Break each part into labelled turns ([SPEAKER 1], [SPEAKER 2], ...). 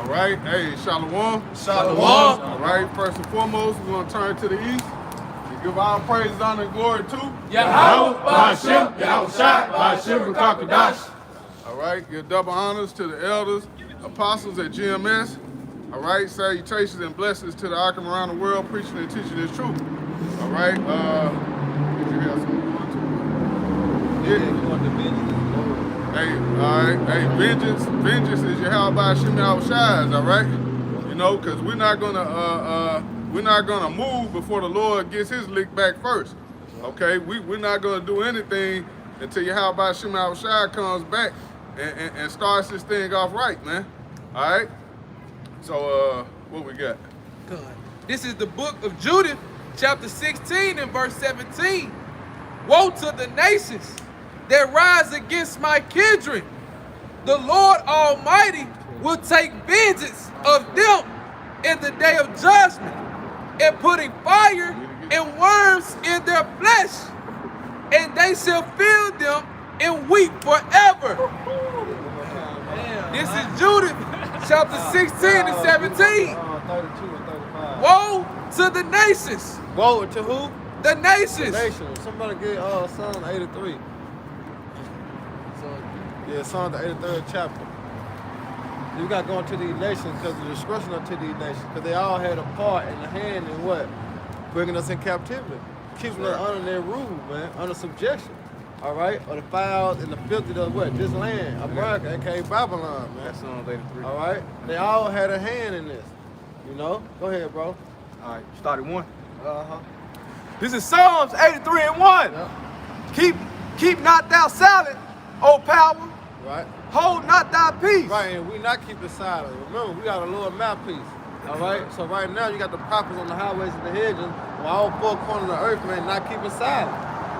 [SPEAKER 1] All right, hey, Shalom.
[SPEAKER 2] Shalom.
[SPEAKER 1] All right, first and foremost, we're going to turn to the east and give all praise, honor, and glory to
[SPEAKER 2] Yahweh, Ba'Shem, Yahushua, Ba'Shem, Kakadash.
[SPEAKER 1] All right, give double honors to the elders, apostles at GMS. All right, salutations and blessings to the Akim around the world preaching and teaching this truth. All right, did you have something going to? Yeah. Hey, all right, hey, vengeance is Yahweh Ba'Shem Yahushua's, all right? You know, because we're not gonna move before the Lord gets his lick back first. Okay, we're not gonna do anything until Yahweh Ba'Shem Yahushua comes back and starts this thing off right, man. All right. So what we got?
[SPEAKER 2] God. This is the book of Judith, chapter 16 and verse 17. Woe to the nations that rise against my kindred. The Lord Almighty will take vengeance of them in the day of judgment, and putting fire and worms in their flesh, and they shall fill them and weep forever. This is Judith, chapter 16 and 17.
[SPEAKER 3] 32 and 35.
[SPEAKER 2] Woe to the nations.
[SPEAKER 3] Woe to who?
[SPEAKER 2] The nations.
[SPEAKER 3] Nation. Somebody get Psalm 83. Yeah, Psalm the 83rd chapter. You got going to these nations because the destruction unto these nations, because they all had a part and a hand in what? Bringing us in captivity. Keeping us under their rule, man, under subjection. All right? Or the fouls and the filthy of what? This land, America, aka Babylon, man.
[SPEAKER 1] That's Psalm 83.
[SPEAKER 3] All right? They all had a hand in this. You know? Go ahead, bro.
[SPEAKER 4] All right, started one.
[SPEAKER 3] Uh-huh.
[SPEAKER 4] This is Psalms 83 and 1.
[SPEAKER 3] Yep.
[SPEAKER 4] Keep not thou silent, O power.
[SPEAKER 3] Right?
[SPEAKER 4] Hold not thy peace.
[SPEAKER 3] Right, and we not keeping silent. Remember, we got a Lord mouthpiece. All right? So right now, you got the prophets on the highways and the hedges, on all four corners of the earth, man, not keeping silent.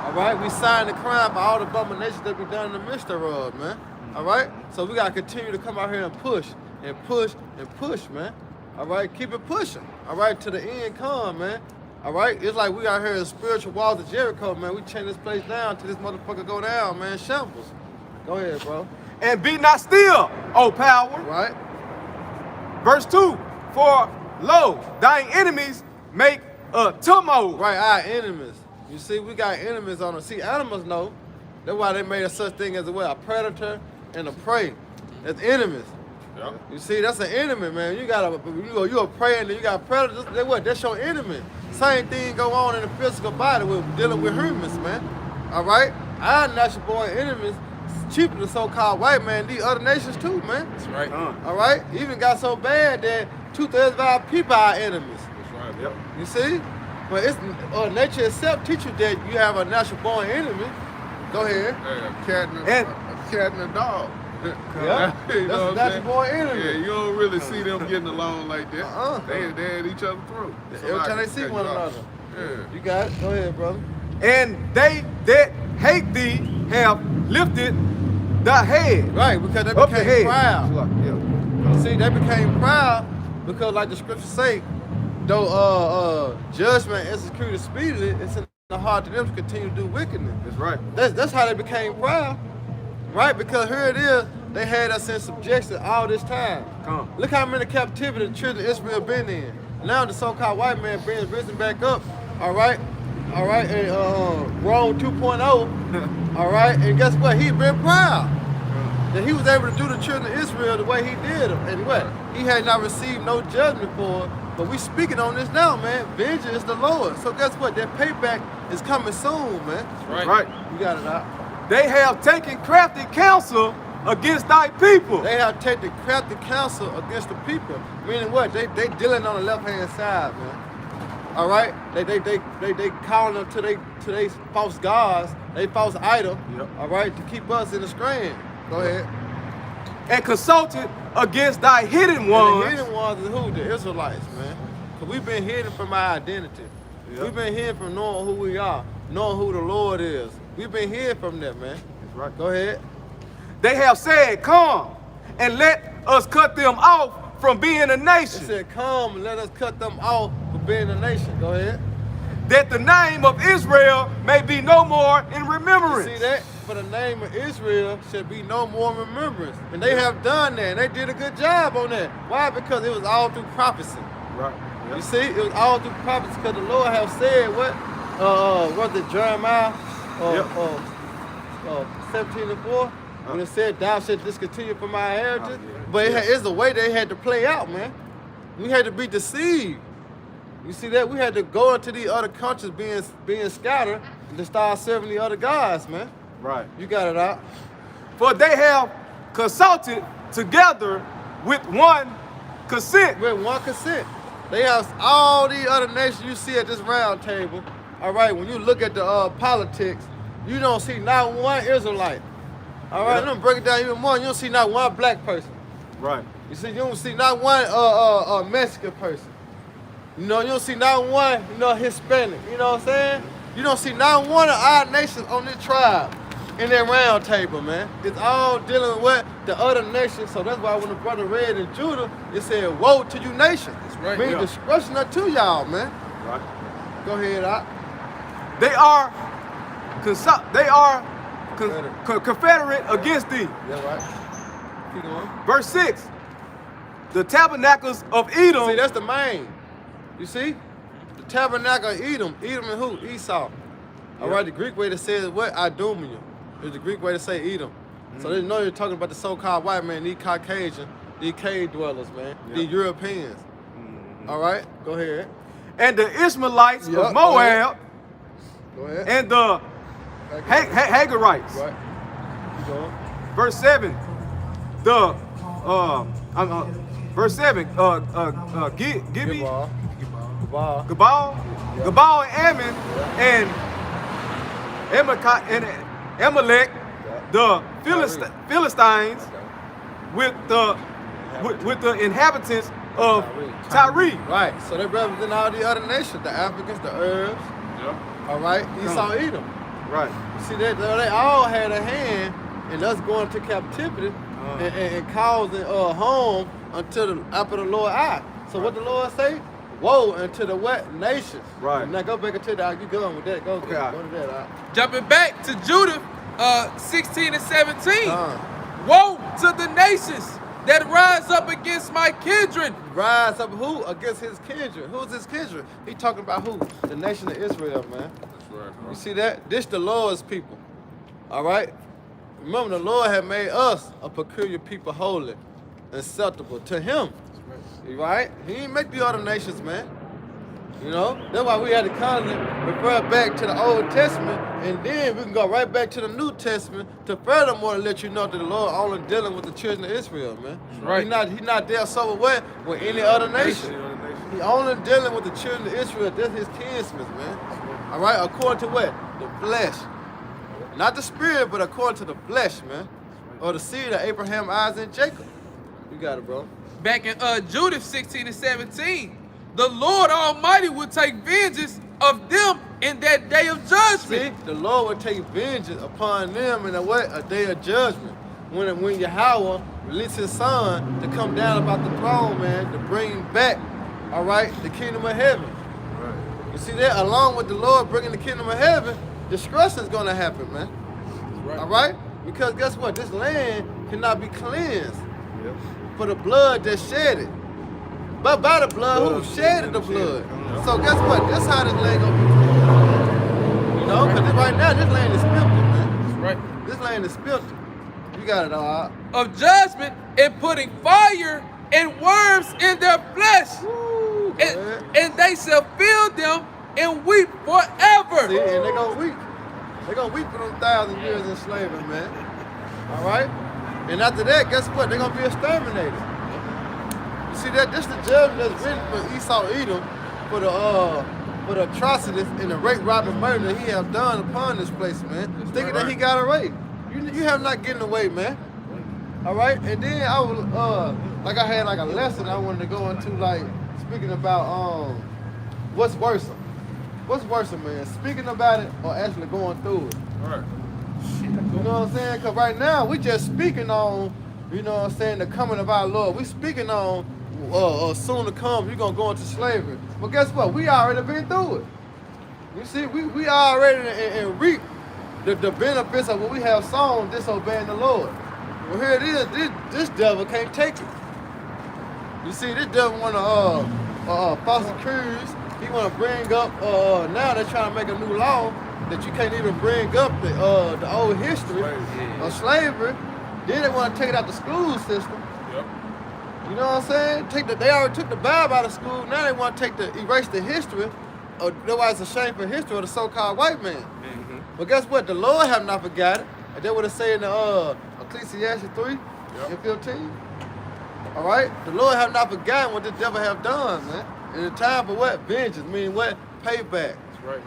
[SPEAKER 3] All right? We signed the crime for all the abominations that we done in the midst thereof, man. All right? So we got to continue to come out here and push, and push, and push, man. All right? Keep it pushing. All right? To the end come, man. All right? It's like we out here in spiritual walls of Jericho, man. We chain this place down till this motherfucker go down, man. Shambles. Go ahead, bro.
[SPEAKER 4] And be not still, O power.
[SPEAKER 3] Right?
[SPEAKER 4] Verse 2. For lo, thine enemies make a tumult.
[SPEAKER 3] Right, our enemies. You see, we got enemies on us. See, animals know. That's why they made a such thing as a predator and a prey. That's enemies.
[SPEAKER 1] Yep.
[SPEAKER 3] You see, that's an enemy, man. You got you a prey and then you got predators. That's your enemy. Same thing go on in the physical body. We're dealing with humans, man. All right? Our natural born enemies cheaper the so-called white man, these other nations too, man.
[SPEAKER 2] That's right.
[SPEAKER 3] All right? Even got so bad that 2/3 of our people are enemies.
[SPEAKER 1] That's right. Yep.
[SPEAKER 3] You see? But it's nature itself teach you that you have a natural born enemy. Go ahead.
[SPEAKER 1] Hey, a cat and a dog.
[SPEAKER 3] Yeah.
[SPEAKER 1] You know what I'm
[SPEAKER 3] That's
[SPEAKER 1] saying?
[SPEAKER 3] a born enemy.
[SPEAKER 1] Yeah, you don't really see them getting along like that. They at each other's throat.
[SPEAKER 3] Every time they see one another.
[SPEAKER 1] Yeah.
[SPEAKER 3] You got it. Go ahead, brother.
[SPEAKER 4] And they that hate thee have lifted the head.
[SPEAKER 3] Right, because they
[SPEAKER 4] Up the
[SPEAKER 3] became
[SPEAKER 4] head.
[SPEAKER 3] proud.
[SPEAKER 4] Yeah.
[SPEAKER 3] See, they became proud because, like the scriptures say, though judgment and security speedily, it's in the heart of them to continue to do wickedness.
[SPEAKER 4] That's right.
[SPEAKER 3] That's how they became proud, right? Because here it is, they had us in subjection all this time.
[SPEAKER 4] Come.
[SPEAKER 3] Look how many captivity the children of Israel been in. Now the so-called white man being risen back up, all right, and Rome 2.0, all right, and guess what? He been proud that he was able to do the children of Israel the way he did them, and what? He had not received no judgment for it, but we speaking on this now, man. Vengeance is the Lord. So guess what? That payback is coming soon, man.
[SPEAKER 2] Right.
[SPEAKER 4] Right.
[SPEAKER 3] You got it out.
[SPEAKER 4] They have taken crafty counsel against thy people.
[SPEAKER 3] They have taken crafty counsel against the people. Meaning what? They dealing on the left-hand side, man. All right? They calling them to they false gods, they false idol,
[SPEAKER 4] Yep.
[SPEAKER 3] all right, to keep us in the strand. Go ahead.
[SPEAKER 4] And consulted against thy hidden
[SPEAKER 3] And
[SPEAKER 4] ones.
[SPEAKER 3] the hidden ones is who? The Israelites, man. Because we've been hidden from our identity.
[SPEAKER 4] Yep.
[SPEAKER 3] We've been hidden from knowing who we are, knowing who the Lord is. We've been hidden from that, man.
[SPEAKER 4] That's right.
[SPEAKER 3] Go ahead.
[SPEAKER 4] They have said, come and let us cut them off from being a
[SPEAKER 3] They
[SPEAKER 4] nation,
[SPEAKER 3] said, come and let us cut them off for being a nation. Go ahead.
[SPEAKER 4] that the name of Israel may be no more in remembrance.
[SPEAKER 3] See that? for the name of Israel should be no more remembrance. And they have done that, and they did a good job on that. Why? Because it was all through prophecy.
[SPEAKER 4] Right.
[SPEAKER 3] You see, it was all through prophecy, because the Lord have said what? Was it Jeremiah 17:4? When it said, thou shalt discontinue from my heritage. But it's the way they had to play out, man. We had to be deceived. You see that? We had to go into the other countries being scattered and to start serving the other gods, man.
[SPEAKER 4] Right.
[SPEAKER 3] You got it out.
[SPEAKER 4] For they have consulted together with one consent.
[SPEAKER 3] With one consent. They have all the other nations you see at this round table. All right, when you look at the politics, you don't see not one Israelite. All right, let me break it down even more. You don't see not one black person.
[SPEAKER 4] Right.
[SPEAKER 3] You see, you don't see not one Mexican person. You know, you don't see not one, Hispanic. You know what I'm saying? You don't see not one of our nations on this tribe in that round table, man. It's all dealing with the other nations. So that's why when the brother read in Judah, it said, woe to you nations.
[SPEAKER 2] That's right.
[SPEAKER 3] Meaning destruction unto y'all, man.
[SPEAKER 4] Right.
[SPEAKER 3] Go ahead, Doc.
[SPEAKER 4] They are confederate against thee.
[SPEAKER 3] Yeah, right. Keep going.
[SPEAKER 4] Verse 6. The tabernacles of Edom.
[SPEAKER 3] See, that's the main. You see? The tabernacle of Edom. Edom and who? Esau. All right, the Greek way to say it is what? Idumean. Is the Greek way to say Edom. So they know you're talking about the so-called white man, these Caucasian, these cave dwellers, man. These Europeans. All right, go ahead.
[SPEAKER 4] And the Ishmaelites of Moab.
[SPEAKER 3] Go ahead.
[SPEAKER 4] And the Hagarites.
[SPEAKER 3] Right. Keep going.
[SPEAKER 4] Verse 7. Verse 7. Gibby. Gabal and Ammon and Amalek, the Philistines, with the inhabitants of Tyre.
[SPEAKER 3] Right. So they represent all the other nations, the Africans, the Arabs. All right. Esau, Edom.
[SPEAKER 4] Right.
[SPEAKER 3] See, they all had a hand in us going to captivity and causing harm after the Lord eye. So what the Lord say? Woe unto the what? Nations.
[SPEAKER 4] Right.
[SPEAKER 3] Now go back into that. You going with that. Go to that.
[SPEAKER 2] Jumping back to Judah 16 and 17. Woe to the nations that rise up against my kindred.
[SPEAKER 3] Rise up who? Against his kindred. Who's his kindred? He talking about who? The nation of Israel, man.
[SPEAKER 1] That's right, bro.
[SPEAKER 3] You see that? This the Lord's people. All right? Remember, the Lord had made us a peculiar people, holy, acceptable to him. Right? He didn't make the other nations, man. You know? That's why we had to constantly refer back to the Old Testament, and then we can go right back to the New Testament to furthermore let you know that the Lord only dealing with the children of Israel, man.
[SPEAKER 2] Right.
[SPEAKER 3] He not there so with any other nation. He only dealing with the children of Israel. That's his kinsmen, man. All right? According to what? The flesh. Not the spirit, but according to the flesh, man. Or the seed of Abraham, Isaac, and Jacob. You got it, bro.
[SPEAKER 2] Back in Judah 16 and 17, the Lord Almighty will take vengeance of them in that day of judgment.
[SPEAKER 3] See, the Lord will take vengeance upon them in a day of judgment. When Yahweh released his son to come down about the throne, man, to bring back, all right, the kingdom of heaven.
[SPEAKER 1] Right.
[SPEAKER 3] You see that? Along with the Lord bringing the kingdom of heaven, destruction is going to happen, man.
[SPEAKER 1] Right.
[SPEAKER 3] All right? Because guess what? This land cannot be cleansed for the blood that shed it. But by the blood, who shedded the blood? So guess what? This how this land gonna be cleansed. You know, because right now this land is filthy, man.
[SPEAKER 2] That's right.
[SPEAKER 3] This land is filthy. You got it all out.
[SPEAKER 2] Of judgment and putting fire and worms in their flesh.
[SPEAKER 3] Woo,
[SPEAKER 2] And they shall fill them and weep forever.
[SPEAKER 3] see, and they gonna weep. They gonna weep for them 1,000 years in slavery, man. All right? And after that, guess what? They're gonna be exterminated. You see that? This the judgment that's written for Esau Edom for the atrocities and the rape, robbing, murder that he have done upon this place, man. Thinking that he got away. You have not getting away, man. All right? And then I was like I had like a lesson I wanted to go into, like speaking about what's worse. What's worse, man? Speaking about it or actually going through it?
[SPEAKER 1] All right.
[SPEAKER 3] You know what I'm saying? Because right now, we just speaking on, you know what I'm saying, the coming of our Lord. We speaking on soon to come, you're going to go into slavery. But guess what? We already been through it. You see, we already in reap the benefits of what we have sown, disobeying the Lord. Well, here it is. This devil can't take it. You see, this devil want to false accuse. He want to bring up. Now they're trying to make a new law that you can't even bring up the old history of slavery. Then they want to take it out the school system.
[SPEAKER 1] Yep.
[SPEAKER 3] You know what I'm saying? They already took the Bible out of school. Now they want to erase the history. Otherwise, it's a shameful history of the so-called white man.
[SPEAKER 1] Mm-hmm.
[SPEAKER 3] But guess what? The Lord have not forgotten. And that's what it say in the Ecclesiastes 3 and 15. All right? The Lord have not forgotten what the devil have done, man. And the time for what? Vengeance, meaning what? Payback.
[SPEAKER 1] That's right.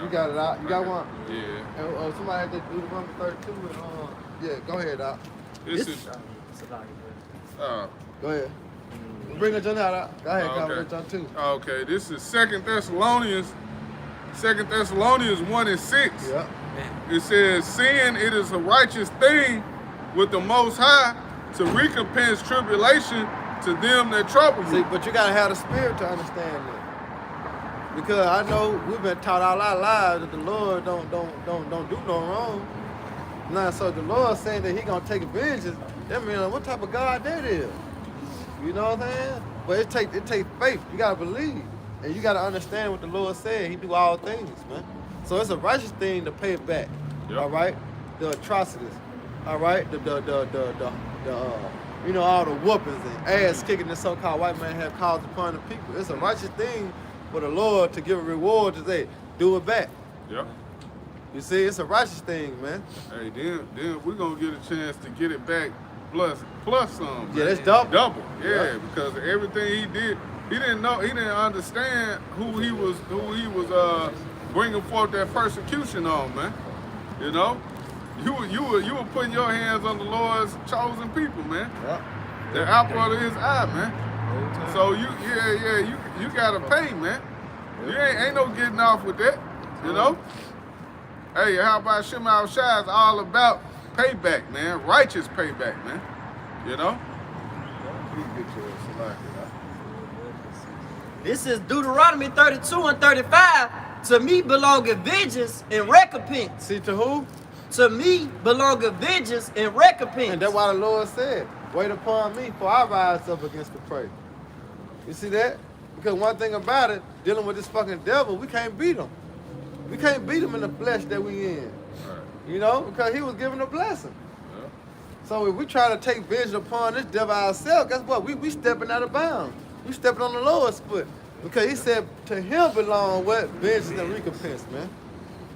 [SPEAKER 3] You got it out. You got one?
[SPEAKER 1] Yeah.
[SPEAKER 3] And somebody had to do the 1 for 32. And, yeah, go ahead, Doc.
[SPEAKER 1] This is.
[SPEAKER 3] Go ahead. Bring it John out. Go ahead,
[SPEAKER 1] okay.
[SPEAKER 3] John 2.
[SPEAKER 1] Okay, this is 2 Thessalonians 1:6.
[SPEAKER 3] Yeah.
[SPEAKER 1] It says, seeing it is a righteous thing with the Most High to recompense tribulation to them that trouble you.
[SPEAKER 3] See, but you gotta have the spirit to understand that. Because I know we've been taught all our lives that the Lord don't do no wrong. Now, so the Lord saying that He gonna take vengeance. That means what type of God that is. You know what I'm saying? But it take faith. You gotta believe, and you gotta understand what the Lord said. He do all things, man. So it's a righteous thing to pay it back.
[SPEAKER 1] Yep.
[SPEAKER 3] All right, the atrocities. All right, you know, all the whoopings and ass kicking the so-called white man have caused upon the people. It's a righteous thing for the Lord to give a reward to say, do it back.
[SPEAKER 1] Yep.
[SPEAKER 3] You see, it's a righteous thing, man.
[SPEAKER 1] Hey, then we're gonna get a chance to get it back plus some.
[SPEAKER 3] Yeah, that's double.
[SPEAKER 1] Double. Yeah, because everything he did, he didn't understand who he was bringing forth that persecution on, man. You know, you were putting your hands on the Lord's chosen people, man.
[SPEAKER 3] Yep.
[SPEAKER 1] The apple of his eye, man. So you gotta pay, man. You ain't no getting off with that, you know. Hey, how about Shema Shai? It's all about payback, man. Righteous payback, man. You know.
[SPEAKER 5] This is Deuteronomy 32 and 35. To me belongeth vengeance and recompense.
[SPEAKER 3] See, to who?
[SPEAKER 5] To me belongeth vengeance and recompense.
[SPEAKER 3] And that's why the Lord said, wait upon me for I rise up against the prey. You see that? Because one thing about it, dealing with this fucking devil, we can't beat him. We can't beat him in the flesh that we in.
[SPEAKER 1] Right.
[SPEAKER 3] You know, because he was given a blessing.
[SPEAKER 1] Yeah.
[SPEAKER 3] So if we try to take vengeance upon this devil ourselves, guess what? We stepping out of bounds. We stepping on the Lord's foot. Because he said to him belong what? Vengeance and recompense, man.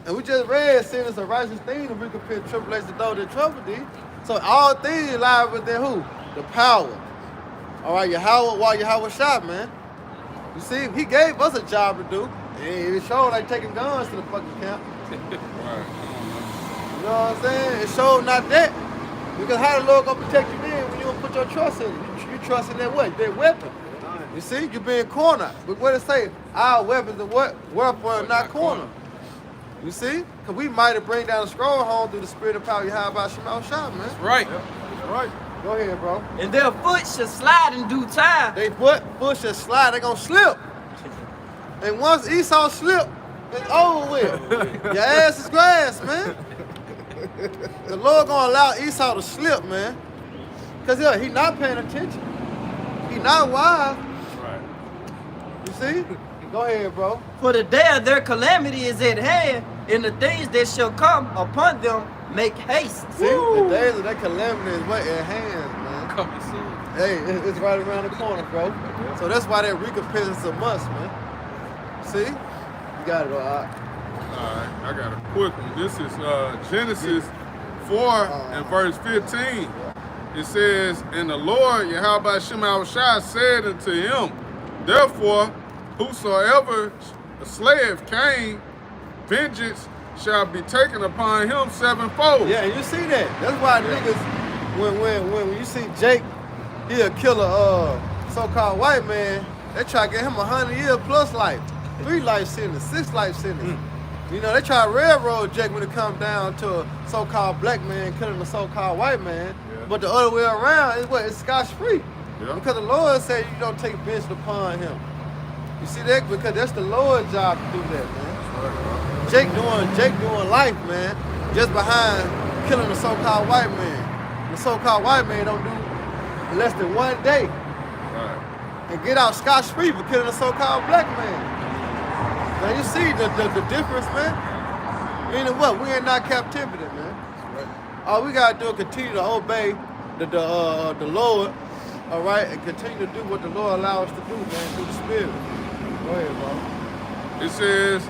[SPEAKER 3] And we just read, sin is a righteous thing to recompense tribulation to those that trouble thee. So all things lie within who? The power. All right, Yahweh shot, man. You see, he gave us a job to do. And it showed like taking guns to the fucking camp.
[SPEAKER 1] Right.
[SPEAKER 3] You know what I'm saying? It showed not that. Because how the Lord gonna protect you then when you don't put your trust in it? You trust in that what? That weapon. You see, you're being cornered. But what it say? Our weapons are what? Weapons, not cornered. You see? Because we might have bring down the stronghold through the spirit of power you have about Shema Shah, man.
[SPEAKER 2] Right.
[SPEAKER 3] That's right. Go ahead, bro.
[SPEAKER 5] And their foot shall slide in due time.
[SPEAKER 3] They foot should slide, they gonna slip. And once Esau slip, it's over with. Your ass is grass, man. The Lord gonna allow Esau to slip, man. Because he not paying attention. He not wise.
[SPEAKER 1] Right.
[SPEAKER 3] You see? Go ahead, bro.
[SPEAKER 5] For the day of their calamity is at hand, and the things that shall come upon them make haste.
[SPEAKER 3] See, the days of that calamity is what at hand, man.
[SPEAKER 2] Coming soon.
[SPEAKER 3] Hey, it's right around the corner, bro. So that's why that recompense is a must, man. See? You got it, all right.
[SPEAKER 1] All right, I got a quick one. This is Genesis 4 and verse 15. It says, and the Lord, Yahweh Shema Shai, said unto him, therefore, whosoever slayeth Cain, vengeance shall be taken upon him sevenfold.
[SPEAKER 3] Yeah, and you see that. That's why niggas, when you see Jake, he'll kill a so-called white man, they try to get him 100 years plus life. 3 life sentence, 6 life sentence. You know, they try to railroad Jake when it comes down to a so-called black man killing a so-called white man.
[SPEAKER 1] Yeah.
[SPEAKER 3] But the other way around is what? It's scotch-free.
[SPEAKER 1] Yeah.
[SPEAKER 3] Because the Lord said you don't take vengeance upon him. You see that? Because that's the Lord's job to do that, man.
[SPEAKER 1] Right.
[SPEAKER 3] Jake doing life, man. just behind killing the so-called white man. The so-called white man don't do less than 1 day
[SPEAKER 1] Right.
[SPEAKER 3] and get out scot-free for killing a so-called black man. Now you see the difference, man. Meaning what? We ain't not captivity, man. All we gotta do is continue to obey the Lord, all right, and continue to do what the Lord allows us to do, man, through the Spirit. Go ahead, bro.
[SPEAKER 1] It says,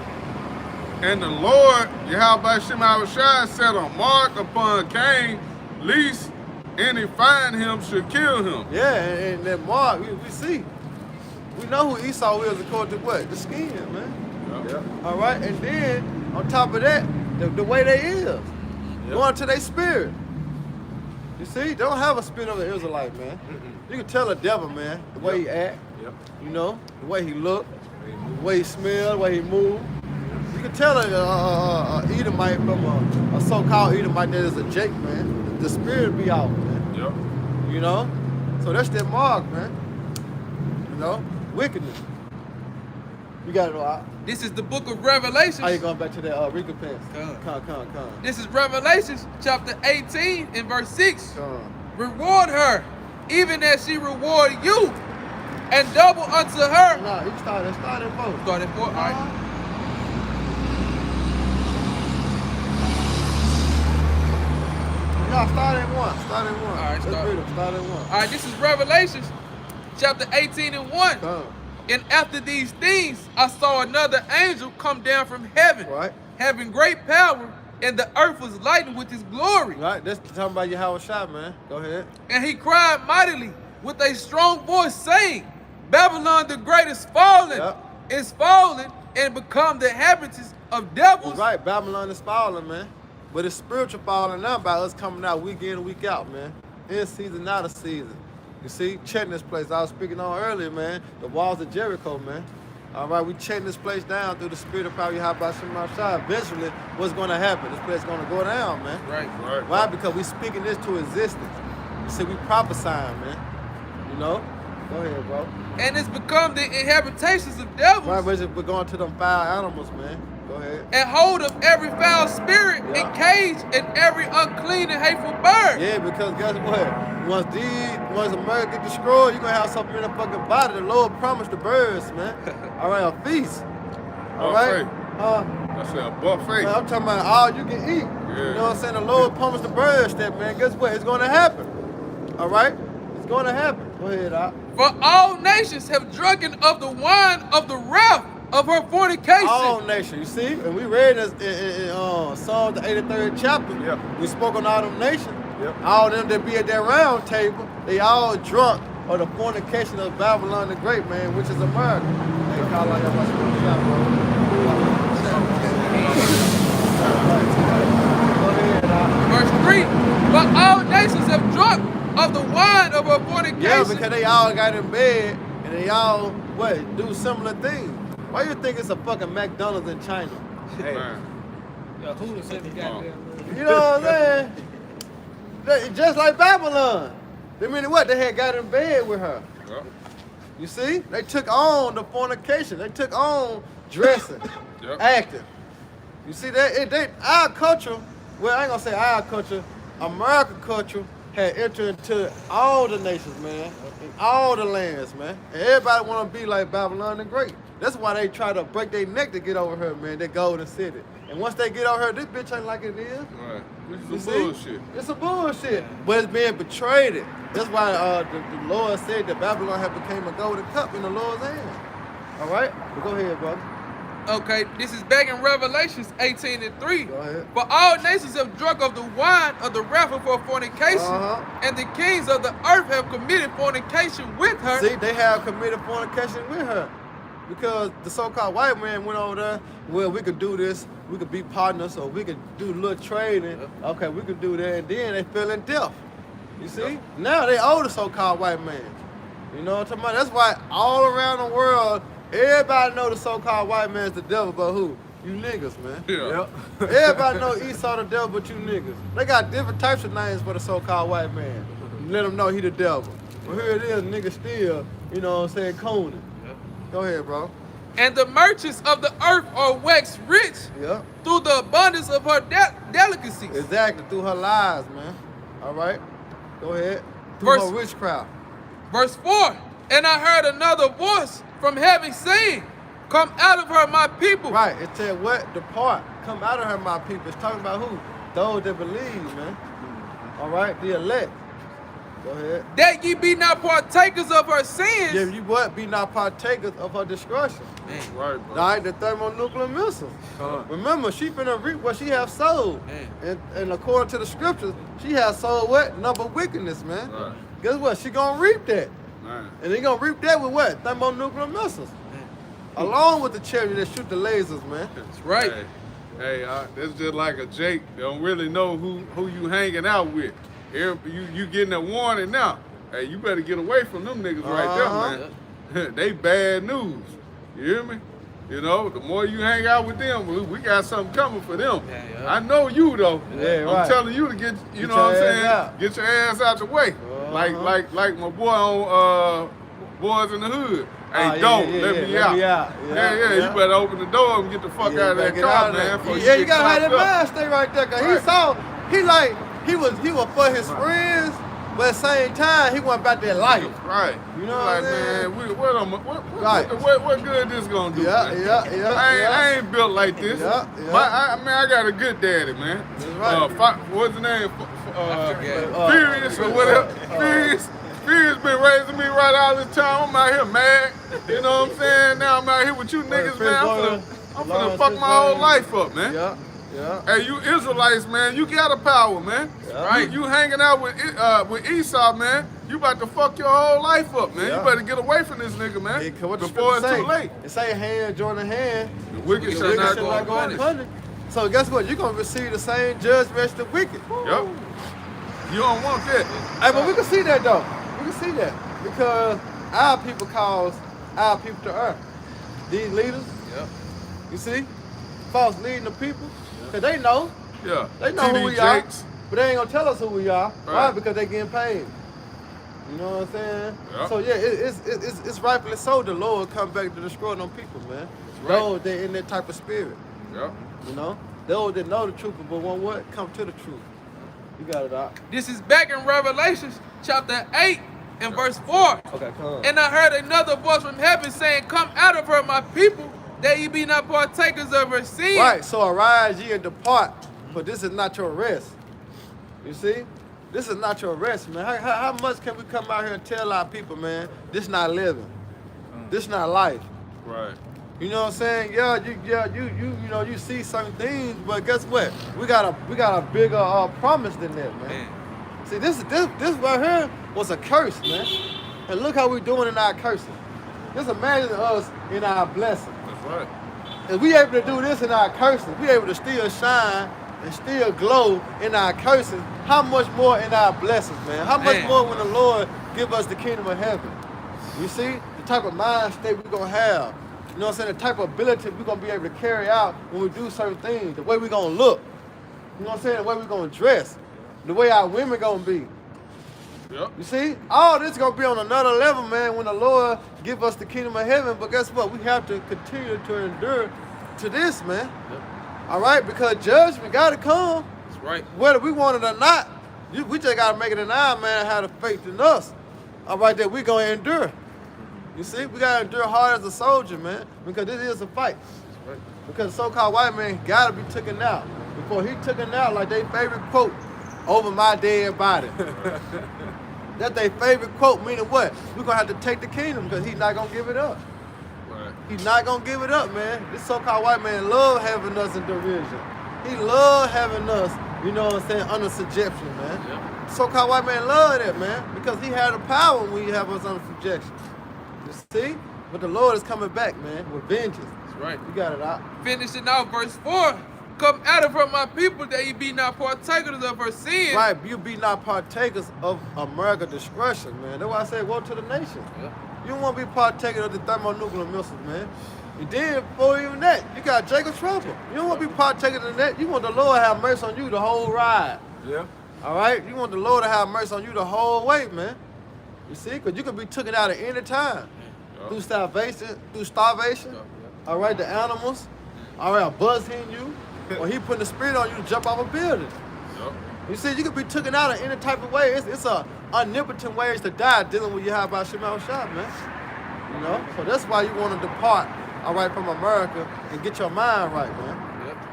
[SPEAKER 1] and the Lord, Yahweh Shem Shai, set a mark upon Cain, lest any find him should kill him.
[SPEAKER 3] Yeah, and that mark, we see. We know who Esau is according to what? The skin, man.
[SPEAKER 1] Yep.
[SPEAKER 3] All right, and then on top of that, the way they is, going to their spirit. You see, they don't have a spirit of an Israelite, man. You can tell a devil, man, the way he act, you know, the way he look, the way he smell, the way he move. You can tell a Edomite from a so-called Edomite that is a Jake, man. The spirit be out, man.
[SPEAKER 1] Yep.
[SPEAKER 3] You know? So that's that mark, man. You know? Wickedness. You got it all out.
[SPEAKER 2] This is the book of Revelations.
[SPEAKER 3] How you going back to that recompense?
[SPEAKER 2] Come. This is Revelations chapter 18 and verse 6.
[SPEAKER 3] Come.
[SPEAKER 2] Reward her, even as she reward you, and double unto her.
[SPEAKER 3] Nah, you start at both.
[SPEAKER 2] Start at 4. All right.
[SPEAKER 3] No, start at 1. Start at 1.
[SPEAKER 2] All right,
[SPEAKER 3] Let's
[SPEAKER 2] start.
[SPEAKER 3] read them. Start at 1.
[SPEAKER 2] All right, this is Revelations chapter 18 and 1.
[SPEAKER 3] Come.
[SPEAKER 2] And after these things, I saw another angel come down from heaven,
[SPEAKER 3] Right.
[SPEAKER 2] having great power, and the earth was lightened with his glory.
[SPEAKER 3] Right, that's talking about Yahweh Shai, man. Go ahead.
[SPEAKER 2] And he cried mightily with a strong voice, saying, Babylon the great is fallen, is fallen, and become the inhabitants of devils.
[SPEAKER 3] That's right, Babylon is falling, man. But it's spiritual falling now by us coming out week in and week out, man. In season, out of season. You see, checking this place I was speaking on earlier, man. The walls of Jericho, man. All right, we checking this place down through the spirit of power Yahweh Shem Shai. Eventually, what's going to happen? This place is going to go down, man.
[SPEAKER 2] Right.
[SPEAKER 3] Why? Because we speaking this to existence. You see, we prophesying, man. You know? Go ahead, bro.
[SPEAKER 2] And it's become the inhabitations of devils.
[SPEAKER 3] Right, we're going to them foul animals, man. Go ahead.
[SPEAKER 2] And hold of every foul spirit and cage and every unclean and hateful bird.
[SPEAKER 3] Yeah, because guess what? Once America get destroyed, you're gonna have something in the fucking body. The Lord promised the birds, man. All right, a feast. All right?
[SPEAKER 1] I said a buffet.
[SPEAKER 3] Man, I'm talking about all you can eat.
[SPEAKER 1] Yeah.
[SPEAKER 3] You know what I'm saying? The Lord promised the birds that, man. Guess what? It's gonna happen. All right? It's gonna happen. Go ahead, Doc.
[SPEAKER 2] For all nations have drunken of the wine of the wrath of her fornication.
[SPEAKER 3] All nations, you see? And we read this in Psalm the 83rd chapter.
[SPEAKER 1] Yep.
[SPEAKER 3] We spoke on all them nations.
[SPEAKER 1] Yep.
[SPEAKER 3] All them that be at that round table, they all drunk of the fornication of Babylon the Great, man, which is America. Hey, call out
[SPEAKER 2] Verse 3. But all nations have drunk of the wine of her fornication.
[SPEAKER 3] Yeah, because they all got in bed and they all, do similar things. Why you think it's a fucking McDonald's in China?
[SPEAKER 1] Hey. Man.
[SPEAKER 3] You know what I'm saying? Just like Babylon. They mean what? They had got in bed with her.
[SPEAKER 1] Yep.
[SPEAKER 3] You see? They took on the fornication. They took on dressing,
[SPEAKER 1] Yep.
[SPEAKER 3] acting. You see that? Our culture, well, I ain't gonna say our culture, American culture had entered into all the nations, man, in all the lands, man. And everybody wanna be like Babylon the Great. That's why they try to break their neck to get over her, man, that golden city. And once they get over her, this bitch ain't like it is.
[SPEAKER 1] Right.
[SPEAKER 3] You
[SPEAKER 1] This is
[SPEAKER 3] see?
[SPEAKER 1] some bullshit.
[SPEAKER 3] It's a bullshit. But it's being betrayed. That's why the Lord said that Babylon had became a golden cup in the Lord's hand. All right? But go ahead, brother.
[SPEAKER 2] Okay, this is back in Revelations 18 and 3.
[SPEAKER 3] Go ahead.
[SPEAKER 2] For all nations have drunk of the wine of the wrath of her fornication, and the kings of the earth have committed fornication with her.
[SPEAKER 3] See, they have committed fornication with her. Because the so-called white man went over there, well, we could do this, we could be partners, or we could do a little trading. Okay, we could do that, and then they fell in death. You see? Now they owe the so-called white man. You know what I'm talking about? That's why all around the world, everybody know the so-called white man is the devil, but who? You niggas, man.
[SPEAKER 1] Yeah.
[SPEAKER 3] Everybody know Esau the devil, but you niggas. They got different types of names for the so-called white man. Let them know he the devil. Well, here it is, nigga still, you know what I'm saying, Conan. Go ahead, bro.
[SPEAKER 2] And the merchants of the earth are waxed rich
[SPEAKER 3] Yeah.
[SPEAKER 2] through the abundance of her delicacies.
[SPEAKER 3] Exactly, through her lies, man. All right, go ahead. Through
[SPEAKER 2] Verse-
[SPEAKER 3] her witchcraft.
[SPEAKER 2] Verse 4, and I heard another voice from heaven saying, come out of her, my people.
[SPEAKER 3] Right, it said what? Depart. Come out of her, my people. It's talking about who? Those that believe, man. All right, the elect. Go ahead.
[SPEAKER 2] That ye be not partakers of her sins.
[SPEAKER 3] Yeah, you what? Be not partakers of her destruction.
[SPEAKER 2] Man,
[SPEAKER 1] Right, bro.
[SPEAKER 3] All right, the thermonuclear missiles.
[SPEAKER 4] Come.
[SPEAKER 3] Remember, she finna reap what she have sowed.
[SPEAKER 2] Man.
[SPEAKER 3] And according to the scriptures, she has sowed what? Number wickedness, man.
[SPEAKER 1] Right.
[SPEAKER 3] Guess what? She gonna reap that.
[SPEAKER 1] Man.
[SPEAKER 3] And they gonna reap that with what? Thermonuclear missiles. Along with the chariots that shoot the lasers, man.
[SPEAKER 2] That's right.
[SPEAKER 1] Hey, that's just like a Jake. They don't really know who you hanging out with. You getting a warning now. Hey, you better get away from them niggas right there, man. They bad news. You hear me? You know, the more you hang out with them, we got something coming for them.
[SPEAKER 2] Yeah.
[SPEAKER 1] I know you though.
[SPEAKER 3] Yeah,
[SPEAKER 1] I'm
[SPEAKER 3] right.
[SPEAKER 1] telling you to get, you
[SPEAKER 3] Get
[SPEAKER 1] know what I'm
[SPEAKER 3] your ass
[SPEAKER 1] saying?
[SPEAKER 3] out.
[SPEAKER 1] Get your ass out the way. Like my boy on Boys in the Hood. Hey, don't let me out. Yeah, you better open the door and get the fuck out of that car, man. before
[SPEAKER 3] Yeah, you
[SPEAKER 1] get
[SPEAKER 3] gotta have that
[SPEAKER 1] clapped up.
[SPEAKER 3] mind stay right there. Cause
[SPEAKER 1] Right.
[SPEAKER 3] he was for his friends, but at the same time he wasn't about that life.
[SPEAKER 1] Right.
[SPEAKER 3] You know
[SPEAKER 1] like,
[SPEAKER 3] what I'm
[SPEAKER 1] man,
[SPEAKER 3] Right.
[SPEAKER 1] what good this gonna do,
[SPEAKER 3] Yeah,
[SPEAKER 1] man?
[SPEAKER 3] yeah.
[SPEAKER 1] I ain't built like this.
[SPEAKER 3] Yeah.
[SPEAKER 1] I got a good daddy, man.
[SPEAKER 3] That's right.
[SPEAKER 1] What's the name?
[SPEAKER 2] forget.
[SPEAKER 1] Furious or whatever. Furious been raising me right out of this time. I'm out here mad. You know what I'm saying? Now I'm out here with you niggas, man. I'm finna fuck my whole life up, man.
[SPEAKER 3] Yeah.
[SPEAKER 1] Hey, you Israelites, man, you got a power, man.
[SPEAKER 2] Right.
[SPEAKER 1] You hanging out with Esau, man. You about to fuck your whole life up, man.
[SPEAKER 3] Yeah.
[SPEAKER 1] You better get away from this nigga, man.
[SPEAKER 3] Hey, what the
[SPEAKER 1] Before it's
[SPEAKER 3] scripture
[SPEAKER 1] too late.
[SPEAKER 3] It say hand join the hand.
[SPEAKER 1] The wicked
[SPEAKER 3] The
[SPEAKER 1] shall
[SPEAKER 3] wicked
[SPEAKER 1] not
[SPEAKER 3] shall
[SPEAKER 1] go
[SPEAKER 3] not go
[SPEAKER 1] unpunished.
[SPEAKER 3] unpunished. So guess what? You're gonna receive the same judgment as the wicked.
[SPEAKER 1] Yep. You don't want that.
[SPEAKER 3] Hey, but we can see that though. We can see that because our people cause our people to err. These leaders,
[SPEAKER 2] Yep.
[SPEAKER 3] you see, false leading the people, cause they know
[SPEAKER 1] Yeah.
[SPEAKER 3] who we
[SPEAKER 1] TD
[SPEAKER 3] are,
[SPEAKER 1] Jakes.
[SPEAKER 3] but they ain't gonna tell us who we are. Why?
[SPEAKER 1] Right.
[SPEAKER 3] Because they getting paid. You know what I'm saying?
[SPEAKER 1] Yep.
[SPEAKER 3] So yeah, it's rightfully so. The Lord come back to destroy them people, man.
[SPEAKER 2] right.
[SPEAKER 3] Those that in that type of spirit.
[SPEAKER 1] Yep.
[SPEAKER 3] You know, those that know the truth, but want what? Come to the truth. You got it out.
[SPEAKER 2] This is back in Revelations chapter 8 and verse 4.
[SPEAKER 3] Okay, come on.
[SPEAKER 2] And I heard another voice from heaven saying, come out of her, my people, that ye be not partakers of her sin.
[SPEAKER 3] Right, so arise ye and depart, for this is not your rest. You see? This is not your rest, man. How much can we come out here and tell our people, man, this not living. This not life.
[SPEAKER 1] Right.
[SPEAKER 3] You know what I'm saying? You know, you see certain things, but guess what? We got a bigger promise than that, man.
[SPEAKER 2] Man.
[SPEAKER 3] See, this right here was a curse, man. And look how we doing in our cursing. Just imagine us in our blessing.
[SPEAKER 1] That's right.
[SPEAKER 3] If we able to do this in our cursing, we able to still shine and still glow in our cursing, how much more in our blessings, man? How much
[SPEAKER 2] Man.
[SPEAKER 3] more when the Lord give us the kingdom of heaven? You see? The type of mind state we're going to have. You know what I'm saying? The type of ability we're going to be able to carry out when we do certain things. The way we're going to look. You know what I'm saying? The way we're going to dress. The way our women going to be.
[SPEAKER 1] Yep.
[SPEAKER 3] You see? All this going to be on another level, man, when the Lord give us the kingdom of heaven. But guess what? We have to continue to endure to this, man.
[SPEAKER 2] Yep.
[SPEAKER 3] All right? Because judgment got to come.
[SPEAKER 2] That's right.
[SPEAKER 3] Whether we want it or not, we just got to make it an eye, man, have the faith in us. All right, that we going to endure. You see? We got to endure hard as a soldier, man, because this is a fight.
[SPEAKER 2] That's right.
[SPEAKER 3] Because the so-called white man got to be taken out. Before he took it out, like their favorite quote, over my dead body. That's their favorite quote, meaning what? We're going to have to take the kingdom because he's not going to give it up.
[SPEAKER 1] Right.
[SPEAKER 3] He's not going to give it up, man. This so-called white man love having us in derision. He love having us, you know what I'm saying, under subjection, man.
[SPEAKER 2] Yep.
[SPEAKER 3] So-called white man love that, man, because he had the power when he have us under subjection. You see? But the Lord is coming back, man, with vengeance.
[SPEAKER 2] That's right.
[SPEAKER 3] You got it out.
[SPEAKER 2] Finishing out verse 4. Come out of her, my people, that ye be not partakers of her sin.
[SPEAKER 3] Right, you be not partakers of America's discretion, man. That's why I say woe to the nation.
[SPEAKER 2] Yep.
[SPEAKER 3] You don't want to be partaker of the thermonuclear missiles, man. And then, before even that, you got Jacob trouble. You don't want to be partaker of that. You want the Lord to have mercy on you the whole ride.
[SPEAKER 4] Yeah.
[SPEAKER 3] All right? You want the Lord to have mercy on you the whole way, man. You see? Because you can be taken out at any time.
[SPEAKER 1] Yep.
[SPEAKER 3] Through starvation, all right, the animals, all right, are buzzing you, or he putting the spirit on you to jump off a building.
[SPEAKER 1] Yep.
[SPEAKER 3] You see, you could be taken out in any type of way. It's a omnipotent ways to die dealing with Yahweh Shema Shah, man. You know? So that's why you want to depart, all right, from America and get your mind right, man.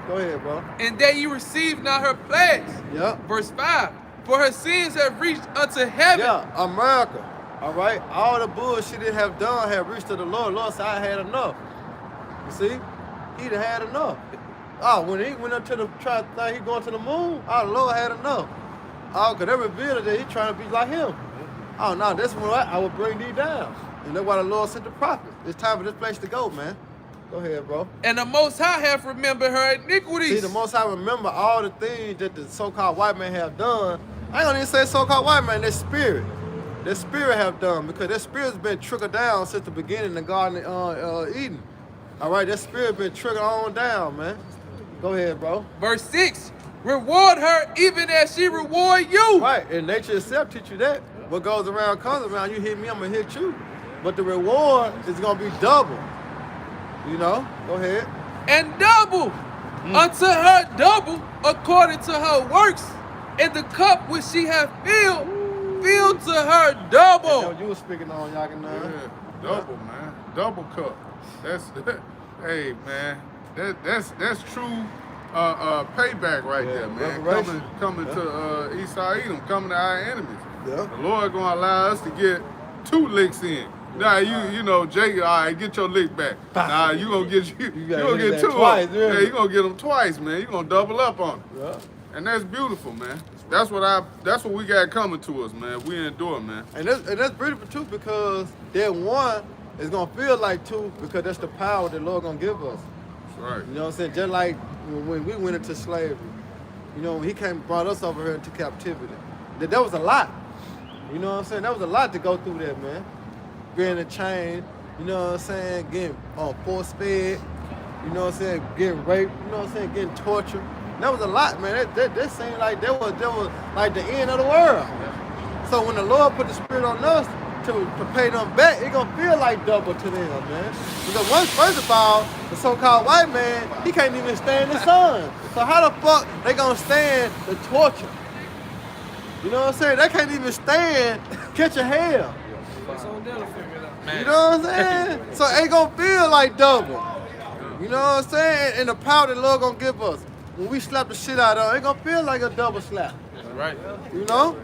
[SPEAKER 3] Go ahead, bro.
[SPEAKER 2] And that you receive not her plagues.
[SPEAKER 3] Yep.
[SPEAKER 2] Verse 5. For her sins have reached unto heaven.
[SPEAKER 3] Yeah, America. All right? All the bullshit it have done have reached to the Lord. Lord said, I had enough. You see? He done had enough. Oh, when he went up to the he going to the moon, the Lord had enough. Oh, because they revealed that he trying to be like him. Oh, no, that's when I will bring thee down. And that's why the Lord sent the prophet. It's time for this place to go, man. Go ahead, bro.
[SPEAKER 2] And the Most High hath remembered her iniquities.
[SPEAKER 3] See, the Most High remember all the things that the so-called white man have done. I ain't gonna even say so-called white man, their spirit. Their spirit have done, because their spirit's been trickled down since the beginning in the Garden of Eden. All right, their spirit been trickled on down, man. Go ahead, bro.
[SPEAKER 2] Verse 6. Reward her even as she reward you.
[SPEAKER 3] Right, and nature itself teach you that. What goes around comes around. You hit me, I'm gonna hit you. But the reward is gonna be double. You know? Go ahead.
[SPEAKER 2] And double unto her double according to her works. And the cup which she hath filled to her double.
[SPEAKER 3] Yo, you was speaking on y'all can
[SPEAKER 1] Yeah, double, man. Double cup. That's hey, man. That's true payback right there, man.
[SPEAKER 3] Reparation.
[SPEAKER 1] Coming to Esau Edom, coming to our enemies.
[SPEAKER 3] Yeah.
[SPEAKER 1] The Lord gonna allow us to get 2 licks in. Nah, you know, Jake, all right, get your lick back. Nah, you gonna get you gonna get 2
[SPEAKER 3] twice,
[SPEAKER 1] yeah, you gonna get them twice, man. You gonna double up on them.
[SPEAKER 3] Yeah.
[SPEAKER 1] And that's beautiful, man. That's what we got coming to us, man. We endure, man.
[SPEAKER 3] And that's beautiful too, because that one is gonna feel like 2, because that's the power that the Lord gonna give us.
[SPEAKER 1] That's right.
[SPEAKER 3] You know what I'm saying? Just like when we went into slavery. You know, when he came and brought us over here into captivity. That was a lot. You know what I'm saying? That was a lot to go through that, man. Being in a chain, you know what I'm saying? Getting force fed, you know what I'm saying? Getting raped, you know what I'm saying? Getting tortured. That was a lot, man. That seemed like that was like the end of the world. So when the Lord put the spirit on us to pay them back, it gonna feel like double to them, man. Because first of all, the so-called white man, he can't even stand the sun. So how the fuck they gonna stand the torture? You know what I'm saying? They can't even stand catching hell. You know what I'm saying? So it ain't gonna feel like double. You know what I'm saying? And the power that the Lord gonna give us, when we slap the shit out of it, ain't gonna feel like a double slap.
[SPEAKER 2] That's right.
[SPEAKER 3] You know?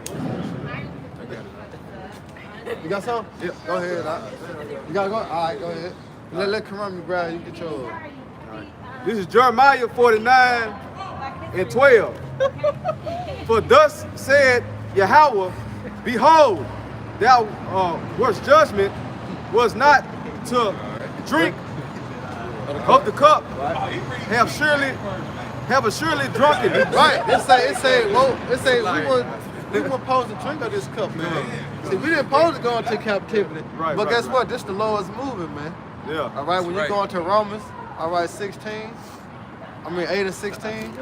[SPEAKER 3] You got some? Yeah. Go ahead. You gotta go? All right, go ahead. Let Karam grab you, get yours.
[SPEAKER 4] This is Jeremiah 49 and 12. For thus said Yahweh, behold, thou worst judgment was not to drink of the cup, have surely drunken.
[SPEAKER 3] Right. It say we weren't supposed to drink of this cup, man. See, we didn't supposed to go into captivity.
[SPEAKER 4] Right,
[SPEAKER 3] but
[SPEAKER 4] right,
[SPEAKER 3] guess
[SPEAKER 4] right.
[SPEAKER 3] what? This the Lord's moving, man.
[SPEAKER 4] Yeah.
[SPEAKER 3] All right, when
[SPEAKER 2] Right.
[SPEAKER 3] you go into Romans, all right, 8 and 16,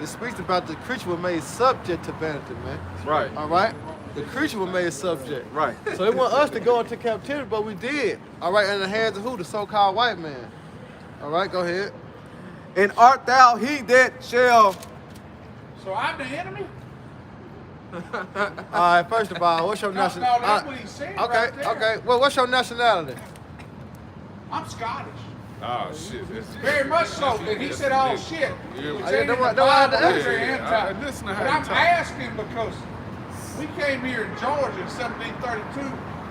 [SPEAKER 3] it speaks about the creature was made subject to vanity, man.
[SPEAKER 4] Right.
[SPEAKER 3] All right? The creature was made subject.
[SPEAKER 4] Right.
[SPEAKER 3] So they want us to go into captivity, but we did. All right, in the hands of who? The so-called white man. All right, go ahead.
[SPEAKER 4] And art thou he that shall
[SPEAKER 6] So I'm the enemy?
[SPEAKER 3] All right, first of all, what's your
[SPEAKER 6] No,
[SPEAKER 3] nationality?
[SPEAKER 6] that's what he's saying
[SPEAKER 3] Okay,
[SPEAKER 6] right there.
[SPEAKER 3] okay. Well, what's your nationality?
[SPEAKER 6] I'm Scottish.
[SPEAKER 1] Oh shit.
[SPEAKER 6] Very much so. And he said, oh shit.
[SPEAKER 1] Yeah,
[SPEAKER 6] It's
[SPEAKER 1] yeah,
[SPEAKER 6] in
[SPEAKER 3] that's
[SPEAKER 6] the
[SPEAKER 3] what-
[SPEAKER 6] Bible,
[SPEAKER 3] that's what I
[SPEAKER 6] it's very
[SPEAKER 1] asked.
[SPEAKER 6] anti.
[SPEAKER 1] Listen to
[SPEAKER 6] But
[SPEAKER 1] how
[SPEAKER 6] I'm
[SPEAKER 1] he talk.
[SPEAKER 6] asking because we came here in Georgia in 1732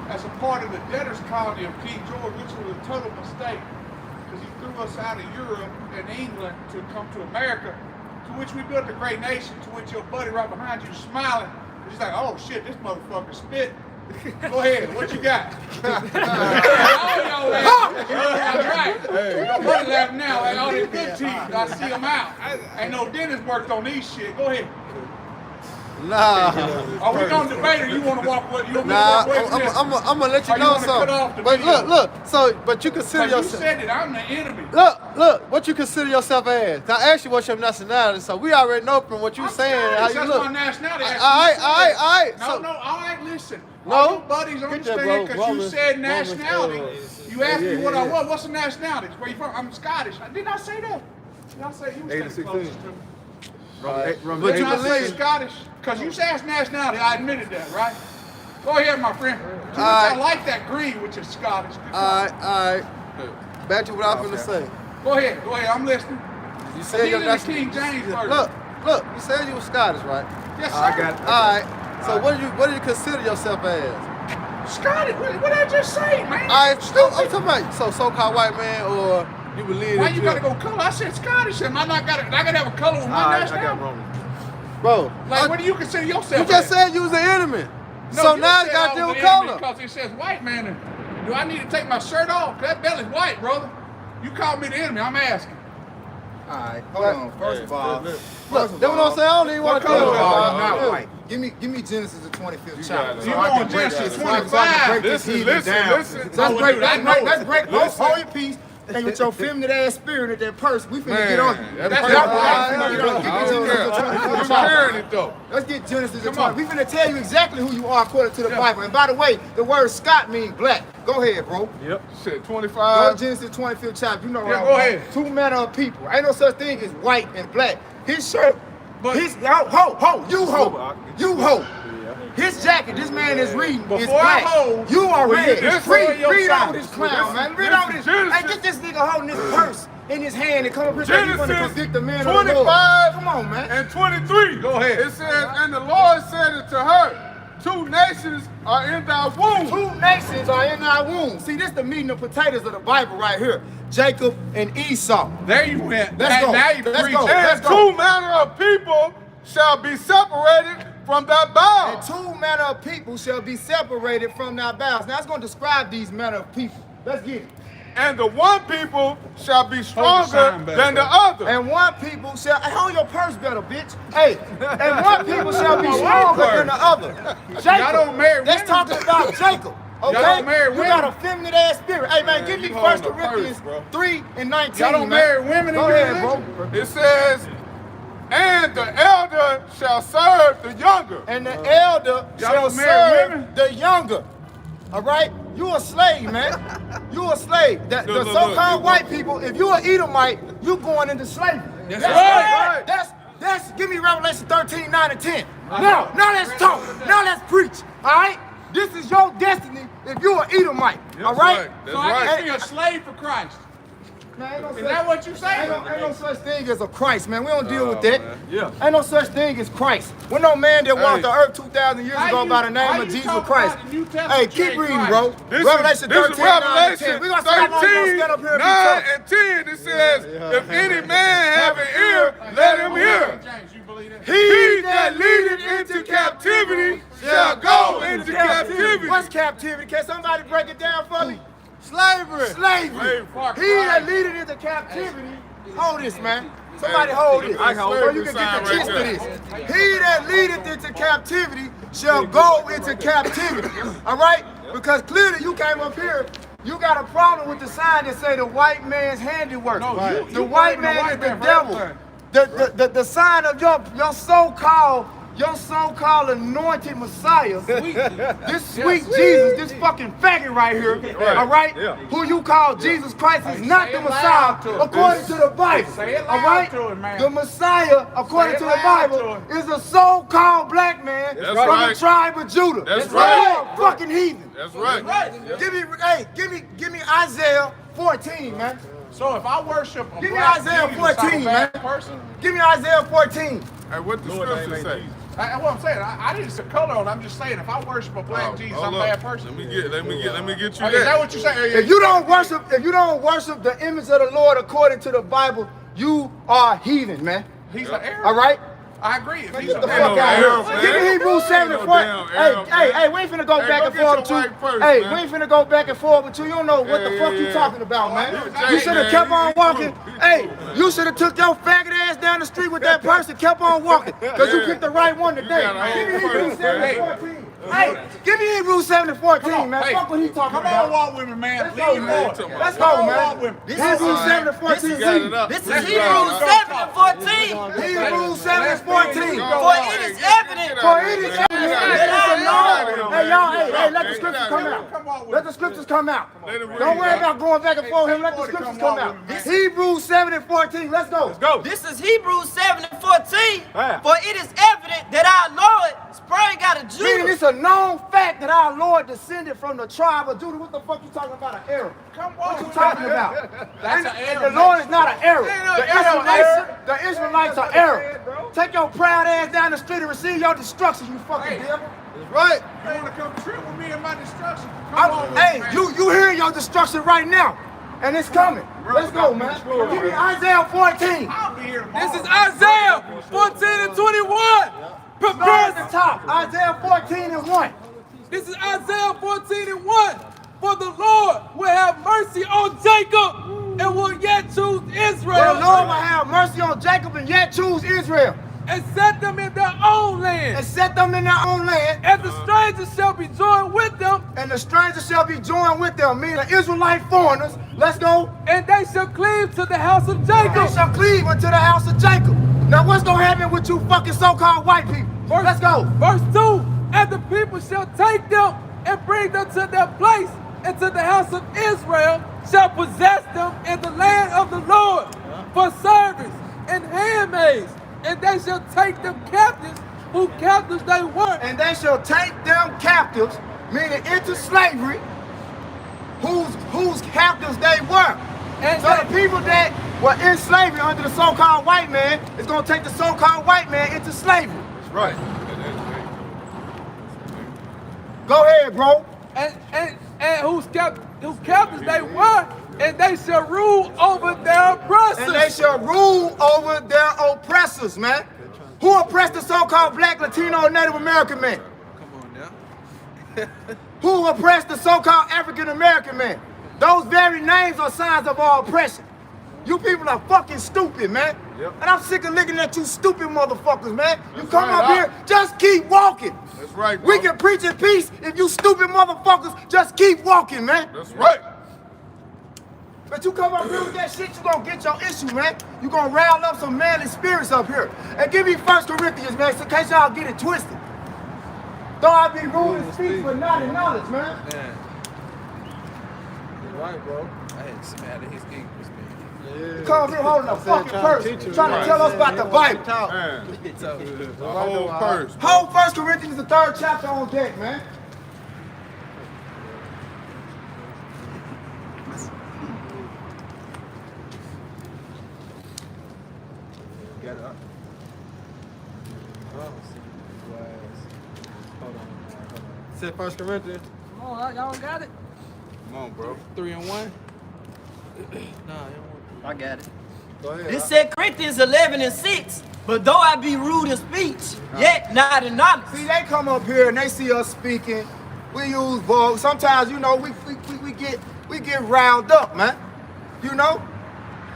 [SPEAKER 6] as a part of the debtors colony of King George, which was a total mistake because he threw us out of Europe and England to come to America, to which we built a great nation, to which your buddy right behind you is smiling. He's like, oh shit, this motherfucker spit. Go ahead, what you got? All y'all laughing, that's right. Your buddy laughing now, like all these good teeth, I see them out. Ain't no dentist worked on these shit. Go ahead.
[SPEAKER 3] Nah.
[SPEAKER 6] Are we gonna debate or you wanna walk with you want me to
[SPEAKER 3] Nah,
[SPEAKER 6] walk away from this?
[SPEAKER 3] I'm gonna let you
[SPEAKER 6] Or you
[SPEAKER 3] know
[SPEAKER 6] wanna cut off
[SPEAKER 3] something.
[SPEAKER 6] the
[SPEAKER 3] But
[SPEAKER 6] video?
[SPEAKER 3] look, so, but you consider
[SPEAKER 6] Cause you
[SPEAKER 3] yourself.
[SPEAKER 6] said it, I'm the enemy.
[SPEAKER 3] Look, what you consider yourself as? Now, I asked you what's your nationality, so we already know from what you
[SPEAKER 6] I'm
[SPEAKER 3] saying
[SPEAKER 6] Scottish,
[SPEAKER 3] how you
[SPEAKER 6] that's
[SPEAKER 3] look.
[SPEAKER 6] my nationality.
[SPEAKER 3] All right.
[SPEAKER 6] No,
[SPEAKER 3] So,
[SPEAKER 6] all right, listen.
[SPEAKER 3] No.
[SPEAKER 6] your buddies
[SPEAKER 3] Get that,
[SPEAKER 6] understand
[SPEAKER 3] bro.
[SPEAKER 6] because you
[SPEAKER 3] Romans-
[SPEAKER 6] said nationality.
[SPEAKER 3] Romans,
[SPEAKER 6] You asked me what I was. What's the nationality? Where you from? I'm Scottish. Didn't I say that? Did I say you was
[SPEAKER 4] 8 to
[SPEAKER 6] the
[SPEAKER 4] 16.
[SPEAKER 6] closest to me?
[SPEAKER 4] Romans
[SPEAKER 3] But
[SPEAKER 4] 8
[SPEAKER 3] you
[SPEAKER 6] Didn't I say
[SPEAKER 3] believe-
[SPEAKER 6] Scottish? Because you asked nationality. I admitted that, right? Go ahead, my friend.
[SPEAKER 3] Alright.
[SPEAKER 6] I like that green, which is Scottish. Good
[SPEAKER 3] All
[SPEAKER 6] job.
[SPEAKER 3] right. Back to what I was gonna say.
[SPEAKER 6] Go ahead. I'm listening.
[SPEAKER 3] You said
[SPEAKER 6] These
[SPEAKER 3] your
[SPEAKER 6] are the King James version.
[SPEAKER 3] Look. You said you were Scottish, right?
[SPEAKER 6] Yes, sir.
[SPEAKER 4] I got it.
[SPEAKER 3] All right. So what do you consider yourself as?
[SPEAKER 6] Scottish. What did I just say, man?
[SPEAKER 3] I'm talking about so-called white man, or you believe
[SPEAKER 6] Why
[SPEAKER 3] that
[SPEAKER 6] you gotta go color? I said Scottish. Am I not gotta? I gotta have a color with my
[SPEAKER 4] I got
[SPEAKER 6] nationality.
[SPEAKER 4] Romans.
[SPEAKER 3] bro?
[SPEAKER 6] Like, what do you consider yourself?
[SPEAKER 3] You just
[SPEAKER 6] as?
[SPEAKER 3] said you was an enemy.
[SPEAKER 6] No,
[SPEAKER 3] So
[SPEAKER 6] you
[SPEAKER 3] now
[SPEAKER 6] said
[SPEAKER 3] you gotta
[SPEAKER 6] I
[SPEAKER 3] deal
[SPEAKER 6] was
[SPEAKER 3] with
[SPEAKER 6] the enemy
[SPEAKER 3] color.
[SPEAKER 6] Because it says white man. And do I need to take my shirt off? That belly's white, brother. You called me the enemy. I'm asking.
[SPEAKER 7] All right, hold on. First of all,
[SPEAKER 3] Look, that's what I'm saying. I don't even want to
[SPEAKER 6] color
[SPEAKER 3] deal
[SPEAKER 6] is
[SPEAKER 3] with
[SPEAKER 6] it?
[SPEAKER 7] I'm
[SPEAKER 3] it.
[SPEAKER 7] not
[SPEAKER 3] Yeah.
[SPEAKER 7] white. Give me Genesis the 25th chapter.
[SPEAKER 6] You
[SPEAKER 7] I
[SPEAKER 6] going
[SPEAKER 7] can break
[SPEAKER 6] Genesis
[SPEAKER 7] this. So I can
[SPEAKER 6] 25.
[SPEAKER 7] break this
[SPEAKER 1] Listen,
[SPEAKER 7] heathen
[SPEAKER 1] listen,
[SPEAKER 7] down.
[SPEAKER 1] listen.
[SPEAKER 7] So let's
[SPEAKER 6] Oh,
[SPEAKER 7] break.
[SPEAKER 6] dude, I know
[SPEAKER 7] Let's
[SPEAKER 6] it.
[SPEAKER 7] break.
[SPEAKER 1] Listen.
[SPEAKER 7] Hold your peace. And with your feminine ass spirit and that purse, we finna get on you.
[SPEAKER 1] that's
[SPEAKER 6] That's
[SPEAKER 1] right.
[SPEAKER 6] not
[SPEAKER 1] I
[SPEAKER 6] right.
[SPEAKER 1] don't
[SPEAKER 7] Give me
[SPEAKER 1] care.
[SPEAKER 7] Genesis the
[SPEAKER 1] You
[SPEAKER 7] 25th
[SPEAKER 1] carrying
[SPEAKER 7] chapter.
[SPEAKER 1] it though.
[SPEAKER 7] Let's get Genesis the
[SPEAKER 6] Come on.
[SPEAKER 7] 20. We finna tell you exactly who you are according to the Bible. And by the way, the word Scott means black. Go ahead, bro.
[SPEAKER 4] Yep.
[SPEAKER 1] Shit,
[SPEAKER 7] Go to
[SPEAKER 1] 25.
[SPEAKER 7] Genesis 25th chapter. You know
[SPEAKER 6] Yeah,
[SPEAKER 7] right.
[SPEAKER 6] go ahead.
[SPEAKER 7] Two manner of people. Ain't no such thing as white and black. His shirt,
[SPEAKER 6] But-
[SPEAKER 7] you ho. His jacket, this man is reading, is
[SPEAKER 6] Before I
[SPEAKER 7] black.
[SPEAKER 6] hold,
[SPEAKER 7] You are red.
[SPEAKER 6] this
[SPEAKER 7] Read
[SPEAKER 6] is your
[SPEAKER 7] over
[SPEAKER 6] side.
[SPEAKER 7] this clown, man. Read
[SPEAKER 1] this
[SPEAKER 7] over
[SPEAKER 1] is
[SPEAKER 7] this. Hey,
[SPEAKER 1] Genesis.
[SPEAKER 7] get this nigga holding this purse in his hand and come up here like you want to
[SPEAKER 1] Genesis
[SPEAKER 7] convict the man of the Lord.
[SPEAKER 1] 25
[SPEAKER 7] Come on, man.
[SPEAKER 1] and 23.
[SPEAKER 6] Go ahead.
[SPEAKER 1] It says, and the Lord said unto her, two nations are in thy womb.
[SPEAKER 7] Two nations are in our womb. See, this the meat and the potatoes of the Bible right here. Jacob and Esau.
[SPEAKER 6] There you went.
[SPEAKER 7] Let's go.
[SPEAKER 6] Now you
[SPEAKER 7] Let's
[SPEAKER 6] preaching.
[SPEAKER 7] go.
[SPEAKER 1] And
[SPEAKER 7] Let's go.
[SPEAKER 1] two manner of people shall be separated from thy
[SPEAKER 7] And
[SPEAKER 1] bowels.
[SPEAKER 7] two manner of people shall be separated from thy bowels. Now it's going to describe these manner of people. Let's get it.
[SPEAKER 1] And the one people shall be
[SPEAKER 6] sign
[SPEAKER 1] stronger
[SPEAKER 6] back
[SPEAKER 1] than the
[SPEAKER 6] up.
[SPEAKER 1] other.
[SPEAKER 7] And one people shall, hey, hold your purse better, bitch. Hey, and one people shall be
[SPEAKER 6] My
[SPEAKER 7] stronger
[SPEAKER 6] white
[SPEAKER 7] than the other. Jacob.
[SPEAKER 6] don't marry
[SPEAKER 7] Let's
[SPEAKER 6] women.
[SPEAKER 7] talk about Jacob. Okay?
[SPEAKER 6] don't marry
[SPEAKER 7] You got
[SPEAKER 6] women.
[SPEAKER 7] a feminine ass spirit. Hey, man, give me
[SPEAKER 1] you
[SPEAKER 7] 1
[SPEAKER 1] holding the
[SPEAKER 7] Corinthians
[SPEAKER 1] purse, bro.
[SPEAKER 7] 3 and 19.
[SPEAKER 6] Y'all don't
[SPEAKER 7] man.
[SPEAKER 6] marry women in
[SPEAKER 7] Go
[SPEAKER 6] your
[SPEAKER 7] ahead,
[SPEAKER 6] religion?
[SPEAKER 7] bro.
[SPEAKER 1] It says, and the elder shall serve the younger.
[SPEAKER 7] And the elder shall
[SPEAKER 6] don't marry
[SPEAKER 7] serve
[SPEAKER 6] women?
[SPEAKER 7] the younger. All right? You a slave, man. You a slave. The
[SPEAKER 1] Look,
[SPEAKER 7] so-called
[SPEAKER 1] look.
[SPEAKER 7] white people, if you an Edomite, you going into slavery.
[SPEAKER 6] That's right.
[SPEAKER 7] That's give me Revelation 13, 9 and 10. Now let's talk. Now let's preach. All right? This is your destiny if you an Edomite. All right?
[SPEAKER 1] That's
[SPEAKER 6] So I
[SPEAKER 1] right.
[SPEAKER 6] can be a slave for Christ.
[SPEAKER 7] Man, ain't no
[SPEAKER 6] Is
[SPEAKER 7] such-
[SPEAKER 6] that what you say?
[SPEAKER 7] Ain't no such thing as a Christ, man. We don't deal with that.
[SPEAKER 4] Yeah.
[SPEAKER 7] Ain't no such thing as Christ. We're no man that walked the earth 2,000 years
[SPEAKER 6] How
[SPEAKER 7] ago
[SPEAKER 6] you-
[SPEAKER 7] by the name
[SPEAKER 6] how
[SPEAKER 7] of
[SPEAKER 6] you
[SPEAKER 7] Jesus
[SPEAKER 6] talk
[SPEAKER 7] Christ.
[SPEAKER 6] about the New Testament
[SPEAKER 7] Hey,
[SPEAKER 6] you
[SPEAKER 7] keep
[SPEAKER 6] ain't
[SPEAKER 7] reading,
[SPEAKER 6] Christ?
[SPEAKER 7] bro.
[SPEAKER 1] This
[SPEAKER 7] Revelation
[SPEAKER 1] is
[SPEAKER 7] 13, 9 and 10.
[SPEAKER 1] Revelation
[SPEAKER 7] We're going to stand up here
[SPEAKER 1] 13,
[SPEAKER 7] and be
[SPEAKER 1] 9
[SPEAKER 7] tough.
[SPEAKER 1] and 10. It says, if any man have an ear, let him hear.
[SPEAKER 6] James, you believe that?
[SPEAKER 1] He that leadeth into captivity shall go into captivity.
[SPEAKER 7] What's captivity? Can somebody break it down for me?
[SPEAKER 3] Slavery.
[SPEAKER 7] Slavery.
[SPEAKER 6] Fuck
[SPEAKER 7] He that
[SPEAKER 6] Christ.
[SPEAKER 7] leadeth into captivity. Hold this, man. Somebody hold this.
[SPEAKER 1] I can hold
[SPEAKER 7] so
[SPEAKER 1] it.
[SPEAKER 7] you can get
[SPEAKER 1] Sign
[SPEAKER 7] the
[SPEAKER 1] right
[SPEAKER 7] gist of
[SPEAKER 1] there.
[SPEAKER 7] this. He that leadeth into captivity shall go into captivity. All right? Because clearly you came up here, you got a problem with the sign that say the white man's handiwork.
[SPEAKER 6] No, you
[SPEAKER 7] The white
[SPEAKER 6] blaming the
[SPEAKER 7] man
[SPEAKER 6] white
[SPEAKER 7] is the
[SPEAKER 6] man for
[SPEAKER 7] devil.
[SPEAKER 6] everything.
[SPEAKER 7] The sign of your so-called anointed Messiah, this sweet Jesus, this fucking faggot right here, all right,
[SPEAKER 4] Yeah.
[SPEAKER 7] who you call Jesus Christ is not
[SPEAKER 6] Say
[SPEAKER 7] the
[SPEAKER 6] it
[SPEAKER 7] Messiah
[SPEAKER 6] loud to him.
[SPEAKER 7] according to the Bible,
[SPEAKER 6] Say it
[SPEAKER 7] all
[SPEAKER 6] loud
[SPEAKER 7] right?
[SPEAKER 6] to him, man.
[SPEAKER 7] The Messiah, according
[SPEAKER 6] Say
[SPEAKER 7] to
[SPEAKER 6] it
[SPEAKER 7] the
[SPEAKER 6] loud
[SPEAKER 7] Bible,
[SPEAKER 6] to him.
[SPEAKER 7] is a so-called black man
[SPEAKER 1] That's
[SPEAKER 7] from
[SPEAKER 1] right.
[SPEAKER 7] the tribe of Judah.
[SPEAKER 1] That's
[SPEAKER 7] You
[SPEAKER 1] right.
[SPEAKER 7] a fucking heathen.
[SPEAKER 1] That's right.
[SPEAKER 7] Give me Isaiah 14, man.
[SPEAKER 6] So if I worship a
[SPEAKER 7] Give me
[SPEAKER 6] black
[SPEAKER 7] Isaiah
[SPEAKER 6] Jesus, I'm a
[SPEAKER 7] 14,
[SPEAKER 6] bad
[SPEAKER 7] man.
[SPEAKER 6] person?
[SPEAKER 7] Give me Isaiah 14.
[SPEAKER 1] Hey, what the
[SPEAKER 4] Lord, name
[SPEAKER 1] scripture
[SPEAKER 4] ain't
[SPEAKER 1] say?
[SPEAKER 4] Jesus.
[SPEAKER 6] That's what I'm saying. I didn't say color on it. I'm just saying if I worship a black Jesus,
[SPEAKER 1] Hold
[SPEAKER 6] I'm a
[SPEAKER 1] up.
[SPEAKER 6] bad person.
[SPEAKER 1] Let me get you
[SPEAKER 6] Is that what you say?
[SPEAKER 7] If you don't worship the image of the Lord according to the Bible, you are a heathen, man.
[SPEAKER 6] He's an Arab.
[SPEAKER 7] All right?
[SPEAKER 6] I agree. If he's
[SPEAKER 7] Get
[SPEAKER 6] an
[SPEAKER 7] the
[SPEAKER 1] Ain't
[SPEAKER 7] fuck
[SPEAKER 1] no
[SPEAKER 7] out
[SPEAKER 1] Arab,
[SPEAKER 7] of here.
[SPEAKER 1] man.
[SPEAKER 7] Give me Hebrews 7 and
[SPEAKER 1] Ain't
[SPEAKER 7] 4.
[SPEAKER 1] no damn Arab, man.
[SPEAKER 7] Hey, we ain't finna go
[SPEAKER 1] Hey,
[SPEAKER 7] back
[SPEAKER 1] go
[SPEAKER 7] and
[SPEAKER 1] get
[SPEAKER 7] forth with
[SPEAKER 1] your
[SPEAKER 7] you.
[SPEAKER 1] white purse,
[SPEAKER 7] Hey,
[SPEAKER 1] man.
[SPEAKER 7] we ain't finna go back and forth with you. You don't know what the fuck you
[SPEAKER 1] Yeah.
[SPEAKER 7] talking about, man.
[SPEAKER 1] Jay,
[SPEAKER 7] You should have
[SPEAKER 1] man.
[SPEAKER 7] kept on
[SPEAKER 1] He
[SPEAKER 7] walking.
[SPEAKER 1] cool. He
[SPEAKER 7] Hey,
[SPEAKER 1] cool, man.
[SPEAKER 7] you should have took your faggot ass down the street with that purse and kept on walking. Because you
[SPEAKER 1] Yeah.
[SPEAKER 7] picked the right one today.
[SPEAKER 1] got a
[SPEAKER 7] Give me
[SPEAKER 1] whole
[SPEAKER 7] Hebrews
[SPEAKER 1] purse,
[SPEAKER 7] 7 and
[SPEAKER 1] man.
[SPEAKER 7] 14. Hey, give me Hebrews 7 and 14, man.
[SPEAKER 6] Hey,
[SPEAKER 7] Fuck what he talking
[SPEAKER 6] Come
[SPEAKER 7] about.
[SPEAKER 6] on, walk with me, man.
[SPEAKER 7] Let's
[SPEAKER 6] Lead
[SPEAKER 7] go,
[SPEAKER 6] me
[SPEAKER 7] man.
[SPEAKER 6] forward.
[SPEAKER 7] Let's
[SPEAKER 6] Come
[SPEAKER 7] go,
[SPEAKER 6] on,
[SPEAKER 7] man.
[SPEAKER 6] walk with me.
[SPEAKER 7] Hebrews 7 and 14.
[SPEAKER 1] You got it up.
[SPEAKER 5] This is
[SPEAKER 1] You got it
[SPEAKER 5] Hebrews
[SPEAKER 1] up.
[SPEAKER 5] 7 and 14.
[SPEAKER 7] Hebrews 7 and 14.
[SPEAKER 1] Go
[SPEAKER 5] For
[SPEAKER 1] on,
[SPEAKER 5] it
[SPEAKER 1] hey,
[SPEAKER 5] is
[SPEAKER 1] get
[SPEAKER 5] evident
[SPEAKER 1] out
[SPEAKER 7] For
[SPEAKER 1] of
[SPEAKER 7] it
[SPEAKER 1] here,
[SPEAKER 7] is
[SPEAKER 1] man.
[SPEAKER 7] Hey, y'all, hey, let the scriptures come out. Let the scriptures come out. Don't worry about going back and forth him. Let the scriptures come out. Hebrews 7 and 14. Let's go.
[SPEAKER 5] This is Hebrews 7 and 14.
[SPEAKER 4] Yeah.
[SPEAKER 5] For it is evident that our Lord sprang out of
[SPEAKER 7] Meaning
[SPEAKER 5] Judah.
[SPEAKER 7] it's a known fact that our Lord descended from the tribe of Judah. What the fuck you talking about, an Arab? What you talking about? And the Lord is not an Arab. The Israelites are Arab. Take your proud ass down the street and receive your destruction, you fucking devil.
[SPEAKER 3] That's right.
[SPEAKER 6] You want to come trip with me and my destruction? Come on,
[SPEAKER 7] Hey,
[SPEAKER 6] man.
[SPEAKER 7] you hearing your destruction right now. And it's coming. Let's go, man. Give me Isaiah 14.
[SPEAKER 6] I'll be here tomorrow.
[SPEAKER 2] This is Isaiah 14 and 21.
[SPEAKER 7] Start at the top. Isaiah 14 and 1.
[SPEAKER 2] This is Isaiah 14 and 1. For the Lord will have mercy on Jacob and will yet choose Israel.
[SPEAKER 7] The Lord will have mercy on Jacob and yet choose Israel.
[SPEAKER 2] And set them in their own land.
[SPEAKER 7] And set them in their own land.
[SPEAKER 2] And the strangers shall be joined with them.
[SPEAKER 7] And the strangers shall be joined with them, meaning Israelite foreigners. Let's go.
[SPEAKER 2] And they shall cleave to the house of Jacob.
[SPEAKER 7] They shall cleave unto the house of Jacob. Now what's gonna happen with you fucking so-called white people? Let's go.
[SPEAKER 2] Verse 2. And the people shall take them and bring them to their place, and to the house of Israel shall possess them in the land of the Lord for servants and handmaids. And they shall take them captives, whose captives they were.
[SPEAKER 7] And they shall take them captives, meaning into slavery, whose captives they were.
[SPEAKER 2] And
[SPEAKER 7] So the people that were in slavery under the so-called white man is going to take the so-called white man into slavery.
[SPEAKER 3] That's right.
[SPEAKER 7] Go ahead, bro.
[SPEAKER 2] and whose captives they were, and they shall rule over their oppressors.
[SPEAKER 7] And they shall rule over their oppressors, man. Who oppressed the so-called black, Latino, and Native American man?
[SPEAKER 2] Come on now.
[SPEAKER 7] Who oppressed the so-called African American man? Those very names are signs of our oppression. You people are fucking stupid, man.
[SPEAKER 3] Yep.
[SPEAKER 7] And I'm sick of looking at you stupid motherfuckers, man. You
[SPEAKER 1] That's
[SPEAKER 7] come
[SPEAKER 1] right,
[SPEAKER 7] up
[SPEAKER 1] Doc.
[SPEAKER 7] here, just keep walking.
[SPEAKER 1] That's right,
[SPEAKER 7] We
[SPEAKER 1] bro.
[SPEAKER 7] can preach in peace if you stupid motherfuckers just keep walking, man.
[SPEAKER 1] That's right.
[SPEAKER 7] But you come up here with that shit, you gonna get your issue, man. You gonna rile up some manly spirits up here. And give me 1 Corinthians, man, so in case y'all get it twisted. Though I be rude in speech, but not in knowledge, man.
[SPEAKER 2] Man,
[SPEAKER 3] You're right, bro.
[SPEAKER 2] I had to smatter his English, man.
[SPEAKER 7] You come up here holding a fucking purse, trying to tell us about the Bible.
[SPEAKER 1] Man,
[SPEAKER 2] So,
[SPEAKER 1] the whole purse.
[SPEAKER 7] Hold 1 Corinthians, the 3rd chapter on deck, man.
[SPEAKER 3] Get it up. Said 1 Corinthians.
[SPEAKER 5] Come on, y'all got it?
[SPEAKER 1] Come on, bro.
[SPEAKER 2] 3 and 1.
[SPEAKER 5] I got it.
[SPEAKER 3] Go ahead.
[SPEAKER 5] This said Corinthians 11 and 6. But though I be rude in speech, yet not in knowledge.
[SPEAKER 7] See, they come up here and they see us speaking. We use vogue. Sometimes, you know, we get riled up, man. You know?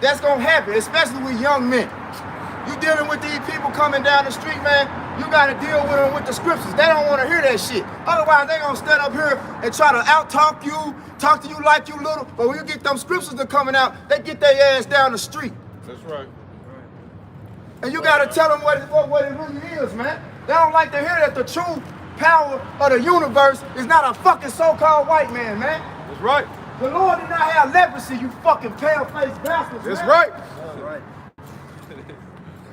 [SPEAKER 7] That's gonna happen, especially with young men. You dealing with these people coming down the street, man, you gotta deal with them with the scriptures. They don't wanna hear that shit. Otherwise, they gonna stand up here and try to out-talk you, talk to you like you little, but when you get them scriptures that coming out, they get their ass down the street.
[SPEAKER 1] That's right.
[SPEAKER 7] And you gotta tell them what it really is, man. They don't like to hear that the true power of the universe is not a fucking so-called white man, man.
[SPEAKER 3] That's right.
[SPEAKER 7] The Lord did not have leprosy, you fucking pale-faced bastards,
[SPEAKER 3] That's
[SPEAKER 7] man.
[SPEAKER 3] right.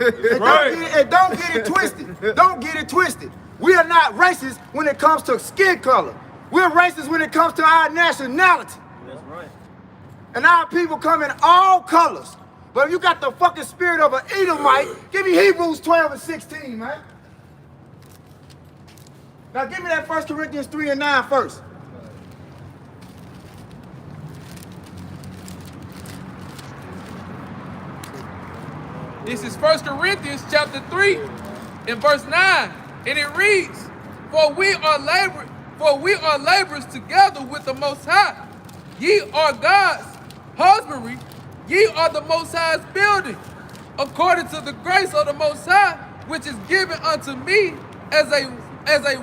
[SPEAKER 7] And don't get it twisted. Don't get it twisted. We are not racist when it comes to skin color. We're racist when it comes to our nationality.
[SPEAKER 5] That's right.
[SPEAKER 7] And our people come in all colors. But if you got the fucking spirit of an Edomite, give me Hebrews 12 and 16, man. Now give me that 1 Corinthians 3 and 9 first.
[SPEAKER 2] This is 1 Corinthians chapter 3 and verse 9. And it reads, For we are laborers together with the Most High. Ye are God's husbandry, ye are the Most High's building. According to the grace of the Most High, which is given unto me as a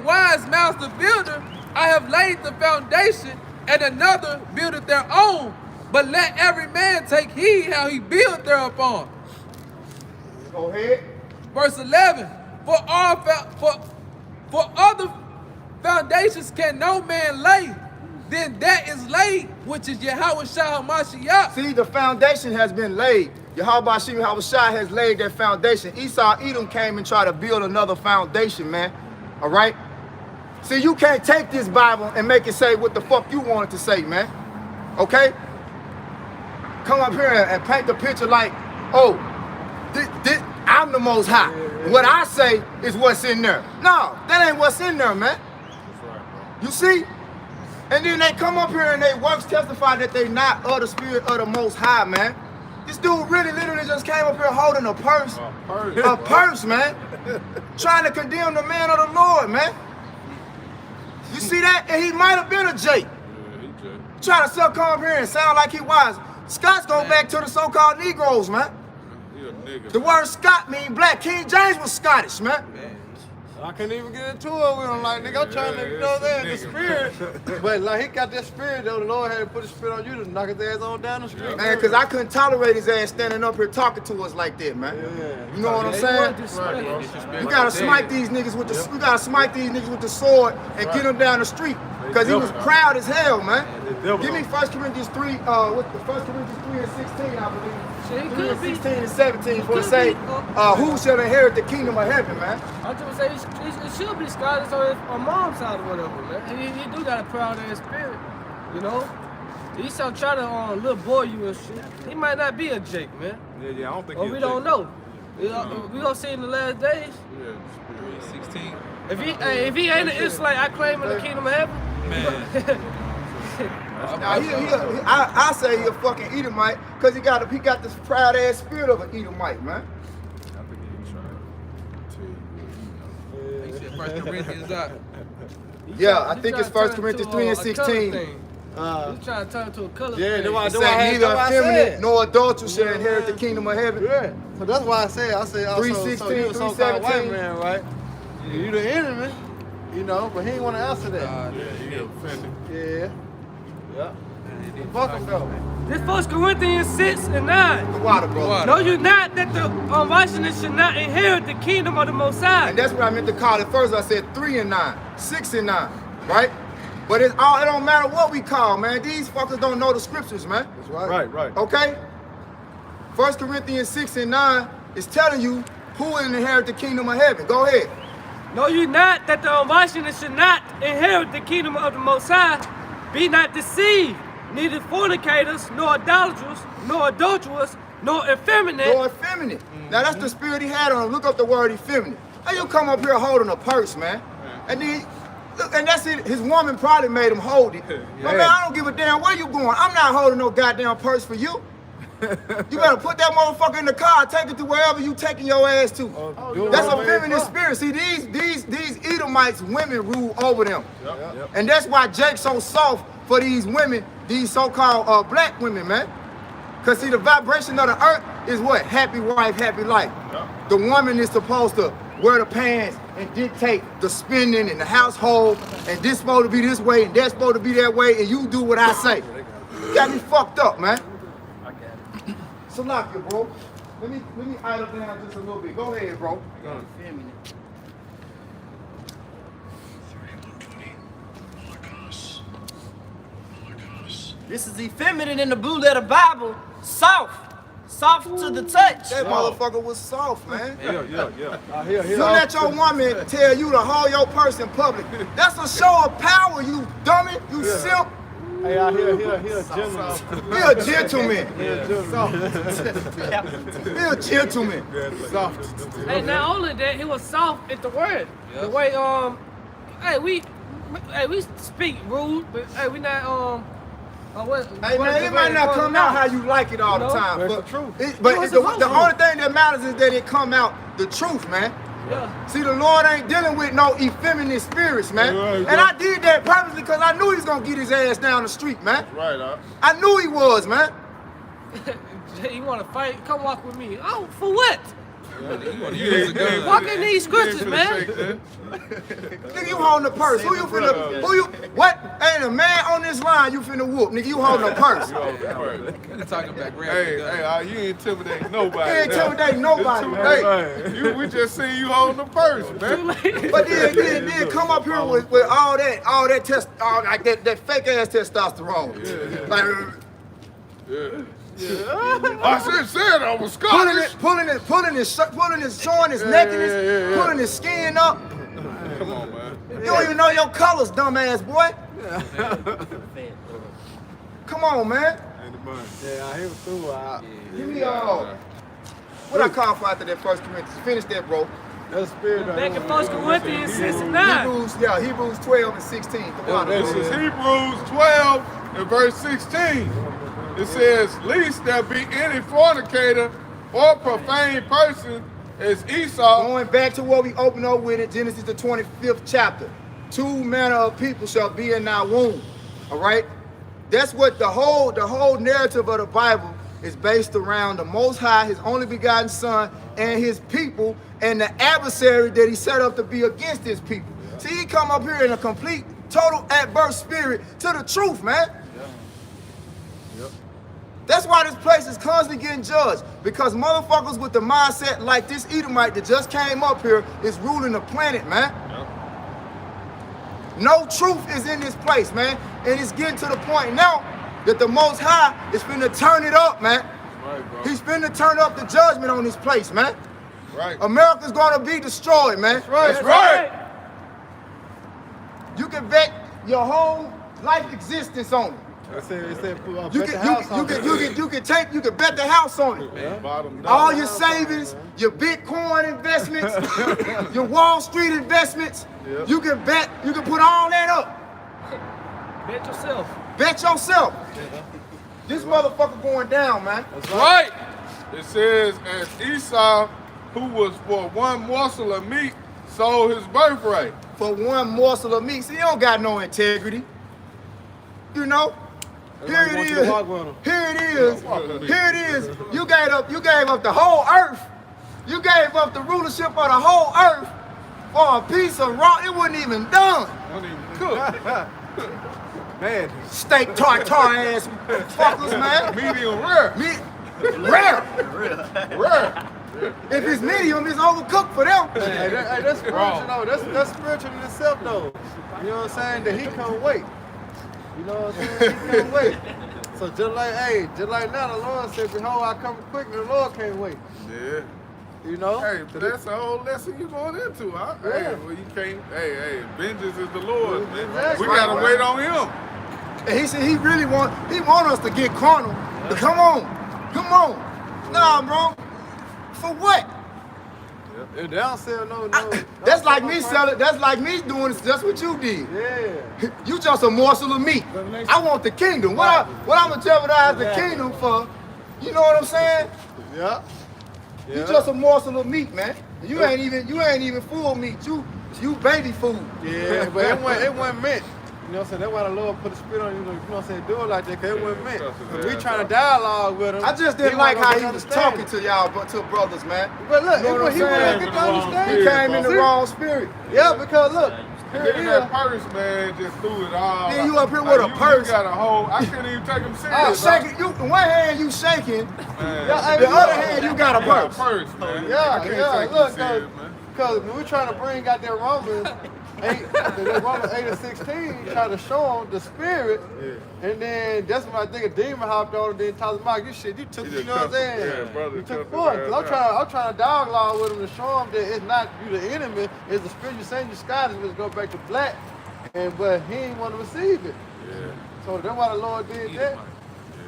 [SPEAKER 2] wise master builder, I have laid the foundation, and another buildeth their own. But let every man take heed how he build thereupon.
[SPEAKER 7] Go ahead.
[SPEAKER 2] Verse 11, For other foundations can no man lay, then that is laid, which is Yahweh Shah HaMashiach.
[SPEAKER 7] See, the foundation has been laid. Yahweh Shah has laid that foundation. Esau, Edom came and tried to build another foundation, man. All right? See, you can't take this Bible and make it say what the fuck you want it to say, man. Okay? Come up here and paint the picture like, oh, I'm the Most High. What I say is what's in there. No, that ain't what's in there, man. You see? And then they come up here and they works testify that they not of the spirit of the Most High, man. This dude really literally just came up here holding a purse. A purse, man. Trying to condemn the man of the Lord, man. You see that? And he might have been a Jake. Trying to come up here and sound like he was. Scots go back to the so-called Negroes, man. The word Scot means black. King James was Scottish, man.
[SPEAKER 3] I couldn't even get into it with him. Like, nigga, I'm trying to, you know that, the spirit. But, like, he got that spirit, though. The Lord had to put his spirit on you to knock his ass on down the street.
[SPEAKER 7] Man, because I couldn't tolerate his ass standing up here talking to us like that, man.
[SPEAKER 3] Yeah.
[SPEAKER 7] You know what I'm saying? You gotta smite these niggas with the sword and get them down the street. Because he was proud as hell, man. Give me 1 Corinthians 3, what's the 1 Corinthians 3 and 16, I believe. 3 and 16 and 17 for to say, who shall inherit the kingdom of heaven, man?
[SPEAKER 8] I just say it should be Scottish on mom's side or whatever, man. He do got a proud ass spirit, you know. Esau try to little boy you and shit. He might not be a Jake, man.
[SPEAKER 4] Yeah, I don't think.
[SPEAKER 8] Or we don't know. We gonna see in the last days.
[SPEAKER 2] Yeah, 16.
[SPEAKER 8] If he ain't an Israelite, I claim in the kingdom of heaven.
[SPEAKER 2] Man.
[SPEAKER 7] I say he a fucking Edomite because he got this proud ass spirit of an Edomite, man.
[SPEAKER 2] He said 1 Corinthians out.
[SPEAKER 7] Yeah, I think it's 1 Corinthians 3 and 16.
[SPEAKER 8] He's trying to turn to a color
[SPEAKER 3] Yeah,
[SPEAKER 8] thing.
[SPEAKER 7] It said neither effeminate nor adulterer shall inherit the kingdom of heaven.
[SPEAKER 3] Yeah. So that's why I said, also,
[SPEAKER 7] 3:16,
[SPEAKER 3] so you a so-called white
[SPEAKER 7] 3:17.
[SPEAKER 3] man, right? You the enemy, you know, but he ain't want to answer that. Yeah. Fuck him though.
[SPEAKER 8] This 1 Corinthians 6 and 9.
[SPEAKER 7] The water, bro.
[SPEAKER 8] Know you not that the unrighteous should not inherit the kingdom of the Most High?
[SPEAKER 7] And that's what I meant to call it. First I said 3 and 9, 6 and 9, right? But it don't matter what we call, man. These fuckers don't know the scriptures, man.
[SPEAKER 3] That's right.
[SPEAKER 4] Right.
[SPEAKER 7] Okay? 1 Corinthians 6 and 9 is telling you who will inherit the kingdom of heaven. Go ahead.
[SPEAKER 8] Know you not that the unrighteous should not inherit the kingdom of the Most High? Be not deceived, neither fornicators, nor idolaters, nor adulterers, nor effeminate.
[SPEAKER 7] Nor effeminate. Now that's the spirit he had on him. Look up the word effeminate. How you come up here holding a purse, man? And then, look, and that's it. His woman probably made him hold it. But man, I don't give a damn where you going. I'm not holding no goddamn purse for you. You better put that motherfucker in the car and take it to wherever you taking your ass to. That's a feminine spirit. See, these Edomites, women rule over them. And that's why Jake's so soft for these women, these so-called black women, man. Because see, the vibration of the earth is what? Happy wife, happy life. The woman is supposed to wear the pants and dictate the spending in the household, and this supposed to be this way, and that's supposed to be that way, and you do what I say. You got me fucked up, man. Salakia, bro. Let me idle down just a little bit. Go ahead, bro.
[SPEAKER 5] This is effeminate in the blue letter Bible. Soft to the touch.
[SPEAKER 7] That motherfucker was soft, man.
[SPEAKER 4] Yeah.
[SPEAKER 7] You let your woman tell you to hold your purse in public. That's a show of power, you dummy, you simp.
[SPEAKER 3] Hey, I hear a gentleman.
[SPEAKER 7] Be a gentleman. Be a gentleman.
[SPEAKER 8] Hey, not only that, he was soft at the word. The way we speak rude, but hey, we not
[SPEAKER 7] Hey man, it might not come out how you like it all the time,
[SPEAKER 3] That's
[SPEAKER 7] but
[SPEAKER 3] the truth.
[SPEAKER 7] the only thing that matters is that it come out the truth, man.
[SPEAKER 8] Yeah.
[SPEAKER 7] See, the Lord ain't dealing with no effeminate spirits, man. And I did that purposely because I knew he was gonna get his ass down the street, man.
[SPEAKER 1] Right,
[SPEAKER 7] I knew he was, man.
[SPEAKER 8] You want to fight? Come walk with me. Oh, for what?
[SPEAKER 2] You want to use a gun.
[SPEAKER 8] Walk in these scriptures, man.
[SPEAKER 7] Nigga, you holding the purse. Who you finna, what? Ain't a man on this line you finna whoop. Nigga, you holding the purse.
[SPEAKER 2] I'm talking back
[SPEAKER 1] Hey, you intimidating nobody.
[SPEAKER 7] You ain't intimidating nobody, man.
[SPEAKER 1] Hey, we just see you holding the purse, man.
[SPEAKER 7] But then come up here with all that test, like that fake ass testosterone. Like,
[SPEAKER 1] I just said I was Scottish.
[SPEAKER 7] pulling his, showing his nakedness, pulling his skin up.
[SPEAKER 1] Come on, man.
[SPEAKER 7] You don't even know your colors, dumbass boy. Come on, man.
[SPEAKER 3] Yeah, I hear through.
[SPEAKER 7] Give me what I call for after that 1 Corinthians. Finish that, bro.
[SPEAKER 3] That's spirit.
[SPEAKER 8] Back in 1 Corinthians 6 and 9.
[SPEAKER 7] Hebrews 12 and 16. Come on,
[SPEAKER 1] This is Hebrews 12 and verse 16. It says, "Lest there be any fornicator or profane person as Esau."
[SPEAKER 7] Going back to what we opened up with in Genesis the 25th chapter. 2 manner of people shall be in thy womb. All right? That's what the whole narrative of the Bible is based around the Most High, his only begotten Son, and his people, and the adversary that he set up to be against his people. See, he come up here in a complete, total adverse spirit to the truth, man. That's why this place is constantly getting judged. Because motherfuckers with the mindset like this Edomite that just came up here is ruling the planet, man. No truth is in this place, man. And it's getting to the point now that the Most High is finna turn it up, man.
[SPEAKER 1] Right, bro.
[SPEAKER 7] He's finna turn up the judgment on this place, man.
[SPEAKER 1] Right.
[SPEAKER 7] America's gonna be destroyed, man.
[SPEAKER 1] That's right.
[SPEAKER 7] You can bet your whole life existence on it.
[SPEAKER 3] I said,
[SPEAKER 7] You can bet the house on it.
[SPEAKER 1] Bottom
[SPEAKER 7] All
[SPEAKER 1] dollar.
[SPEAKER 7] your savings, your Bitcoin investments, your Wall Street investments, you can put all that up.
[SPEAKER 8] Bet yourself.
[SPEAKER 7] Bet yourself. This motherfucker going down, man.
[SPEAKER 1] That's right. It says, as Esau, who was for one morsel of meat, sold his birthright.
[SPEAKER 7] For one morsel of meat. See, you don't got no integrity. You know? Here it is. Here it is. Here it is. You gave up the whole earth. You gave up the rulership of the whole earth for a piece of raw. It wasn't even done.
[SPEAKER 1] Don't even cook.
[SPEAKER 3] man.
[SPEAKER 7] Steak tartare ass fuckers, man.
[SPEAKER 1] Medium rare.
[SPEAKER 7] Rare. If it's medium, it's overcooked for them.
[SPEAKER 3] Hey, that's spiritual though. That's spiritual in itself though. You know what I'm saying? That he can't wait. You know what I'm saying? He can't wait. So just like now, the Lord said, "Behold, I come quickly." The Lord can't wait.
[SPEAKER 1] Yeah.
[SPEAKER 3] You know?
[SPEAKER 1] Hey, but that's the whole lesson you going into, huh?
[SPEAKER 3] Yeah.
[SPEAKER 1] Hey, well, you can't. Hey, vengeance is the Lord, man.
[SPEAKER 3] Exactly.
[SPEAKER 1] We gotta wait on Him.
[SPEAKER 7] And he said he want us to get carnal. But come on. Nah, bro. For what?
[SPEAKER 3] If they don't sell no.
[SPEAKER 7] That's like me selling. That's like me doing just what you did.
[SPEAKER 3] Yeah.
[SPEAKER 7] You just a morsel of meat. I want the kingdom. What I'm gonna jeopardize the kingdom for? You know what I'm saying?
[SPEAKER 3] Yeah.
[SPEAKER 7] You just a morsel of meat, man. You ain't even full meat. You baby food.
[SPEAKER 3] Yeah, but it wasn't meant. You know what I'm saying? That's why the Lord put a spirit on you. You know what I'm saying? Do it like that, because it wasn't meant. Cause we trying to dialogue with him.
[SPEAKER 7] I just didn't like how he was talking to y'all, but to brothers, man.
[SPEAKER 3] But look,
[SPEAKER 7] You know what I'm
[SPEAKER 3] he went
[SPEAKER 7] saying?
[SPEAKER 3] get to understand.
[SPEAKER 7] He came in the wrong spirit.
[SPEAKER 3] Yeah, because look, here it
[SPEAKER 1] Getting
[SPEAKER 3] is.
[SPEAKER 1] that purse, man, just threw it all.
[SPEAKER 7] Then you up here with a purse.
[SPEAKER 1] You got a whole. I couldn't even take him
[SPEAKER 7] Oh,
[SPEAKER 1] serious.
[SPEAKER 7] shaking. You one hand you shaking,
[SPEAKER 1] Man.
[SPEAKER 3] Yeah,
[SPEAKER 7] the other hand you got a
[SPEAKER 1] You got a
[SPEAKER 7] purse.
[SPEAKER 1] purse, man.
[SPEAKER 3] Yeah,
[SPEAKER 1] I can't
[SPEAKER 3] yeah.
[SPEAKER 1] take
[SPEAKER 3] Look,
[SPEAKER 1] you serious, man.
[SPEAKER 3] because when we're trying to bring out that Romans 8 and 16, try to show them the spirit, and then that's when I think a demon hopped on and then told him, you shit, you took,
[SPEAKER 1] He
[SPEAKER 3] you
[SPEAKER 1] just
[SPEAKER 3] know what I'm
[SPEAKER 1] cut-
[SPEAKER 3] saying?
[SPEAKER 1] yeah, brother,
[SPEAKER 3] You
[SPEAKER 1] cut
[SPEAKER 3] took
[SPEAKER 1] his
[SPEAKER 3] point.
[SPEAKER 1] ass
[SPEAKER 3] I'm trying to dialogue with him to show him that it's not you the enemy, it's the spirit you're saying you're Scottish, which go back to black, but he ain't want to receive it.
[SPEAKER 1] Yeah,
[SPEAKER 3] So that's why the Lord did that.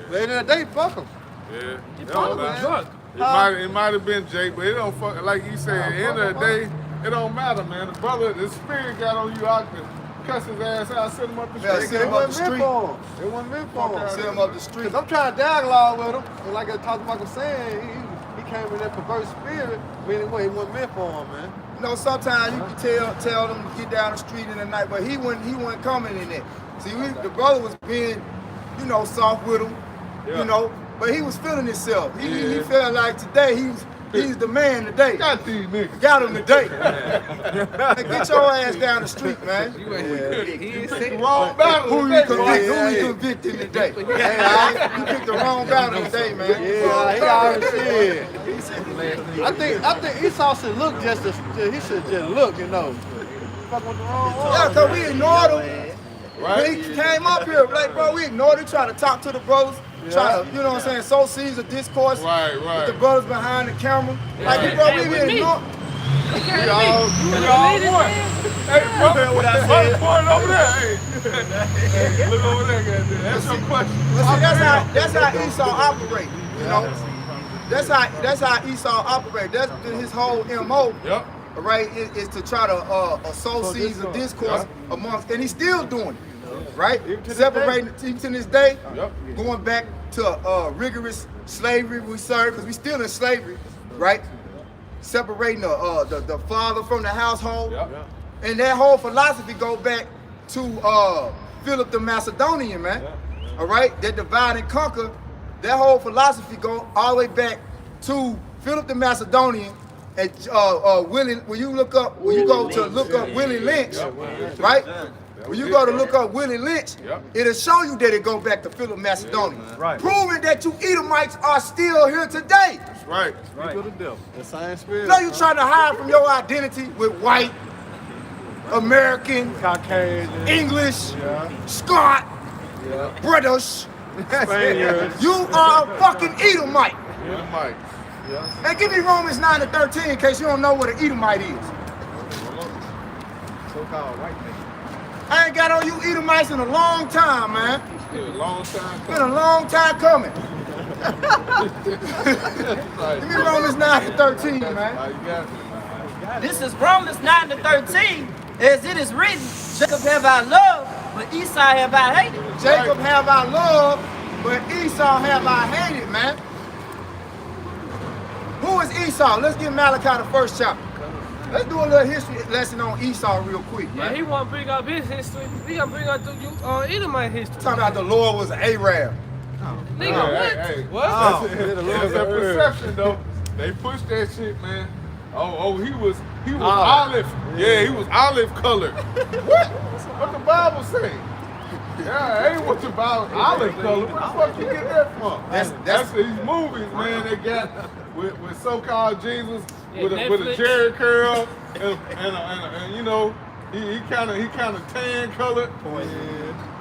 [SPEAKER 3] But in the day, fuck him.
[SPEAKER 1] yeah.
[SPEAKER 8] He
[SPEAKER 1] That
[SPEAKER 8] probably
[SPEAKER 1] was
[SPEAKER 8] was
[SPEAKER 1] nice.
[SPEAKER 8] drunk.
[SPEAKER 1] It might have been Jake, but it don't fuck. Like you said, at the end of the day, it don't matter, man. The brother, the spirit got on you. I could cuss his ass out, send him up the
[SPEAKER 7] Yeah,
[SPEAKER 1] street.
[SPEAKER 7] send
[SPEAKER 3] It
[SPEAKER 7] him up the
[SPEAKER 3] wasn't meant
[SPEAKER 7] street.
[SPEAKER 3] for him. It wasn't meant for him.
[SPEAKER 7] Send him up the street.
[SPEAKER 3] Because I'm trying to dialogue with him. And like I talked about him saying, he came in that perverse spirit, meaning what? It wasn't meant for him, man.
[SPEAKER 7] You know, sometimes you can tell them to get down the street in the night, but he wasn't coming in there. See, the brother was being, you know, soft with him, you know, but he was feeling himself. He felt like today He's the man today.
[SPEAKER 1] Got these niggas.
[SPEAKER 7] Got him today. Hey, get your ass down the street, man.
[SPEAKER 2] You ain't he ain't say
[SPEAKER 1] Wrong battle.
[SPEAKER 7] Who you
[SPEAKER 1] today, bro.
[SPEAKER 7] convicting today? Hey, all right? You picked the wrong battle today, man.
[SPEAKER 3] Yeah, he already said. I think Esau should look he should just look, you know. Fuck with the wrong one.
[SPEAKER 7] Yeah, because we ignored him. When he came up here, like, bro, we ignored him, trying to talk to the brothers, trying to, you know what I'm saying, sow seeds of discourse
[SPEAKER 1] Right.
[SPEAKER 7] with the brothers behind the camera. Like, bro, we
[SPEAKER 8] with me.
[SPEAKER 7] ignored.
[SPEAKER 1] We all one. Hey, bro, what I said. Point over there. Hey, look over there, goddamn. That's your question.
[SPEAKER 7] But see, that's how Esau operate, you know? That's how Esau operate. That's his whole MO.
[SPEAKER 1] Yep.
[SPEAKER 7] All right, is to try to sow seeds of discourse amongst, and he's still doing it, right? Separating even to this day, going back to rigorous slavery we serve, because we still in slavery, right? Separating the father from the household, and that whole philosophy go back to Philip the Macedonian, man. All right, that divide and conquer. That whole philosophy go all the way back to Philip the Macedonian. And Willie, when you go to look up Willie Lynch, right? When you go to look up Willie Lynch, it'll show you that it go back to Philip Macedonian, proving that you Edomites are still here today.
[SPEAKER 1] That's right.
[SPEAKER 3] The same spirit.
[SPEAKER 7] No, you trying to hide from your identity with white, American,
[SPEAKER 3] Caucasian,
[SPEAKER 7] English, Scot, British.
[SPEAKER 3] Spaniards.
[SPEAKER 7] You are a fucking Edomite.
[SPEAKER 1] Mike.
[SPEAKER 7] Hey, give me Romans 9-13 in case you don't know what an Edomite is.
[SPEAKER 3] So-called white man.
[SPEAKER 7] I ain't got on you Edomites in a long time, man.
[SPEAKER 1] It's been a long time.
[SPEAKER 7] Been a long time coming. Give me Romans 9-13, man.
[SPEAKER 1] You got it.
[SPEAKER 5] This is Romans 9-13. As it is written, Jacob have I loved, but Esau have I hated.
[SPEAKER 7] Jacob have I loved, but Esau have I hated, man. Who is Esau? Let's get Malachi the first chapter. Let's do a little history lesson on Esau real quick,
[SPEAKER 8] Yeah,
[SPEAKER 7] man.
[SPEAKER 8] he want to bring up his history. He gonna bring up Edomite history.
[SPEAKER 7] Talking about the Lord was an Arab.
[SPEAKER 8] Nigga, what?
[SPEAKER 1] Hey,
[SPEAKER 2] What?
[SPEAKER 1] That's that perception, though. They pushed that shit, man. He was olive. Yeah, he was olive colored. What the Bible say? Yeah, ain't what the Bible olive color. Where the fuck you get that from? That's these movies, man. They got with so-called Jesus with a
[SPEAKER 8] Netflix.
[SPEAKER 1] Jerry curl and you know he kind of tan colored.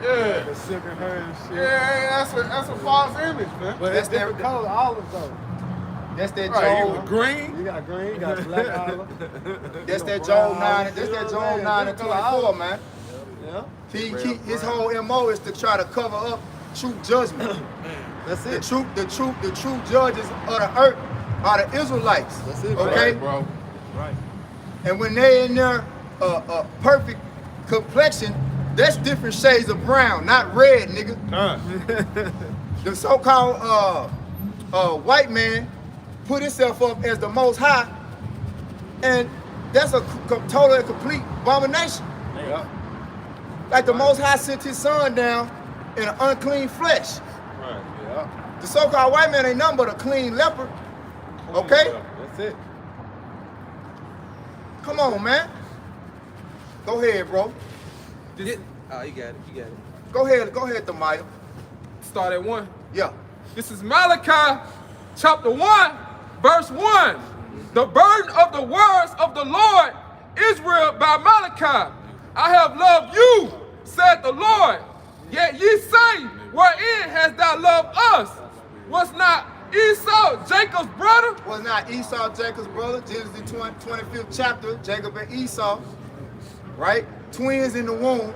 [SPEAKER 1] Yeah.
[SPEAKER 3] The sugar hair and shit.
[SPEAKER 1] Yeah, that's a false image, man.
[SPEAKER 3] But it's different color olive though.
[SPEAKER 7] That's that
[SPEAKER 1] Right, he
[SPEAKER 7] Joel.
[SPEAKER 1] was green.
[SPEAKER 3] You got green, you got black olive.
[SPEAKER 7] That's that Joel 9. That's that Joel 9-24, man.
[SPEAKER 3] Yeah.
[SPEAKER 7] His whole MO is to try to cover up true judgment.
[SPEAKER 3] That's
[SPEAKER 7] The
[SPEAKER 3] it.
[SPEAKER 7] true judges of the earth are the Israelites.
[SPEAKER 3] That's it,
[SPEAKER 7] Okay,
[SPEAKER 1] Right, bro.
[SPEAKER 3] Right.
[SPEAKER 7] and when they in their perfect complexion, that's different shades of brown, not red, nigga. The so-called white man put himself up as the Most High, and that's a total and complete abomination.
[SPEAKER 1] Yeah.
[SPEAKER 7] Like the Most High sent his son down in an unclean flesh.
[SPEAKER 1] Right. Yeah.
[SPEAKER 7] The so-called white man ain't nothing but a clean leper. Okay?
[SPEAKER 3] That's it.
[SPEAKER 7] Come on, man. Go ahead, bro.
[SPEAKER 2] Oh, you got it. You got it.
[SPEAKER 7] Go ahead, Thamaya.
[SPEAKER 2] Start at 1.
[SPEAKER 7] Yeah.
[SPEAKER 2] This is Malachi chapter 1, verse 1. The burden of the words of the Lord Israel by Malachi. I have loved you, said the Lord. Yet ye say, wherein hast thou loved us? Was not Esau Jacob's brother?
[SPEAKER 7] Was not Esau Jacob's brother? Genesis 25th chapter, Jacob and Esau, right? Twins in the womb,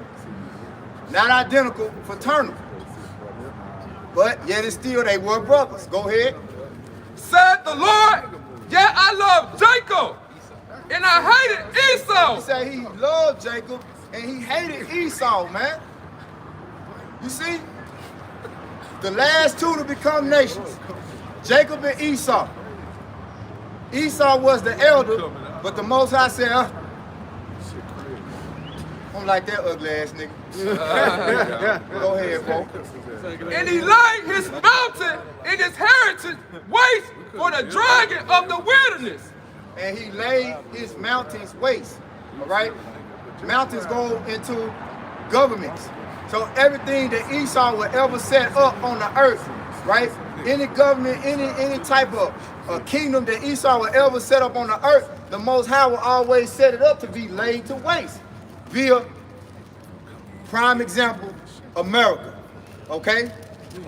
[SPEAKER 7] not identical, fraternal. But yet and still they were brothers. Go ahead.
[SPEAKER 2] Said the Lord, yet I loved Jacob, and I hated
[SPEAKER 7] He
[SPEAKER 2] Esau.
[SPEAKER 7] said he loved Jacob and he hated Esau, man. You see? The last two to become nations, Jacob and Esau. Esau was the elder, but the Most High said, I don't like that ugly ass nigga. Go ahead, bro.
[SPEAKER 2] And he laid his mountain and his heritage waste for the dragon of the wilderness.
[SPEAKER 7] And he laid his mountains waste. All right? Mountains go into governments. So everything that Esau would ever set up on the earth, right? Any government, any type of kingdom that Esau would ever set up on the earth, the Most High will always set it up to be laid to waste. Via, prime example, America, okay?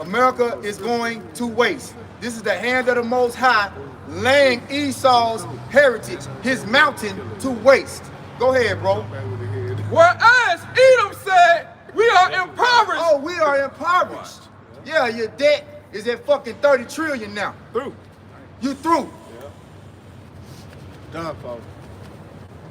[SPEAKER 7] America is going to waste. This is the hand of the Most High laying Esau's heritage, his mountain, to waste. Go ahead, bro.
[SPEAKER 2] Whereas Edom said, we are impoverished.
[SPEAKER 7] Oh, we are impoverished. Yeah, your debt is at fucking 30 trillion now.
[SPEAKER 4] Through.
[SPEAKER 7] You through.
[SPEAKER 3] Done, folks.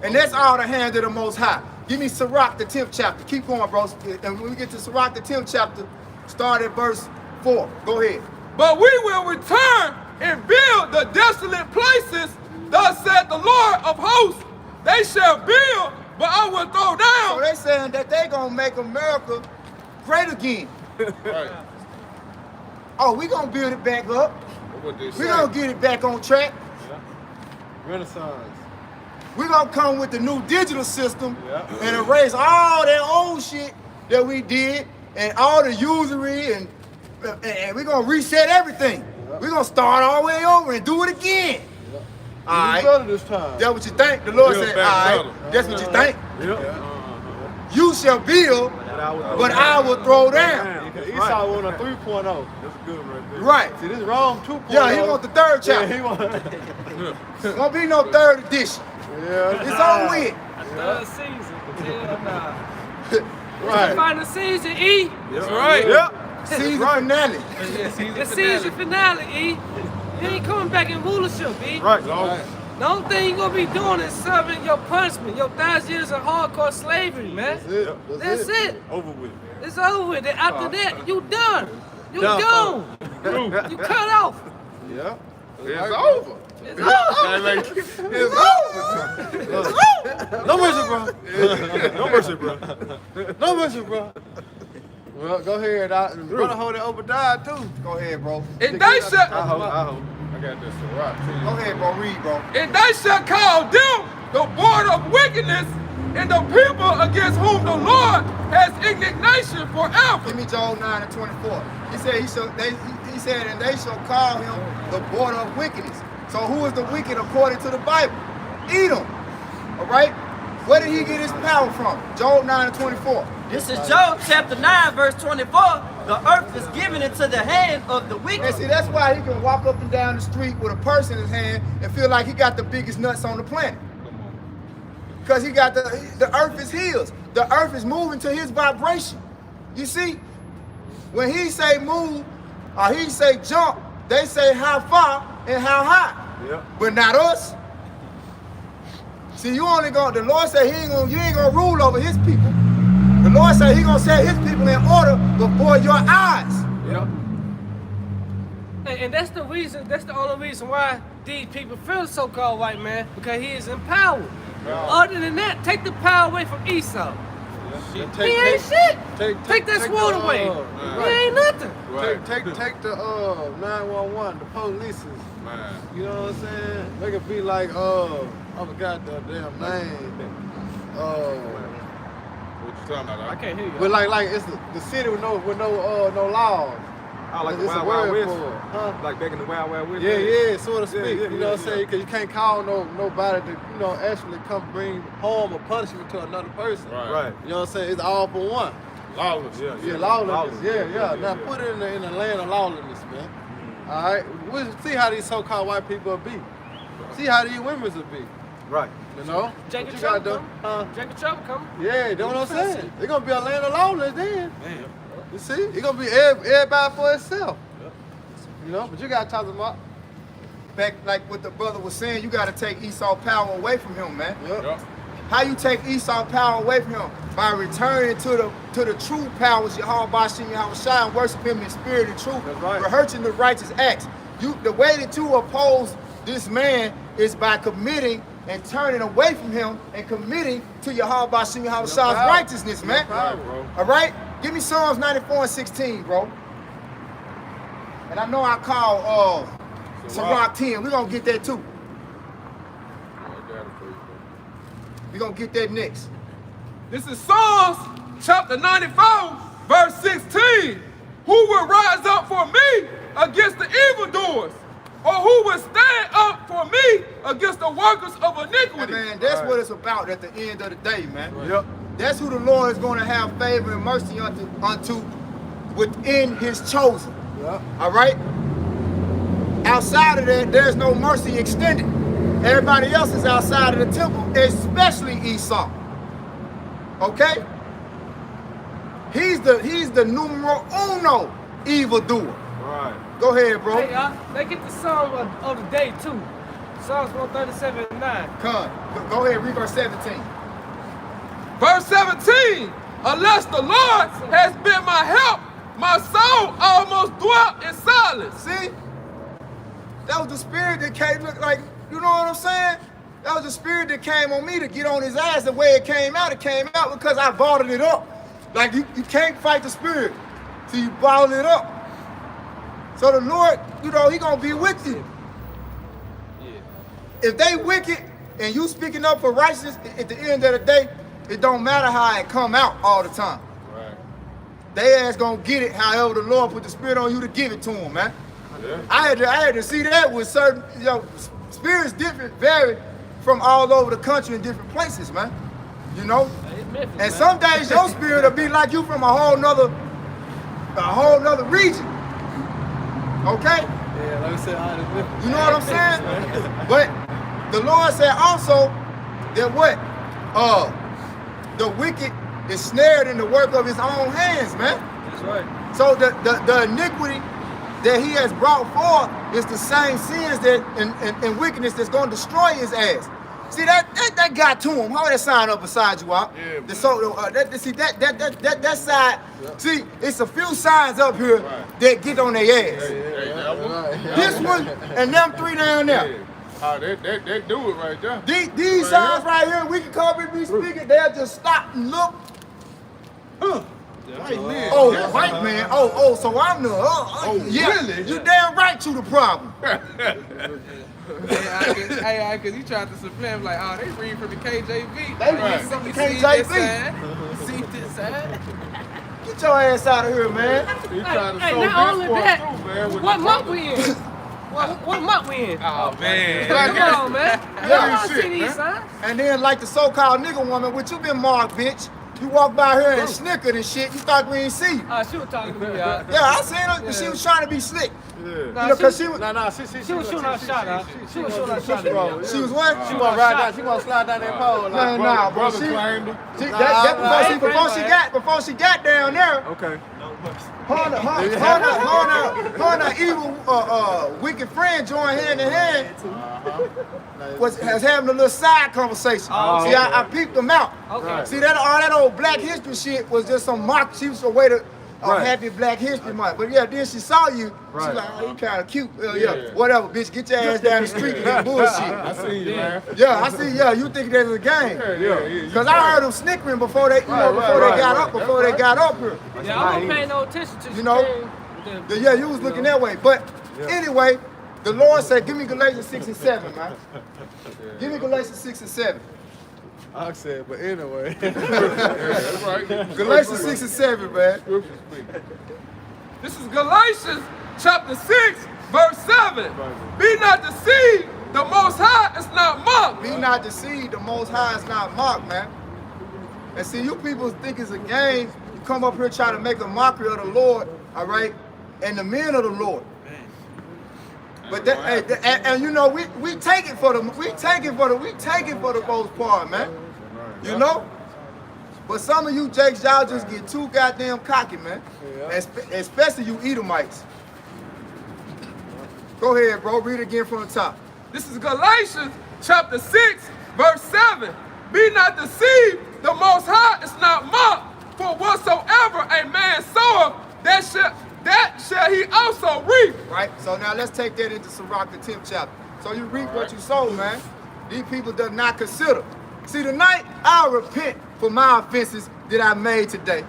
[SPEAKER 7] And that's all the hand of the Most High. Give me Sirach, the 10th chapter. Keep going, bro. And when we get to Sirach, the 10th chapter, start at verse 4. Go ahead.
[SPEAKER 2] But we will return and build the desolate places. Thus said the Lord of hosts, they shall build, but I will throw
[SPEAKER 7] So
[SPEAKER 2] down.
[SPEAKER 7] they saying that they gonna make America great again.
[SPEAKER 1] Right.
[SPEAKER 7] Oh, we gonna build it back up.
[SPEAKER 1] What they
[SPEAKER 7] We
[SPEAKER 1] say.
[SPEAKER 7] gonna get it back on track.
[SPEAKER 3] Renaissance.
[SPEAKER 7] We gonna come with the new digital system
[SPEAKER 3] Yeah.
[SPEAKER 7] and erase all that old shit that we did and all the usury and we gonna reset everything. We gonna start all the way over and do it again. All
[SPEAKER 3] You
[SPEAKER 7] right.
[SPEAKER 3] better this time.
[SPEAKER 7] That's what you think. The Lord
[SPEAKER 1] Build
[SPEAKER 7] said,
[SPEAKER 1] back
[SPEAKER 7] all
[SPEAKER 1] better.
[SPEAKER 7] right, that's what you think.
[SPEAKER 4] Yep.
[SPEAKER 7] You shall build, but I will throw down.
[SPEAKER 3] Because Esau want a 3.0.
[SPEAKER 4] That's good right there.
[SPEAKER 7] Right.
[SPEAKER 3] See, this is wrong 2.0.
[SPEAKER 7] Yeah, he want the third
[SPEAKER 3] Yeah,
[SPEAKER 7] chapter.
[SPEAKER 3] he want.
[SPEAKER 7] Won't be no third edition.
[SPEAKER 3] Yeah.
[SPEAKER 7] It's on with.
[SPEAKER 8] Third season. Hell nah.
[SPEAKER 3] Right.
[SPEAKER 8] Final season, E.
[SPEAKER 2] That's right.
[SPEAKER 4] Yep.
[SPEAKER 7] Season finale.
[SPEAKER 8] The season finale, E. You ain't coming back in rulership, E.
[SPEAKER 4] Right.
[SPEAKER 8] The only thing you gonna be doing is serving your punishment, your 1,000 years of hardcore slavery, man.
[SPEAKER 3] That's it.
[SPEAKER 8] That's it.
[SPEAKER 4] Over with.
[SPEAKER 8] It's over with. And after that, you done. You
[SPEAKER 3] Done.
[SPEAKER 8] gone. You cut off.
[SPEAKER 3] Yeah.
[SPEAKER 1] It's over.
[SPEAKER 8] It's over.
[SPEAKER 1] It's over.
[SPEAKER 3] No mercy, bro.
[SPEAKER 4] No mercy, bro.
[SPEAKER 3] No mercy, bro. Well, go ahead. Brother hold it Obadiah too.
[SPEAKER 7] Go ahead, bro.
[SPEAKER 2] And they shall,
[SPEAKER 4] I hope.
[SPEAKER 1] I got this Sirach too.
[SPEAKER 7] Go ahead, bro. Read, bro.
[SPEAKER 2] and they shall call them the border of wickedness, and the people against whom the Lord has indignation forever.
[SPEAKER 7] Give me Job 9 and 24. He said he said, and they shall call him the border of wickedness. So who is the wicked according to the Bible? Edom. All right? Where did he get his power from? Job 9 and 24.
[SPEAKER 5] This is Job chapter 9, verse 24. The earth is given into the hand of the wicked.
[SPEAKER 7] And see, that's why he can walk up and down the street with a purse in his hand and feel like he got the biggest nuts on the planet. Because he got the earth is his. The earth is moving to his vibration. You see? When he say move or he say jump, they say how far and how high.
[SPEAKER 4] Yep.
[SPEAKER 7] But not us. See, you only gonna, the Lord said you ain't gonna rule over his people. The Lord said he gonna set his people in order before your eyes.
[SPEAKER 4] Yep.
[SPEAKER 8] And that's the reason, that's the only reason why these people feel so-called white man, because he is empowered. Other than that, take the power away from Esau. He ain't shit. Take that sword away. He ain't nothing.
[SPEAKER 1] Right.
[SPEAKER 3] Take the 911, the police.
[SPEAKER 1] Man.
[SPEAKER 3] You know what I'm saying? They could be like I forgot the damn name.
[SPEAKER 1] What you talking about?
[SPEAKER 8] I can't hear you.
[SPEAKER 3] But like it's the city with no laws.
[SPEAKER 4] I like the
[SPEAKER 3] It's a
[SPEAKER 4] Wild Wild
[SPEAKER 3] word
[SPEAKER 4] West.
[SPEAKER 3] for it, huh?
[SPEAKER 4] Like back in the Wild Wild West.
[SPEAKER 3] Yeah, so to speak.
[SPEAKER 4] Yeah,
[SPEAKER 3] You know what I'm saying? Because you can't call nobody to actually come bring harm or punishment to another person.
[SPEAKER 4] Right.
[SPEAKER 3] You know what I'm saying? It's all for one.
[SPEAKER 1] Lawless.
[SPEAKER 3] Yeah, lawlessness. Yeah. Now put it in the land of lawlessness, man. All right. We'll see how these so-called white people will be. See how these women will be.
[SPEAKER 4] Right.
[SPEAKER 3] You know?
[SPEAKER 8] Jacob
[SPEAKER 3] What you gotta
[SPEAKER 8] Trouble
[SPEAKER 3] do?
[SPEAKER 8] come. Jacob Trouble come.
[SPEAKER 3] Yeah, you know what I'm saying? It's gonna be a land of lawlessness then. You see? It's gonna be everybody for itself. You know, but you gotta talk about.
[SPEAKER 7] Back like what the brother was saying, you got to take Esau power away from him, man.
[SPEAKER 1] Yep.
[SPEAKER 7] How you take Esau power away from him? By returning to the true powers, Yahweh Shem Yahweh Shai, and worship him in spirit and truth,
[SPEAKER 3] That's right.
[SPEAKER 7] rehearsing the righteous acts. The way that you oppose this man is by committing and turning away from him and committing to Yahweh Shem Yahweh's righteousness, man. All right? Give me Psalms 94:16, bro. And I know I call Sirach 10. We're going to get that too. We're going to get that next.
[SPEAKER 2] This is Psalms chapter 94, verse 16. Who will rise up for me against the evildoers? Or who will stand up for me against the workers of iniquity?
[SPEAKER 7] Man, that's what it's about at the end of the day, man. Yep. That's who the Lord is going to have favor and mercy unto within his chosen. Yep. All right? Outside of that, there's no mercy extended. Everybody else is outside of the temple, especially Esau. Okay? He's the numero uno evildoer. Right. Go ahead, bro.
[SPEAKER 8] Hey, they get the song of the day too. Psalms 137:9.
[SPEAKER 7] Come, go ahead, read verse 17.
[SPEAKER 2] Verse 17. Unless the Lord has been my help, my soul almost dwelt in silence.
[SPEAKER 7] See? That was the spirit that came, look like, you know what I'm saying? That was the spirit that came on me to get on his ass the way it came out. It came out because I bottled it up. Like, you can't fight the spirit till you bottle it up. So the Lord, you know, he gonna be with you. Yeah. If they wicked and you speaking up for righteousness, at the end of the day, it don't matter how it come out all the time. Right. They ass gonna get it however the Lord put the spirit on you to give it to them, man. Yeah. I had to see that with certain, you know, spirits vary from all over the country in different places, man. You know? Memphis, and man. Some days your spirit will be like you from a whole nother region. Okay?
[SPEAKER 3] Yeah, like I said,
[SPEAKER 7] you know what I'm saying? But the Lord said also that what? The wicked is snared in the work of his own hands, man.
[SPEAKER 3] That's right.
[SPEAKER 7] So the iniquity that he has brought forth is the same sins that and wickedness that's going to destroy his ass. See that got to him. How that sign up beside you, out? Yeah. That side. Yeah. See, it's a few signs up here that get on their ass. This one and them three down there.
[SPEAKER 1] Yeah. Oh, they do it right there.
[SPEAKER 7] These signs right here, we can come and be speaking. They'll just stop and look.
[SPEAKER 1] White man.
[SPEAKER 7] Oh, white man. Oh, so I'm the. Yeah. Really? You damn right to the problem.
[SPEAKER 2] Hey, because he tried to supplant like, oh, they read from the KJV.
[SPEAKER 7] They read from the KJV.
[SPEAKER 2] See this side?
[SPEAKER 7] Get your ass out of here, man.
[SPEAKER 1] He trying to
[SPEAKER 8] Hey,
[SPEAKER 1] sow
[SPEAKER 8] not only
[SPEAKER 1] this
[SPEAKER 8] that,
[SPEAKER 1] too, man.
[SPEAKER 8] what month we in? What month we in?
[SPEAKER 2] Oh, man.
[SPEAKER 8] Come on, man. Y'all see these signs?
[SPEAKER 7] And then like the so-called nigga woman, which you been marked, bitch. You walk by her and snickered and shit, you thought we ain't see you.
[SPEAKER 8] She was talking to me, y'all.
[SPEAKER 7] Yeah, I seen her, she was trying to be slick.
[SPEAKER 3] Yeah.
[SPEAKER 7] You know, cause she was...
[SPEAKER 8] She was shooting her shot, She was shooting her shot.
[SPEAKER 7] She was what?
[SPEAKER 3] She gonna ride down, she gonna slide down that pole. Like,
[SPEAKER 7] Nah, bro. Before she got down there.
[SPEAKER 3] Okay.
[SPEAKER 7] Her and her evil, wicked friend joined hand in hand. Was having a little side conversation. See, I peeped them out.
[SPEAKER 8] Okay.
[SPEAKER 7] See, all that old Black History shit was just some mock. She was a way to Happy Black History Month. But yeah, then she saw you. She was like, oh, you kind of cute. Yeah, whatever, bitch. Get your ass down the street and get bullshit.
[SPEAKER 1] I see you, man.
[SPEAKER 7] Yeah, I see. Yeah, you think that's a game? Yeah. Cause I heard them snickering before they, before they got up here.
[SPEAKER 8] Yeah, I wasn't paying no attention to
[SPEAKER 7] you know. Yeah, you was looking that way. But anyway, the Lord said, give me Galatians 6 and 7, man. Give me Galatians 6 and 7.
[SPEAKER 3] I said, but anyway.
[SPEAKER 1] That's right.
[SPEAKER 7] Galatians 6 and 7, man.
[SPEAKER 2] This is Galatians chapter 6, verse 7. Be not deceived, the Most High is not mocked.
[SPEAKER 7] Be not deceived, the Most High is not mocked, man. And see, you people think it's a game. You come up here trying to make a mockery of the Lord, all right, and the men of the Lord. But that, and you know, we take it for the most part, man. You know. But some of you Jakes, y'all just get too goddamn cocky, man. Especially you Edomites. Go ahead, bro. Read it again from the top.
[SPEAKER 2] This is Galatians chapter 6, verse 7. Be not deceived, the Most High is not mocked. For whatsoever a man soweth, that shall he also reap.
[SPEAKER 7] Right? So now let's take that into Sirach, the 10th chapter. So you reap what you sow, man. these people do not consider. See, tonight, I'll repent for my offenses that I made today.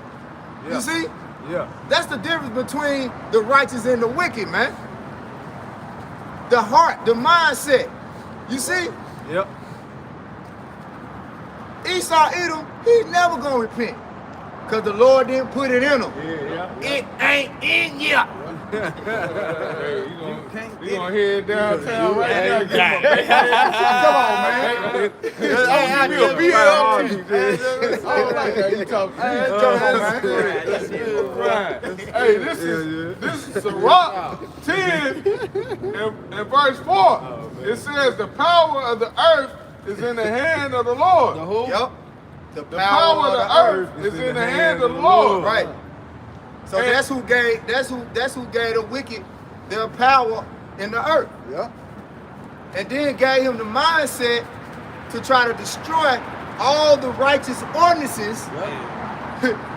[SPEAKER 4] Yeah.
[SPEAKER 7] You see?
[SPEAKER 4] Yeah.
[SPEAKER 7] That's the difference between the righteous and the wicked, man. The heart, the mindset. You see?
[SPEAKER 4] Yep.
[SPEAKER 7] Esau, Edom, he never gonna repent. Because the Lord didn't put it in him.
[SPEAKER 4] Yeah.
[SPEAKER 7] It ain't in ya.
[SPEAKER 1] Hey, you gonna head downtown right now? Get my big
[SPEAKER 7] Come on, man.
[SPEAKER 1] Give me a BLT. You talking Hey, this is Sirach 10 and verse 4. It says the power of the earth is in the hand of the Lord.
[SPEAKER 3] The who?
[SPEAKER 7] Yep.
[SPEAKER 1] The power of the earth is in the hand of the Lord.
[SPEAKER 7] Right. So
[SPEAKER 1] And-
[SPEAKER 7] that's who gave the wicked their power in the earth.
[SPEAKER 3] Yeah.
[SPEAKER 7] And then gave him the mindset to try to destroy all the righteous ordinances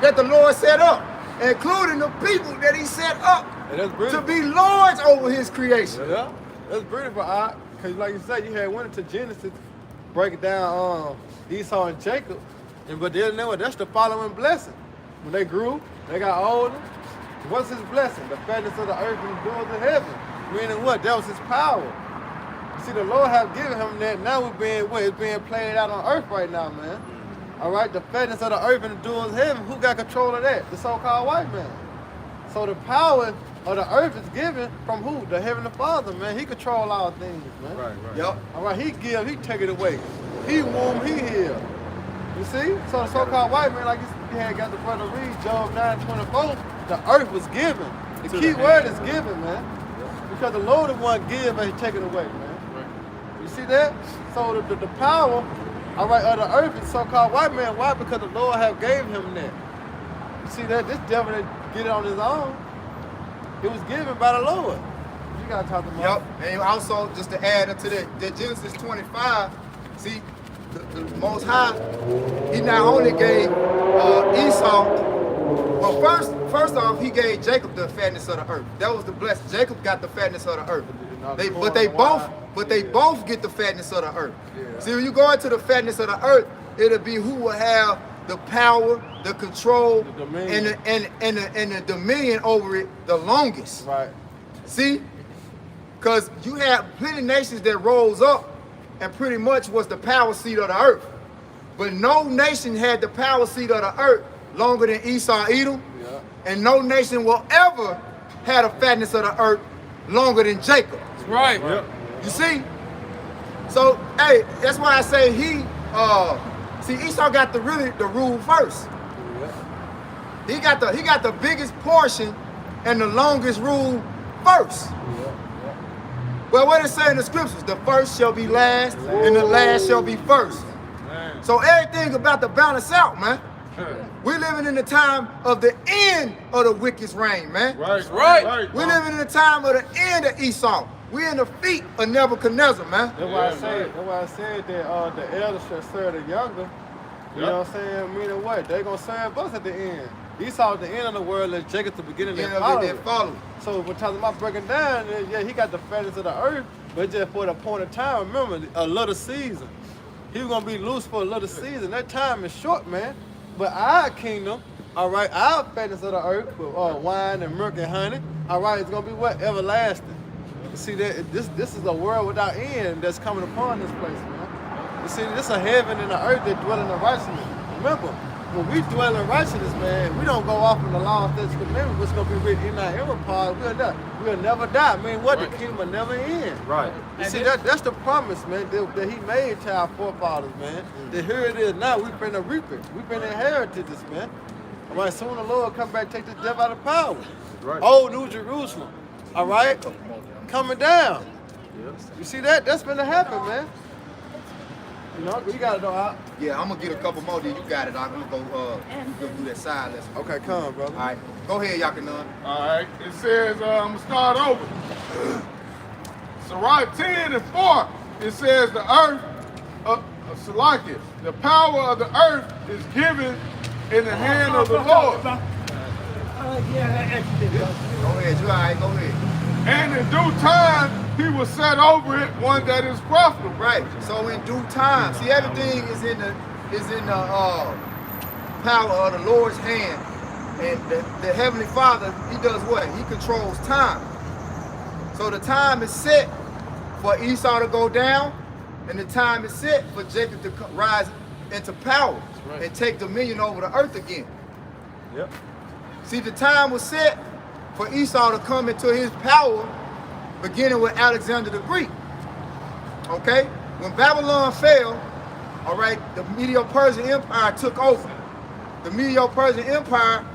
[SPEAKER 7] that the Lord set up, including the people that he set up
[SPEAKER 3] And that's
[SPEAKER 7] to
[SPEAKER 3] beautiful.
[SPEAKER 7] be lords over his creation.
[SPEAKER 3] Yeah. That's beautiful, because like you said, you had went into Genesis, break it down Esau and Jacob. But then that's the following blessing. When they grew, they got older. What's his blessing? The fatness of the earth and the doors of heaven. Meaning what? That was his power. You see, the Lord have given him that. Now it's being played out on earth right now, man. All right, the fatness of the earth and the doors of heaven. Who got control of that? The so-called white man. So the power of the earth is given from who? The Heavenly Father, man. He control all things, man.
[SPEAKER 4] Right.
[SPEAKER 7] Yep.
[SPEAKER 3] All right, he give, he take it away. He womb, he heal. You see? So the so-called white man, like you had got the brother read, Job 9:24, the earth was given. The key word is given, man. Because the Lord is one give and he take it away, man. You see that? So the power, all right, of the earth is so-called white man. Why? Because the Lord have gave him that. You see that? This devil didn't get it on his own. It was given by the Lord. You gotta talk to him.
[SPEAKER 7] Yep. And also, just to add into that Genesis 25, see, the Most High, he not only gave Esau, well, first off, he gave Jacob the fatness of the earth. That was the blessing. Jacob got the fatness of the earth. But they both get the fatness of the earth.
[SPEAKER 3] Yeah.
[SPEAKER 7] See, when you go into the fatness of the earth, it'll be who will have the power, the control,
[SPEAKER 3] The dominion.
[SPEAKER 7] and the dominion over it the longest.
[SPEAKER 3] Right.
[SPEAKER 7] See? Because you have plenty of nations that rose up and pretty much was the power seat of the earth. But no nation had the power seat of the earth longer than Esau, Edom.
[SPEAKER 3] Yeah.
[SPEAKER 7] And no nation will ever have the fatness of the earth longer than Jacob.
[SPEAKER 2] Right.
[SPEAKER 7] You see? So, hey, that's why I say Esau got the rule first. He got the biggest portion and the longest rule first. Well, what it say in the scriptures? The first shall be last, and the last shall be first.
[SPEAKER 1] Man.
[SPEAKER 7] So everything about to balance out, man. We're living in the time of the end of the wicked's reign, man.
[SPEAKER 2] Right.
[SPEAKER 7] We're living in the time of the end of Esau. We're in the feet of Nebuchadnezzar, man.
[SPEAKER 3] That's why I said that the elders should serve the younger. You know what I'm saying? Meaning what? They gonna serve us at the end. Esau at the end of the world, and Jacob at the beginning
[SPEAKER 7] End
[SPEAKER 3] and
[SPEAKER 7] of it,
[SPEAKER 3] follow.
[SPEAKER 7] they follow.
[SPEAKER 3] So we're talking about breaking down, yeah, he got the fatness of the earth, but just for the point of time, remember, a little season. He was gonna be loose for a little season. That time is short, man. But our kingdom, all right, our fatness of the earth with wine and milk and honey, all right, it's gonna be what? Everlasting. You see that this is a world without end that's coming upon this place, man. You see, this is a heaven and the earth that dwell in the righteousness. Remember, when we dwell in righteousness, man, we don't go off in the law, statutes, and commandments, what's gonna be written in our inner part. We'll never die. I mean, what? The kingdom will never end.
[SPEAKER 4] Right.
[SPEAKER 3] You see, that's the promise, man, that he made to our forefathers, man. That here it is now, we've been to reap it. We've been inherited this, man. All right, soon the Lord come back, take this devil out of power.
[SPEAKER 4] Right.
[SPEAKER 3] Old New Jerusalem, all right, coming down. You see that? That's been to happen, man. You know, you got it though, Al.
[SPEAKER 7] Yeah, I'm gonna get a couple more. Then you got it. I'm gonna go do that side lesson.
[SPEAKER 3] Okay, come, brother.
[SPEAKER 7] All right, go ahead, Yakanan.
[SPEAKER 1] All right. It says, I'm going to start over. Sirach 10 and 4. It says the earth, Salakis, the power of the earth is given in the hand of the Lord.
[SPEAKER 8] Yeah,
[SPEAKER 7] Go ahead, you all right, go ahead.
[SPEAKER 1] And in due time, he will set over it one that is profitable.
[SPEAKER 7] Right. So in due time, see, everything is in the power of the Lord's hand, and the Heavenly Father, He does what? He controls time. So the time is set for Esau to go down, and the time is set for Jacob to rise into power and take dominion over the earth again.
[SPEAKER 3] Yep.
[SPEAKER 7] See, the time was set for Esau to come into his power, beginning with Alexander the Greek. Okay? When Babylon fell, all right, the Medo-Persian Empire took over. The Medo-Persian Empire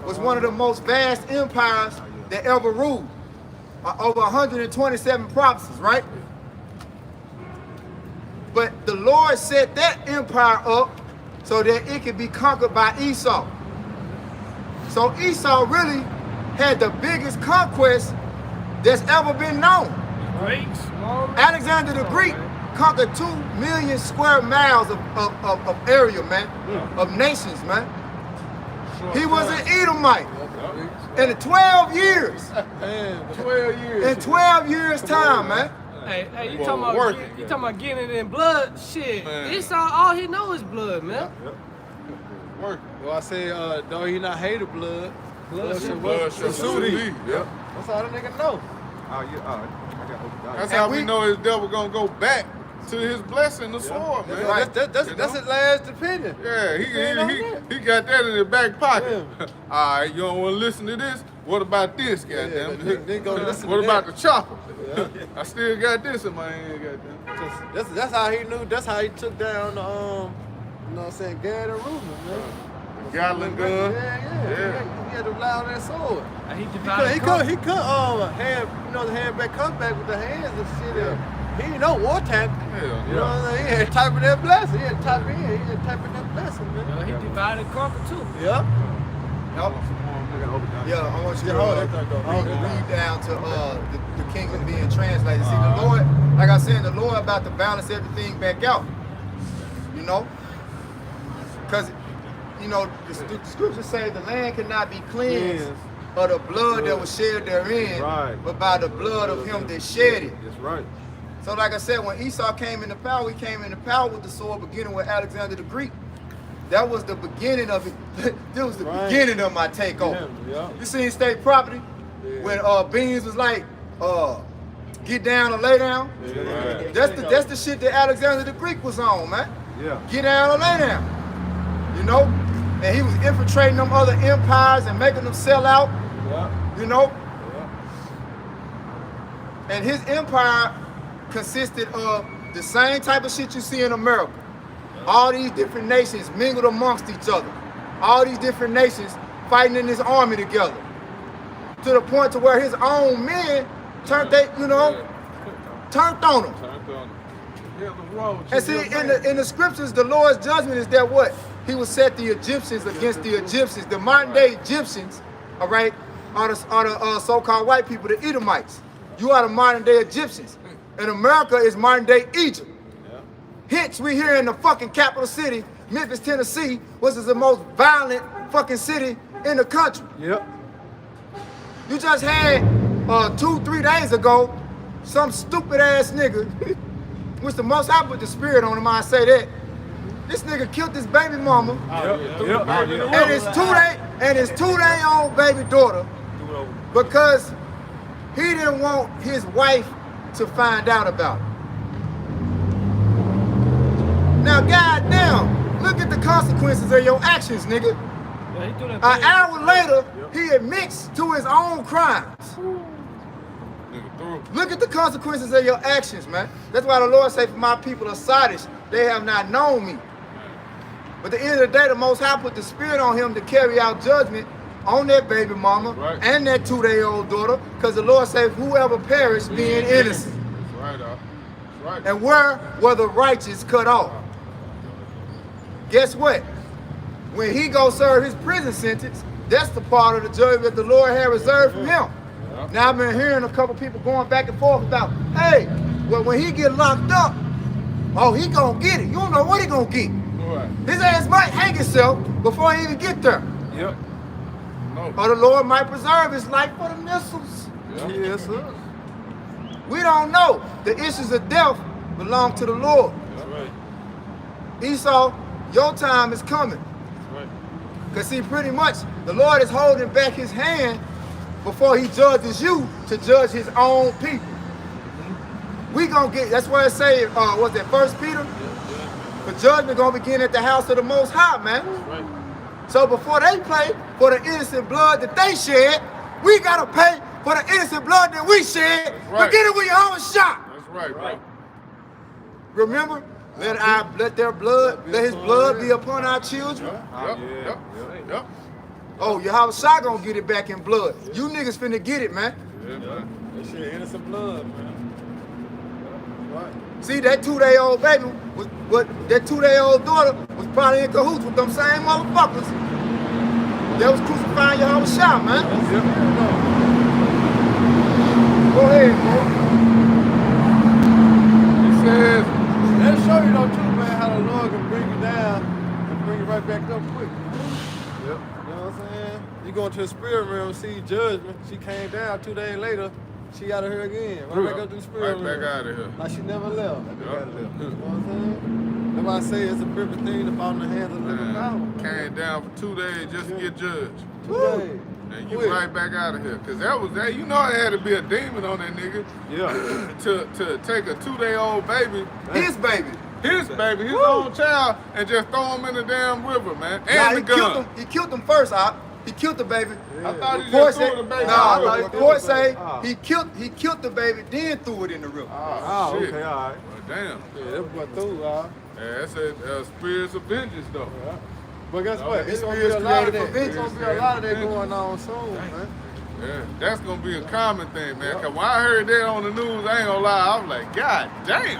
[SPEAKER 7] was one of the most vast empires that ever ruled. Over 127 provinces, right? But the Lord set that empire up so that it could be conquered by Esau. So Esau really had the biggest conquest that's ever been known. Alexander the Greek conquered 2 million square miles of area, man, of nations, man. He was an Edomite. In 12 years.
[SPEAKER 1] 12 years.
[SPEAKER 7] In 12 years time, man.
[SPEAKER 8] Hey, you talking about getting it in blood? Shit, Esau, all he know is blood, man.
[SPEAKER 1] Working.
[SPEAKER 3] Well, I say, though he not hated blood.
[SPEAKER 1] Blood shall soon be. Yep.
[SPEAKER 3] That's all the nigga know.
[SPEAKER 4] Oh, yeah, I got
[SPEAKER 1] That's how we know his devil gonna go back to his blessing, the sword, man.
[SPEAKER 3] Right. That's his last opinion.
[SPEAKER 1] Yeah, he got that in his back pocket. All right, you don't want to listen to this? What about this, goddamn?
[SPEAKER 3] They gonna listen
[SPEAKER 1] What
[SPEAKER 3] to
[SPEAKER 1] about
[SPEAKER 3] that.
[SPEAKER 1] the chopper? I still got this in my hand, goddamn.
[SPEAKER 3] That's how he knew. That's how he took down the you know what I'm saying, Gad and Reuben, man.
[SPEAKER 1] Gatling gun.
[SPEAKER 3] Yeah. He had to rely on that sword.
[SPEAKER 8] He divided
[SPEAKER 3] He could hand back come back with the hands and shit. Yeah. He ain't no war tactic.
[SPEAKER 1] Hell,
[SPEAKER 3] You know what I'm saying? He had typing that blessing. He had typing that blessing, man.
[SPEAKER 8] He divided and conquered too.
[SPEAKER 3] Yep.
[SPEAKER 7] Yeah, I want you to read down to the kingdom being translated. See, the Lord, like I said, the Lord about to balance everything back out. You know? Because, you know, the scriptures say the land cannot be cleansed of the blood that was shed therein, but by the blood of him that shed it.
[SPEAKER 3] That's right.
[SPEAKER 7] So like I said, when Esau came into power, he came into power with the sword, beginning with Alexander the Greek. That was the beginning of it. That was the beginning of my takeover.
[SPEAKER 3] Yeah.
[SPEAKER 7] You seen state property? When Beans was like, get down or lay down?
[SPEAKER 1] Yeah.
[SPEAKER 7] That's the shit that Alexander the Greek was on, man.
[SPEAKER 3] Yeah.
[SPEAKER 7] Get down or lay down. You know? And he was infiltrating them other empires and making them sell out.
[SPEAKER 3] Yeah.
[SPEAKER 7] You know?
[SPEAKER 3] Yeah.
[SPEAKER 7] And his empire consisted of the same type of shit you see in America. All these different nations mingled amongst each other. All these different nations fighting in this army together. To the point to where his own men turned on him.
[SPEAKER 1] Turned on him. Yeah, the road.
[SPEAKER 7] And see, in the scriptures, the Lord's judgment is that what? He will set the Egyptians against the Egyptians. The modern day Egyptians, all right, are the so-called white people, the Edomites. You are the modern day Egyptians. And America is modern day Egypt. Hence, we here in the fucking capital city, Memphis, Tennessee, which is the most violent fucking city in the country.
[SPEAKER 3] Yep.
[SPEAKER 7] You just had 2-3 days ago, some stupid ass nigga, which the most I put the spirit on him, I say that. This nigga killed his baby mama and his 2-day-old baby daughter because he didn't want his wife to find out about it. Now, goddamn, look at the consequences of your actions, nigga. An hour later, he admits to his own crimes. Look at the consequences of your actions, man. That's why the Lord say, for my people are sottish, they have not known me. But at the end of the day, the Most High put the spirit on him to carry out judgment on that baby mama and that 2-day-old daughter, because the Lord said, whoever perished being innocent.
[SPEAKER 1] That's right.
[SPEAKER 7] And where were the righteous cut off? Guess what? When he go serve his prison sentence, that's the part of the judgment that the Lord had reserved for him. Now I've been hearing a couple people going back and forth about, hey, well when he get locked up, oh he gonna get it. You don't know what he gonna get. His ass might hang himself before he even get there.
[SPEAKER 3] Yep.
[SPEAKER 7] or the Lord might preserve his life for the missiles.
[SPEAKER 3] Yes, sir.
[SPEAKER 7] We don't know. The issues of death belong to the Lord.
[SPEAKER 3] That's right.
[SPEAKER 7] Esau, your time is coming.
[SPEAKER 3] That's right.
[SPEAKER 7] Because see, pretty much, the Lord is holding back his hand before he judges you to judge his own people. We gonna get, that's why it say, what's that, 1 Peter? The judgment gonna begin at the house of the Most High, man.
[SPEAKER 3] That's right.
[SPEAKER 7] So before they pay for the innocent blood that they shed, we gotta pay for the innocent blood that we shed.
[SPEAKER 1] right.
[SPEAKER 7] Begin it with your own shot.
[SPEAKER 1] That's right, bro.
[SPEAKER 7] Remember, let his blood be upon our children.
[SPEAKER 1] Yep.
[SPEAKER 7] Oh, Yahweh Shai gonna get it back in blood. You niggas finna get it, man.
[SPEAKER 1] Yeah, man.
[SPEAKER 3] That shit innocent blood, man. Right.
[SPEAKER 7] See, that 2-day-old baby that 2-day-old daughter was probably in cahoots with them same motherfuckers. They was crucifying Yahweh Shai, man. Go ahead, bro.
[SPEAKER 1] He says,
[SPEAKER 3] That'll show you though too, man, how the Lord can bring you down and bring you right back up quick.
[SPEAKER 1] yep.
[SPEAKER 3] You know what I'm saying? You go into the spirit realm, see judgment. She came down 2 days later. She out of here again. Right back up to the spirit
[SPEAKER 1] Right
[SPEAKER 3] realm.
[SPEAKER 1] back out of here.
[SPEAKER 3] Like she never left.
[SPEAKER 1] Yep.
[SPEAKER 3] You know what I'm saying? That's why I say it's a perfect thing to fall in the hands of the living power.
[SPEAKER 1] Man, came down for 2 days just to get judged.
[SPEAKER 3] 2 days.
[SPEAKER 1] And you
[SPEAKER 3] Quick.
[SPEAKER 1] right back out of here. Cause that was that. You know there had to be a demon on that nigga
[SPEAKER 4] Yeah.
[SPEAKER 1] to take a 2-day-old baby,
[SPEAKER 7] His baby.
[SPEAKER 1] his own child, and just throw him in the damn river, man. And
[SPEAKER 7] Nah,
[SPEAKER 1] the gun.
[SPEAKER 7] he killed him first, He killed the baby.
[SPEAKER 1] I thought he
[SPEAKER 7] Report
[SPEAKER 1] just threw
[SPEAKER 7] say,
[SPEAKER 1] the baby.
[SPEAKER 7] nah,
[SPEAKER 1] out.
[SPEAKER 7] report say
[SPEAKER 4] Ah.
[SPEAKER 7] he killed the baby, then threw it in the river.
[SPEAKER 1] Oh, shit.
[SPEAKER 4] Okay, all right.
[SPEAKER 1] Well, damn.
[SPEAKER 3] Yeah, that boy through,
[SPEAKER 1] Yeah, that's a spirits of vengeance, though.
[SPEAKER 3] But guess what? It's gonna be
[SPEAKER 7] It's
[SPEAKER 3] a lot of
[SPEAKER 7] created
[SPEAKER 3] that.
[SPEAKER 7] for
[SPEAKER 3] It's gonna be a lot of that going on soon, man.
[SPEAKER 1] Yeah, that's gonna be a common thing, man. Cause when I heard that on the news, I ain't gonna lie, I was like, God damn.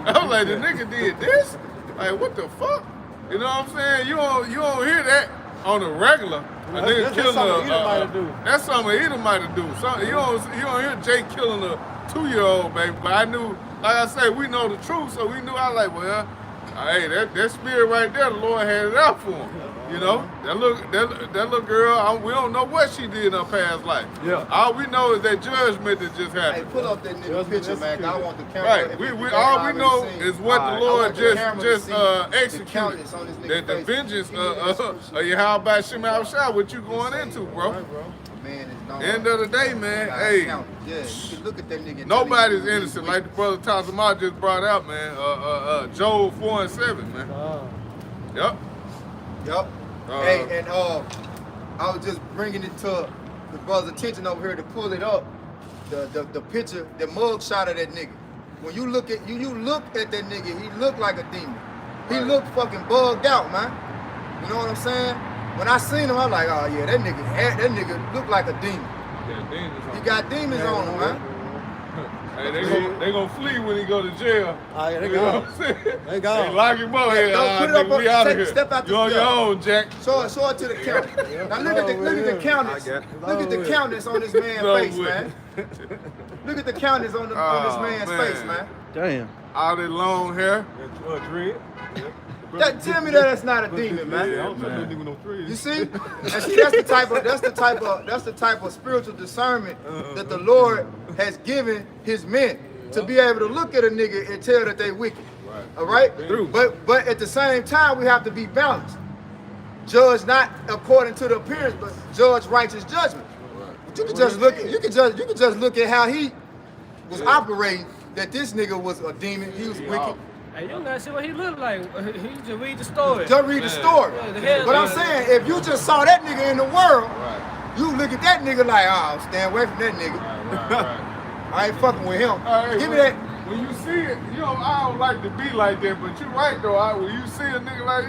[SPEAKER 1] I was like, the nigga did this? Like, what the fuck? You know what I'm saying? You don't hear that on the regular. A nigga
[SPEAKER 3] That's
[SPEAKER 1] killing
[SPEAKER 3] something Edomite do.
[SPEAKER 1] That's something Edomite do. You don't hear Jay killing a 2-year-old baby. But I knew, like I say, we know the truth, so we knew. I was like, well, hey, that spirit right there, the Lord had it out for him. You know, that little girl, we don't know what she did in her past life.
[SPEAKER 4] Yeah.
[SPEAKER 1] All we know is that judgment that just
[SPEAKER 7] Hey,
[SPEAKER 1] happened.
[SPEAKER 7] pull up that nigga picture, man. I want the camera.
[SPEAKER 1] Right.
[SPEAKER 7] if
[SPEAKER 1] We
[SPEAKER 7] you
[SPEAKER 1] all we
[SPEAKER 7] already
[SPEAKER 1] know
[SPEAKER 7] seen.
[SPEAKER 1] is what
[SPEAKER 4] Alright.
[SPEAKER 1] the
[SPEAKER 7] I
[SPEAKER 1] Lord
[SPEAKER 7] want the camera to
[SPEAKER 1] just
[SPEAKER 7] see the
[SPEAKER 1] executed.
[SPEAKER 7] countenance on this nigga's
[SPEAKER 1] That the
[SPEAKER 7] face.
[SPEAKER 1] vengeance
[SPEAKER 7] Give me that scripture.
[SPEAKER 1] of Yahweh Shem Shai, what you going into, bro.
[SPEAKER 3] Right, bro.
[SPEAKER 7] Man, it's not.
[SPEAKER 1] End of the day, man,
[SPEAKER 7] God
[SPEAKER 1] hey,
[SPEAKER 7] count. Yeah, you can look at that nigga. and
[SPEAKER 1] nobody's
[SPEAKER 7] tell him
[SPEAKER 1] innocent. Like the brother Tazama just brought out, man. Job 4:7, man. Yep.
[SPEAKER 7] Yup. Hey, and I was just bringing it to the brother's attention over here to pull it up. The picture, the mug shot of that nigga. When you look at you look at that nigga, he looked like a demon. He
[SPEAKER 1] Right.
[SPEAKER 7] looked fucking bugged out, man. You know what I'm saying? When I seen him, I'm like, oh yeah, that nigga looked like a demon.
[SPEAKER 1] Yeah, demons on
[SPEAKER 7] He
[SPEAKER 1] him.
[SPEAKER 7] got demons on him, man.
[SPEAKER 1] Hey, they gonna flee when he go to jail.
[SPEAKER 3] Oh, yeah, they
[SPEAKER 1] You know
[SPEAKER 3] gone.
[SPEAKER 1] what I'm saying?
[SPEAKER 3] They gone.
[SPEAKER 1] They lock him up.
[SPEAKER 7] Hey,
[SPEAKER 1] Hey,
[SPEAKER 7] don't put it
[SPEAKER 1] nigga,
[SPEAKER 7] up
[SPEAKER 1] we out of here.
[SPEAKER 7] step out the
[SPEAKER 1] You on your
[SPEAKER 7] step.
[SPEAKER 1] own, Jack.
[SPEAKER 7] Show it to the camera. Now look at the countenance.
[SPEAKER 4] I got it.
[SPEAKER 7] Look at the countenance on this man's
[SPEAKER 1] No
[SPEAKER 7] face,
[SPEAKER 1] way.
[SPEAKER 7] man. Look at the countenance on this
[SPEAKER 1] Oh,
[SPEAKER 7] man's
[SPEAKER 1] man.
[SPEAKER 7] face, man.
[SPEAKER 3] Damn.
[SPEAKER 1] All that long hair.
[SPEAKER 4] Dread.
[SPEAKER 7] Tell me that's not a demon, man.
[SPEAKER 4] Yeah, I don't trust that nigga with no dread.
[SPEAKER 7] You see? And see, that's the type of spiritual discernment that the Lord has given his men to be able to look at a nigga and tell that they wicked.
[SPEAKER 1] Right.
[SPEAKER 7] All right?
[SPEAKER 1] True.
[SPEAKER 7] But at the same time, we have to be balanced. Judge not according to the appearance, but judge righteous judgment. But you can just look at how he was operating. That this nigga was a demon. He was wicked.
[SPEAKER 8] Hey, you don't gotta see what he look like. He just read the story.
[SPEAKER 7] Just read the story.
[SPEAKER 8] Yeah, the hell
[SPEAKER 7] But I'm
[SPEAKER 8] yeah.
[SPEAKER 7] saying, if you just saw that nigga in the world,
[SPEAKER 1] Right.
[SPEAKER 7] you look at that nigga like, oh, stand away from that nigga.
[SPEAKER 1] Right.
[SPEAKER 7] I ain't fucking with him.
[SPEAKER 1] Hey,
[SPEAKER 7] Give me
[SPEAKER 1] when-
[SPEAKER 7] that.
[SPEAKER 1] When you see it, I don't like to be like that, but you right though. When you see a nigga like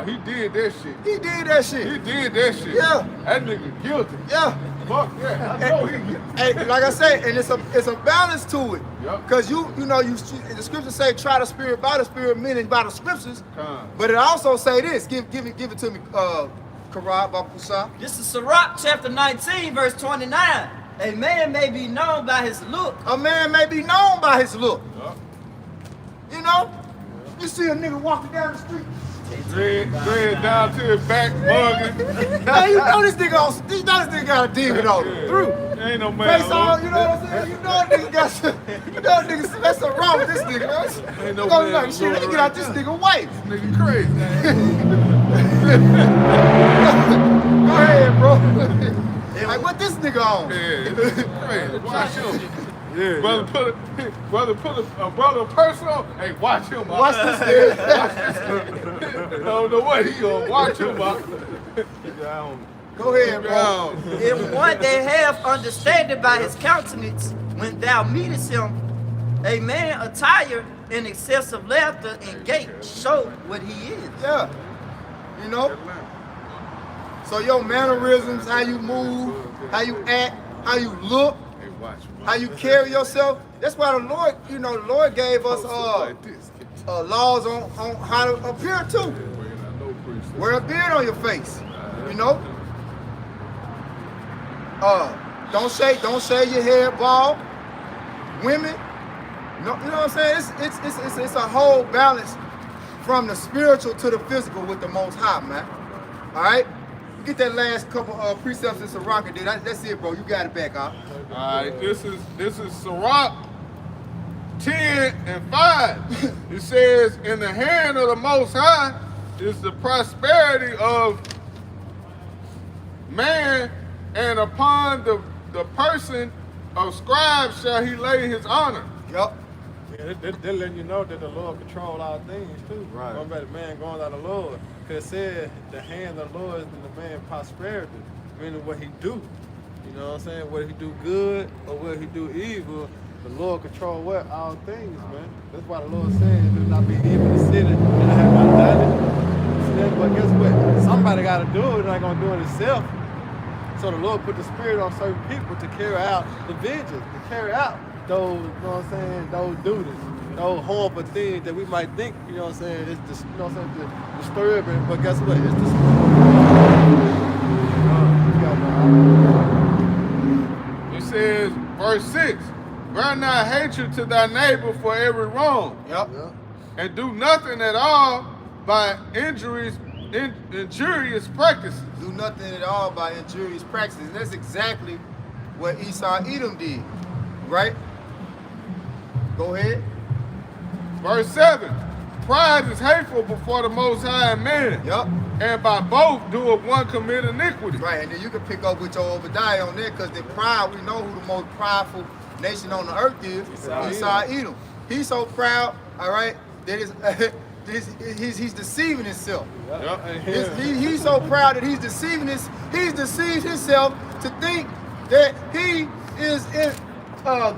[SPEAKER 1] he did that shit.
[SPEAKER 7] He did that
[SPEAKER 1] He
[SPEAKER 7] shit.
[SPEAKER 1] did that shit.
[SPEAKER 7] Yeah.
[SPEAKER 1] That nigga guilty.
[SPEAKER 7] Yeah.
[SPEAKER 1] Fuck yeah. I know he guilty.
[SPEAKER 7] Hey, like I said, and it's a balance to it.
[SPEAKER 1] Yep.
[SPEAKER 7] Cause the scriptures say try the spirit by the spirit, meaning by the scriptures.
[SPEAKER 1] Come.
[SPEAKER 7] But it also say this. Give it to me, Karab Bakusa.
[SPEAKER 5] This is Sirach chapter 19, verse 29. A man may be known by his look.
[SPEAKER 7] A man may be known by his look.
[SPEAKER 1] Yup.
[SPEAKER 7] You know? You see a nigga walking down the street,
[SPEAKER 1] Dread down to his back, bugging.
[SPEAKER 7] Hey, you know this nigga got a demon on him. Through.
[SPEAKER 1] Ain't no man.
[SPEAKER 7] Face on, you know what I'm saying? You know a nigga got some, that's something wrong with this nigga, man.
[SPEAKER 1] Ain't no
[SPEAKER 7] You gonna be
[SPEAKER 1] man
[SPEAKER 7] like, shit, let me get out this nigga wife.
[SPEAKER 1] Nigga crazy.
[SPEAKER 7] Go ahead, bro. Like, what this nigga on?
[SPEAKER 1] Yeah, crazy. Watch him. Yeah, brother put a brother personal. Hey, watch him.
[SPEAKER 7] Watch this nigga.
[SPEAKER 1] Watch this nigga. I don't know what he gonna watch him.
[SPEAKER 7] Go ahead, bro.
[SPEAKER 5] If one that have understanding by his countenance, when thou meetest him, a man attired in excessive laughter and gait, show what he is.
[SPEAKER 7] Yeah. You know? So your mannerisms, how you move, how you act, how you look, how you carry yourself. That's why the Lord, the Lord gave us laws on how to appear too. Wear a beard on your face, you know. Don't shave your head bald. Women, you know what I'm saying? It's a whole balance from the spiritual to the physical with the Most High, man. All right. Get that last couple precepts in Sirach, dude. That's it, bro. You got it back, huh?
[SPEAKER 1] All right, this is Sirach 10 and 5. It says, in the hand of the Most High is the prosperity of man, and upon the person of scribes shall he lay his honor.
[SPEAKER 7] Yup.
[SPEAKER 3] Yeah, they're letting you know that the Lord control all things too.
[SPEAKER 7] Right.
[SPEAKER 3] Going back to man going out of the Lord. Because it said the hand of the Lord is in the man prosperity, meaning what he do. You know what I'm saying? Whether he do good or whether he do evil, the Lord control what? All things, man. That's why the Lord said do not be evil in the city, and I have not done it. But guess what? Somebody got to do it, they're not going to do it itself. So the Lord put the spirit on certain people to carry out the vengeance, to carry out those, you know what I'm saying, those duties, those horrible things that we might think, you know what I'm saying, it's just, you know what I'm saying, disturbing, but guess what? It's
[SPEAKER 1] It says, verse 6, bear not hatred to thy neighbor for every wrong.
[SPEAKER 7] Yep.
[SPEAKER 1] And do nothing at all by injurious practices.
[SPEAKER 7] Do nothing at all by injurious practices. And that's exactly what Esau Edom did, right? Go ahead.
[SPEAKER 1] Verse 7, pride is hateful before the Most High and man.
[SPEAKER 7] Yup.
[SPEAKER 1] And by both doeth one commit iniquity.
[SPEAKER 7] Right, and then you can pick up with your Obadiah on there, because the pride, we know who the most prideful nation on the earth is. Esau Edom. He's so proud, all right, that he's deceiving himself.
[SPEAKER 1] Yep.
[SPEAKER 7] He's so proud that he's deceived himself to think that he is in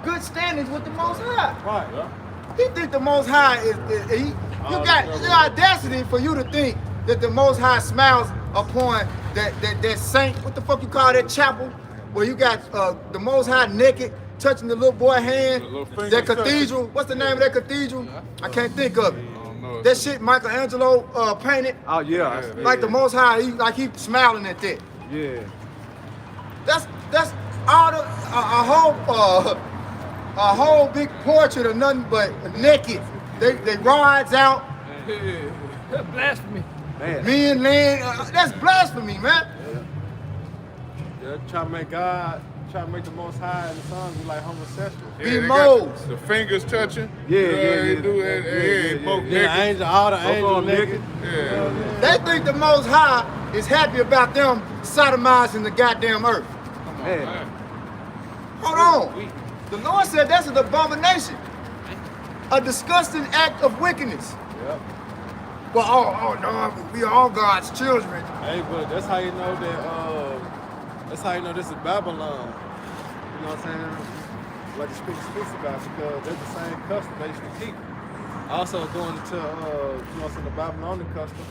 [SPEAKER 7] good standings with the Most High.
[SPEAKER 3] right. Yeah.
[SPEAKER 7] He think the Most High you got the audacity for you to think that the Most High smiles upon that saint, what the fuck you call that chapel, where you got the Most High naked, touching the little boy hand, that cathedral, what's the name of that cathedral? I can't think of it. That shit Michelangelo painted.
[SPEAKER 4] Oh yeah.
[SPEAKER 7] Like the Most High, he smiling at that.
[SPEAKER 4] Yeah.
[SPEAKER 7] That's all a whole big portrait of nothing but naked. They rides out,
[SPEAKER 8] Blasphemy.
[SPEAKER 4] Man.
[SPEAKER 7] men laying. That's blasphemy, man.
[SPEAKER 3] Yeah, trying to make God, trying to make the Most High and the Son be like homosexual.
[SPEAKER 7] Be
[SPEAKER 1] they got
[SPEAKER 7] moles.
[SPEAKER 1] the fingers touching.
[SPEAKER 4] Yeah.
[SPEAKER 1] They do it. Both
[SPEAKER 3] Yeah,
[SPEAKER 1] naked.
[SPEAKER 3] angel, all the angels naked.
[SPEAKER 1] Yeah.
[SPEAKER 7] They think the Most High is happy about them sodomizing the goddamn earth.
[SPEAKER 4] Man.
[SPEAKER 7] Hold on. The Lord said that's an abomination, a disgusting act of wickedness.
[SPEAKER 3] Yep.
[SPEAKER 7] Well, oh no, we are all God's children.
[SPEAKER 3] Hey, but that's how you know that. That's how you know this is Babylon. You know what I'm saying? Like the scripture speaks about, because they're the same custom they used to keep. Also going to, you know what I'm saying, the Babylonian custom,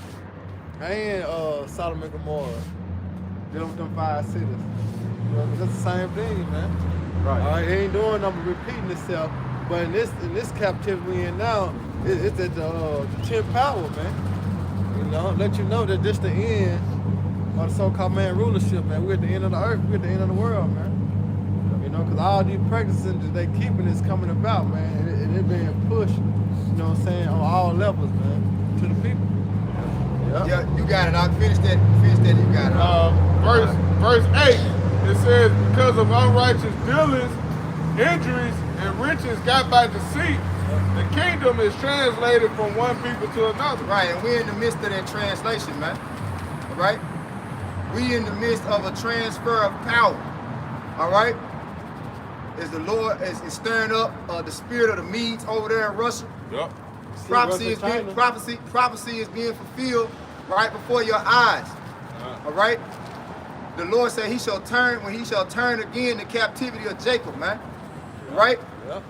[SPEAKER 3] and Sodom and Gomorrah, them 5 cities. You know, that's the same thing, man.
[SPEAKER 4] Right.
[SPEAKER 3] All right, it ain't doing nothing, repeating itself. But in this captivity we in now, it's at the 10th power, man. You know, let you know that this the end of the so-called man rulership, man. We're at the end of the earth. We're at the end of the world, man. You know, because all these practices that they keeping is coming about, man. And it being pushed, you know what I'm saying, on all levels, man, to the people.
[SPEAKER 7] Yeah, you got it. I'll finish that. You got it.
[SPEAKER 1] Verse 8, it says, because of unrighteous dealings, injuries, and riches got by deceit, the kingdom is translated from one people to another.
[SPEAKER 7] Right, and we're in the midst of that translation, man. All right? We in the midst of a transfer of power. All right? As the Lord is stirring up the spirit of the Medes over there in Russia.
[SPEAKER 1] Yep.
[SPEAKER 7] Prophecy is being fulfilled right before your eyes. All right? The Lord said he shall turn again the captivity of Jacob, man. Right?
[SPEAKER 3] Yep.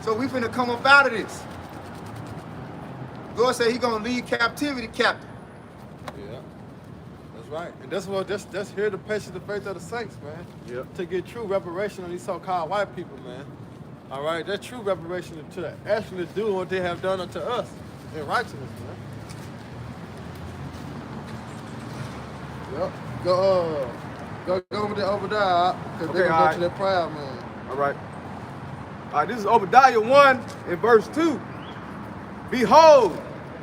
[SPEAKER 7] So we finna come up out of this. God said he gonna lead captivity captive.
[SPEAKER 3] Yeah. That's right. And that's here the patience and faith of the saints, man.
[SPEAKER 4] Yep.
[SPEAKER 3] To get true reparation on these so-called white people, man. All right, that's true reparation to actually do what they have done unto us in righteousness, man. Yep. Go over there, Obadiah, because they're going to go to that prayer, man.
[SPEAKER 4] All right. This is Obadiah 1 and verse 2. Behold,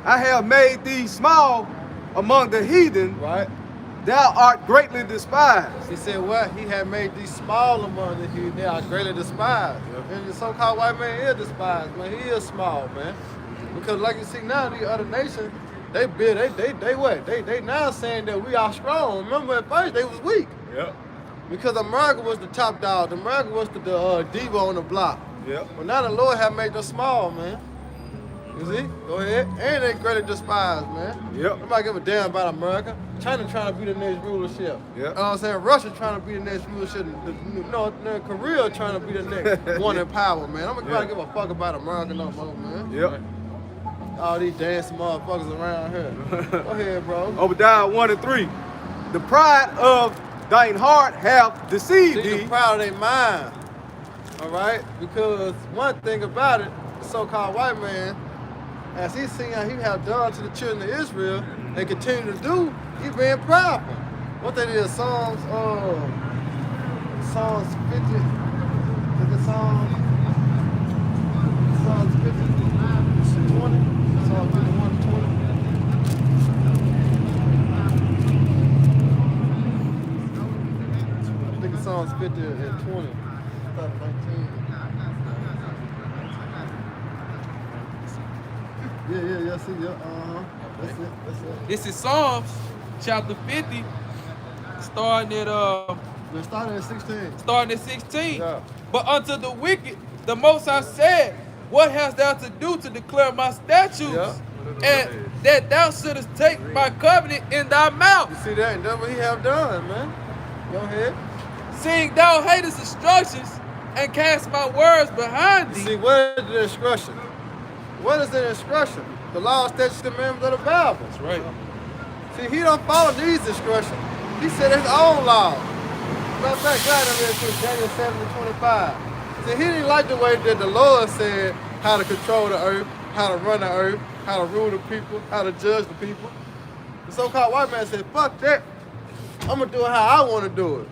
[SPEAKER 4] I have made thee small among the heathen.
[SPEAKER 3] Right?
[SPEAKER 4] Thou art greatly despised.
[SPEAKER 3] He said, what? He had made these small among the heathen. They are greatly despised. And the so-called white man is despised, man. He is small, man. Because like you see now, these other nations, they now saying that we are strong. Remember at first they was weak.
[SPEAKER 4] Yep.
[SPEAKER 3] Because America was the top dog. America was the diva on the block.
[SPEAKER 4] Yep.
[SPEAKER 3] But now the Lord have made them small, man. You see? Go ahead. And they greatly despised, man.
[SPEAKER 4] Yep.
[SPEAKER 3] Nobody give a damn about America. China trying to be the next rulership.
[SPEAKER 4] Yep.
[SPEAKER 3] You know what I'm saying? Russia trying to be the next rulership. Korea trying to be the next one in power, man. I'm gonna give a fuck about America no more, man.
[SPEAKER 4] Yep.
[SPEAKER 3] All these dancing motherfuckers around here. Go ahead, bro.
[SPEAKER 4] Obadiah 1 and 3. The pride of thine heart hath deceived
[SPEAKER 3] See,
[SPEAKER 4] thee.
[SPEAKER 3] the proud of their mind. All right? Because one thing about it, the so-called white man, as he's seen how he have done to the children of Israel and continue to do, he's being proud. What that is, Psalms 50, is it Psalms 50, 20? Psalms 51, 20. I think it's Psalms 50 and 20. I thought 19. Yeah, see, that's it.
[SPEAKER 2] This is Psalms chapter 50, starting at
[SPEAKER 3] They're starting at 16.
[SPEAKER 2] starting at 16.
[SPEAKER 3] Yeah.
[SPEAKER 2] But unto the wicked, the Most High said, what hast thou to do to declare my statutes?
[SPEAKER 3] Yeah.
[SPEAKER 2] And that thou shouldest take my covenant in thy mouth.
[SPEAKER 3] You see that? And that's what he have done, man. Go ahead.
[SPEAKER 2] Seeing thou hatest instructions and cast my words behind
[SPEAKER 3] You
[SPEAKER 2] thee.
[SPEAKER 3] see, what is the instruction? What is the instruction? The law, statutes, commandments of the Bible.
[SPEAKER 2] That's right.
[SPEAKER 3] See, he don't follow these instructions. He said his own law. Matter of fact, God read to Daniel 7 and 25. See, he didn't like the way that the Lord said how to control the earth, how to run the earth, how to rule the people, how to judge the people. The so-called white man said, fuck that. I'm going to do it how I want to do it.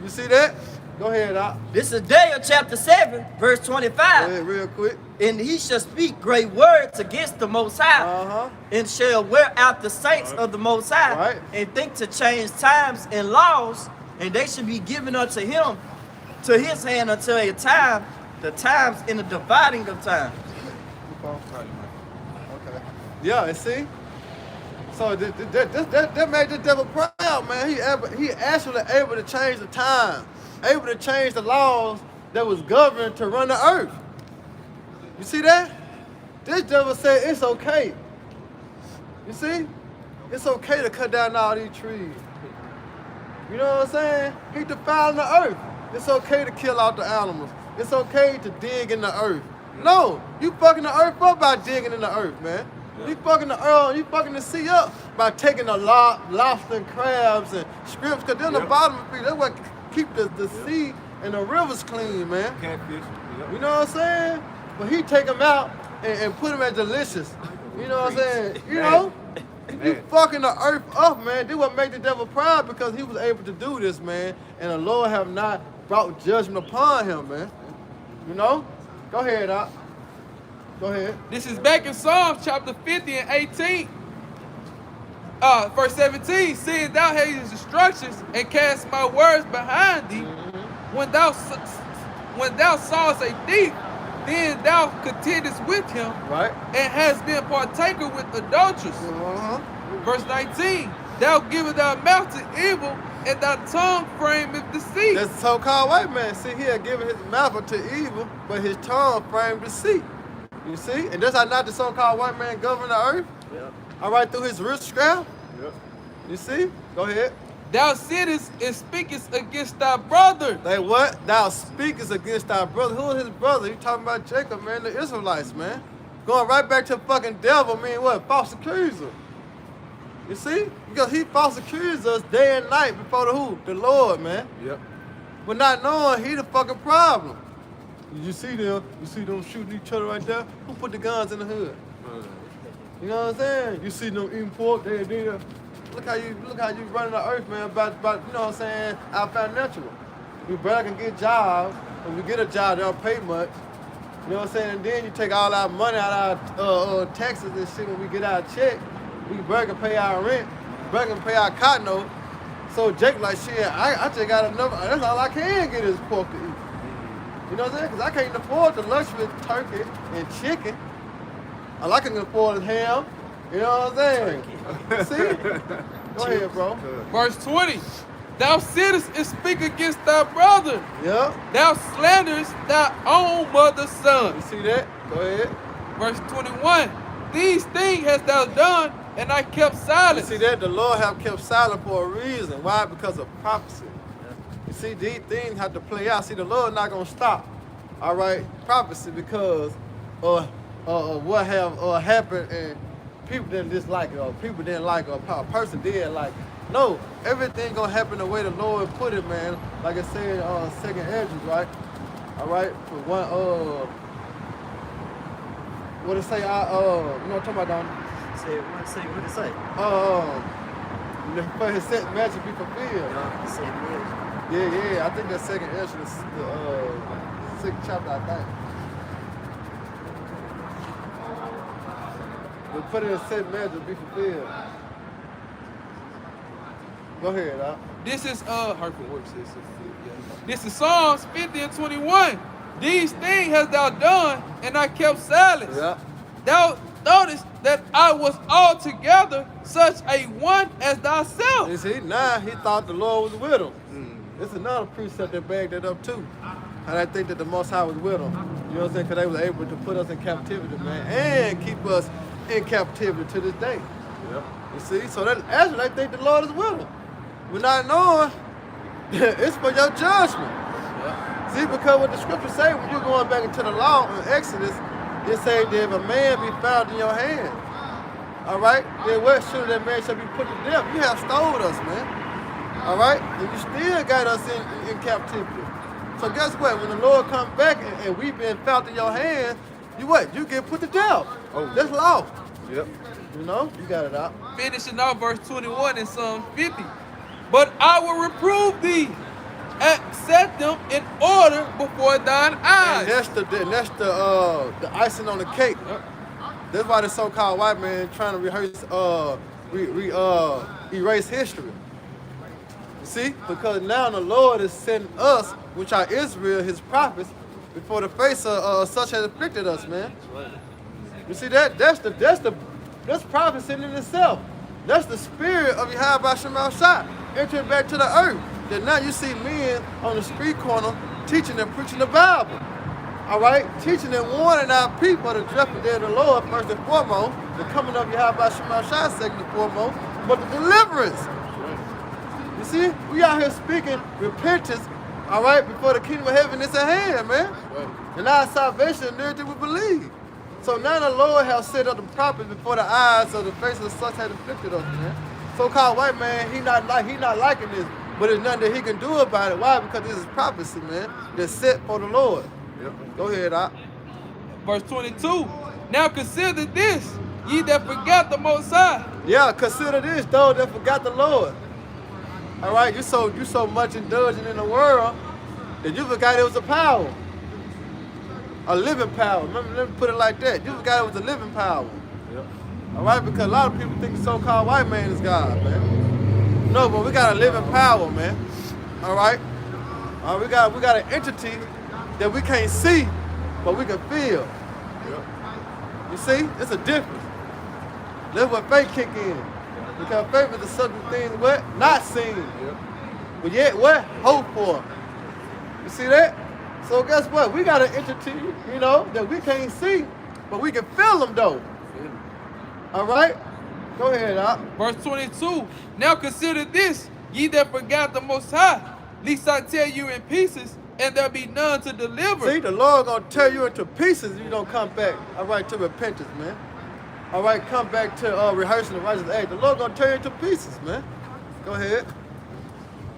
[SPEAKER 3] You see that? Go ahead, Doc.
[SPEAKER 5] This is Daniel chapter 7, verse 25.
[SPEAKER 3] Go ahead real quick.
[SPEAKER 5] And he shall speak great words against the Most High,
[SPEAKER 3] Uh-huh.
[SPEAKER 5] and shall wear out the saints of the Most High,
[SPEAKER 3] Right.
[SPEAKER 5] and think to change times and laws, and they should be given unto him, to his hand until a time, the times in the dividing of time.
[SPEAKER 3] Okay. Yeah, and see? So that made the devil proud, man. He actually able to change the time, able to change the laws that was governed to run the earth. You see that? This devil said it's okay. You see? It's okay to cut down all these trees. You know what I'm saying? He defiling the earth. It's okay to kill out the animals. It's okay to dig in the earth. No, you fucking the earth up by digging in the earth, man. You fucking the earth, you fucking the sea up by taking the lobster and crabs and shrimps, because they're the bottom of the sea. That's what keep the sea and the rivers clean, man.
[SPEAKER 4] Catfish.
[SPEAKER 3] You know what I'm saying? But he take them out and put them as delicious. You know what I'm saying? You know? You fucking the earth up, man. This what make the devil proud, because he was able to do this, man. And the Lord have not brought judgment upon him, man. You know? Go ahead, Doc. Go ahead.
[SPEAKER 2] This is back in Psalms chapter 50 and 18. verse 17, seeing thou hast his instructions and cast my words behind thee, when thou sawest a thief, then thou contendest with him,
[SPEAKER 3] Right?
[SPEAKER 2] and hast been partaker with adulterers. Verse 19, thou givest thy mouth to evil, and thy tongue frameth deceit.
[SPEAKER 3] That's the so-called white man. See, he had given his mouth to evil, but his tongue framed deceit. You see? And that's how not the so-called white man govern the earth?
[SPEAKER 7] Yep.
[SPEAKER 3] All right, through his rich scrap?
[SPEAKER 7] Yep.
[SPEAKER 3] You see? Go ahead.
[SPEAKER 2] Thou sittest and speakest against thy brother.
[SPEAKER 3] They what? Thou speakest against thy brother. Who is his brother? You talking about Jacob, man, the Israelites, man. Going right back to the fucking devil, mean what? False accuser. You see? Because he false accuses us day and night before the who? The Lord, man.
[SPEAKER 7] Yep.
[SPEAKER 3] But not knowing he the fucking problem. You see them? You see them shooting each other right there? Who put the guns in the hood? You know what I'm saying? You see them eating pork, they there. Look how you running the earth, man, about you know what I'm saying, our financial. We barely can get jobs. When we get a job, they don't pay much. You know what I'm saying? And then you take all our money out of our taxes and shit when we get our check. We barely can pay our rent, barely can pay our cotton note. So Jake like, shit, I just got enough, that's all I can get is pork to eat. You know what I'm saying? Because I can't afford the luxury of turkey and chicken. All I can afford is ham. You know what I'm saying? See? Go ahead, bro.
[SPEAKER 2] Verse 20, thou sittest and speak against thy brother.
[SPEAKER 3] Yep.
[SPEAKER 2] Thou slanderest thy own mother's son.
[SPEAKER 3] You see that? Go ahead.
[SPEAKER 2] Verse 21, these things hast thou done, and I kept
[SPEAKER 3] You
[SPEAKER 2] silence.
[SPEAKER 3] see that? The Lord have kept silent for a reason. Why? Because of prophecy. You see, these things have to play out. See, the Lord not going to stop. All right? Prophecy because what have happened and people didn't dislike it or people didn't like it or a person did like it. No, everything going to happen the way the Lord put it, man. Like I said, second Edges, right? All right? For one, what it say? You know what I'm talking about, Don?
[SPEAKER 5] What it say?
[SPEAKER 3] For his set magic be fulfilled. Yeah, I think that's second Ezra, the 6th chapter, I think. We put it in set magic be fulfilled. Go ahead, Doc.
[SPEAKER 2] This is hurtful works. This is Psalms 50 and 21. These things hast thou done, and I kept silence.
[SPEAKER 3] Yeah.
[SPEAKER 2] Thou thoughtest that I was altogether such a one as thyself.
[SPEAKER 3] You see, now he thought the Lord was with him. It's another precept that bagged that up too. And I think that the Most High was with him. You know what I'm saying? Because they was able to put us in captivity, man, and keep us in captivity to this day.
[SPEAKER 7] Yep.
[SPEAKER 3] You see? So that actually they think the Lord is with them. We're not knowing it's for your judgment. See, because what the scriptures say when you're going back into the law in Exodus, it says that if a man be found in your hand, all right, then what should that man shall be put to death? You have stole us, man. All right? And you still got us in captivity. So guess what? When the Lord comes back and we've been found in your hand, you what? You get put to death.
[SPEAKER 7] Oh.
[SPEAKER 3] That's law.
[SPEAKER 7] Yep.
[SPEAKER 3] You know? You got it out.
[SPEAKER 2] Finishing off verse 21 in Psalm 50. But I will reprove thee and set them in order before thine eyes.
[SPEAKER 3] And that's the icing on the cake. That's why the so-called white man trying to erase history. You see? Because now the Lord is sending us, which are Israel, his prophets, before the face of such has afflicted us, man. You see that? That's prophecy in itself. That's the spirit of Yahweh Shema Shai entering back to the earth. That now you see men on the street corner teaching and preaching the Bible. All right? Teaching and warning our people to drop the day of the Lord first and foremost, the coming of Yahweh Shema Shai second and foremost, but the deliverance. You see? We out here speaking repentance, all right, before the kingdom of heaven is at hand, man. And our salvation and everything we believe. So now the Lord has set up the prophets before the eyes of the face of such had afflicted us, man. So-called white man, he not liking this, but there's nothing that he can do about it. Why? Because this is prophecy, man. That's set for the Lord.
[SPEAKER 7] Yep.
[SPEAKER 3] Go ahead, Doc.
[SPEAKER 2] Verse 22. Now consider this, ye that forgot the Most High.
[SPEAKER 3] Yeah, consider this, though, that forgot the Lord. All right, you so much indulgent in the world that you forgot it was a power. A living power. Let me put it like that. You forgot it was a living power.
[SPEAKER 7] Yep.
[SPEAKER 3] All right, because a lot of people think the so-called white man is God, man. No, but we got a living power, man. All right? We got an entity that we can't see, but we can feel. You see? It's a difference. That's what faith kick in. Because faith is the certain things what? Not seen. But yet what? Hope for. You see that? So guess what? We got an entity, you know, that we can't see, but we can feel them though. All right? Go ahead, Doc.
[SPEAKER 2] Verse 22. Now consider this, ye that forgot the Most High, lest I tear you in pieces, and there be none to deliver.
[SPEAKER 3] See, the Lord gonna tear you into pieces if you don't come back, all right, to repentance, man. All right, come back to rehearsing the righteous act. The Lord gonna tear you into pieces, man. Go ahead.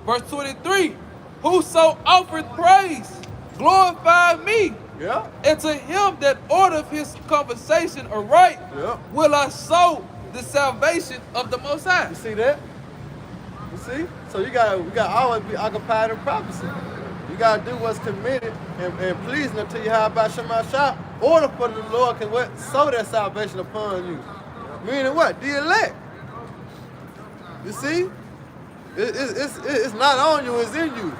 [SPEAKER 2] Verse 23. Whoso offereth praise, glorify me.
[SPEAKER 3] Yeah.
[SPEAKER 2] And to him that ordereth his conversation aright,
[SPEAKER 3] Yeah.
[SPEAKER 2] will I show the salvation of the Most High.
[SPEAKER 3] You see that? You see? So we gotta always be occupied in prophecy. You gotta do what's committed and pleasing unto you. How about Shema Shah? Order for the Lord can what? Sow that salvation upon you. Meaning what? The elect. You see? It's not on you, it's in you.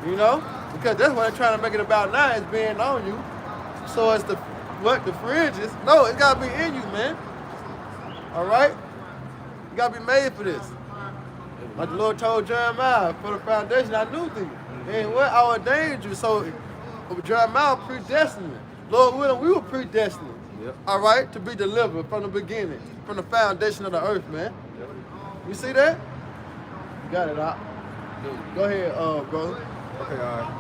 [SPEAKER 3] You know? Because that's what they're trying to make it about now, is being on you. So it's the fringes. No, it's gotta be in you, man. All right? You gotta be made for this. Like the Lord told Jeremiah, for the foundation I knew thee. And what? I ordained you. So Jeremiah predestined. Lord willing, we were predestined. Yep. All right? To be delivered from the beginning, from the foundation of the earth, man. Yep. You see that? You got it, Doc. Go ahead, brother.
[SPEAKER 4] Okay, all right.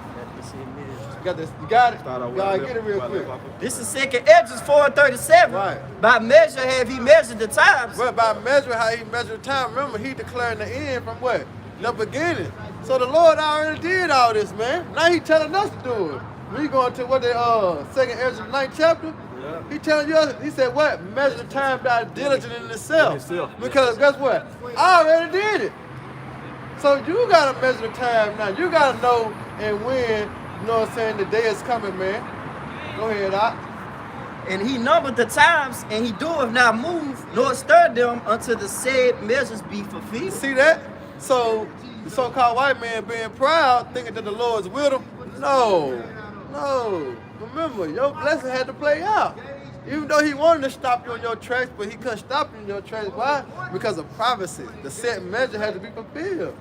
[SPEAKER 3] You got this. You got it? You gotta get it real quick.
[SPEAKER 5] This is 2nd Ezra 4:37.
[SPEAKER 3] Right.
[SPEAKER 5] By measure have he measured the times.
[SPEAKER 3] But by measuring how he measured time, remember he declaring the end from what? The beginning. So the Lord already did all this, man. Now he telling us to do it. We going to what the 2nd Ezra 9th chapter? Yeah. He telling you, he said what? Measure the time by diligent in itself. Because guess what? I already did it. So you gotta measure the time now. You gotta know and when, you know what I'm saying, the day is coming, man. Go ahead, Doc.
[SPEAKER 5] And he numbered the times, and he doeth not move, nor stir them until the said measures be fulfilled.
[SPEAKER 3] See that? So the so-called white man being proud, thinking that the Lord's with him. No. Remember, your blessing had to play out. Even though he wanted to stop you in your tracks, but he couldn't stop you in your tracks. Why? Because of prophecy. The set measure had to be fulfilled.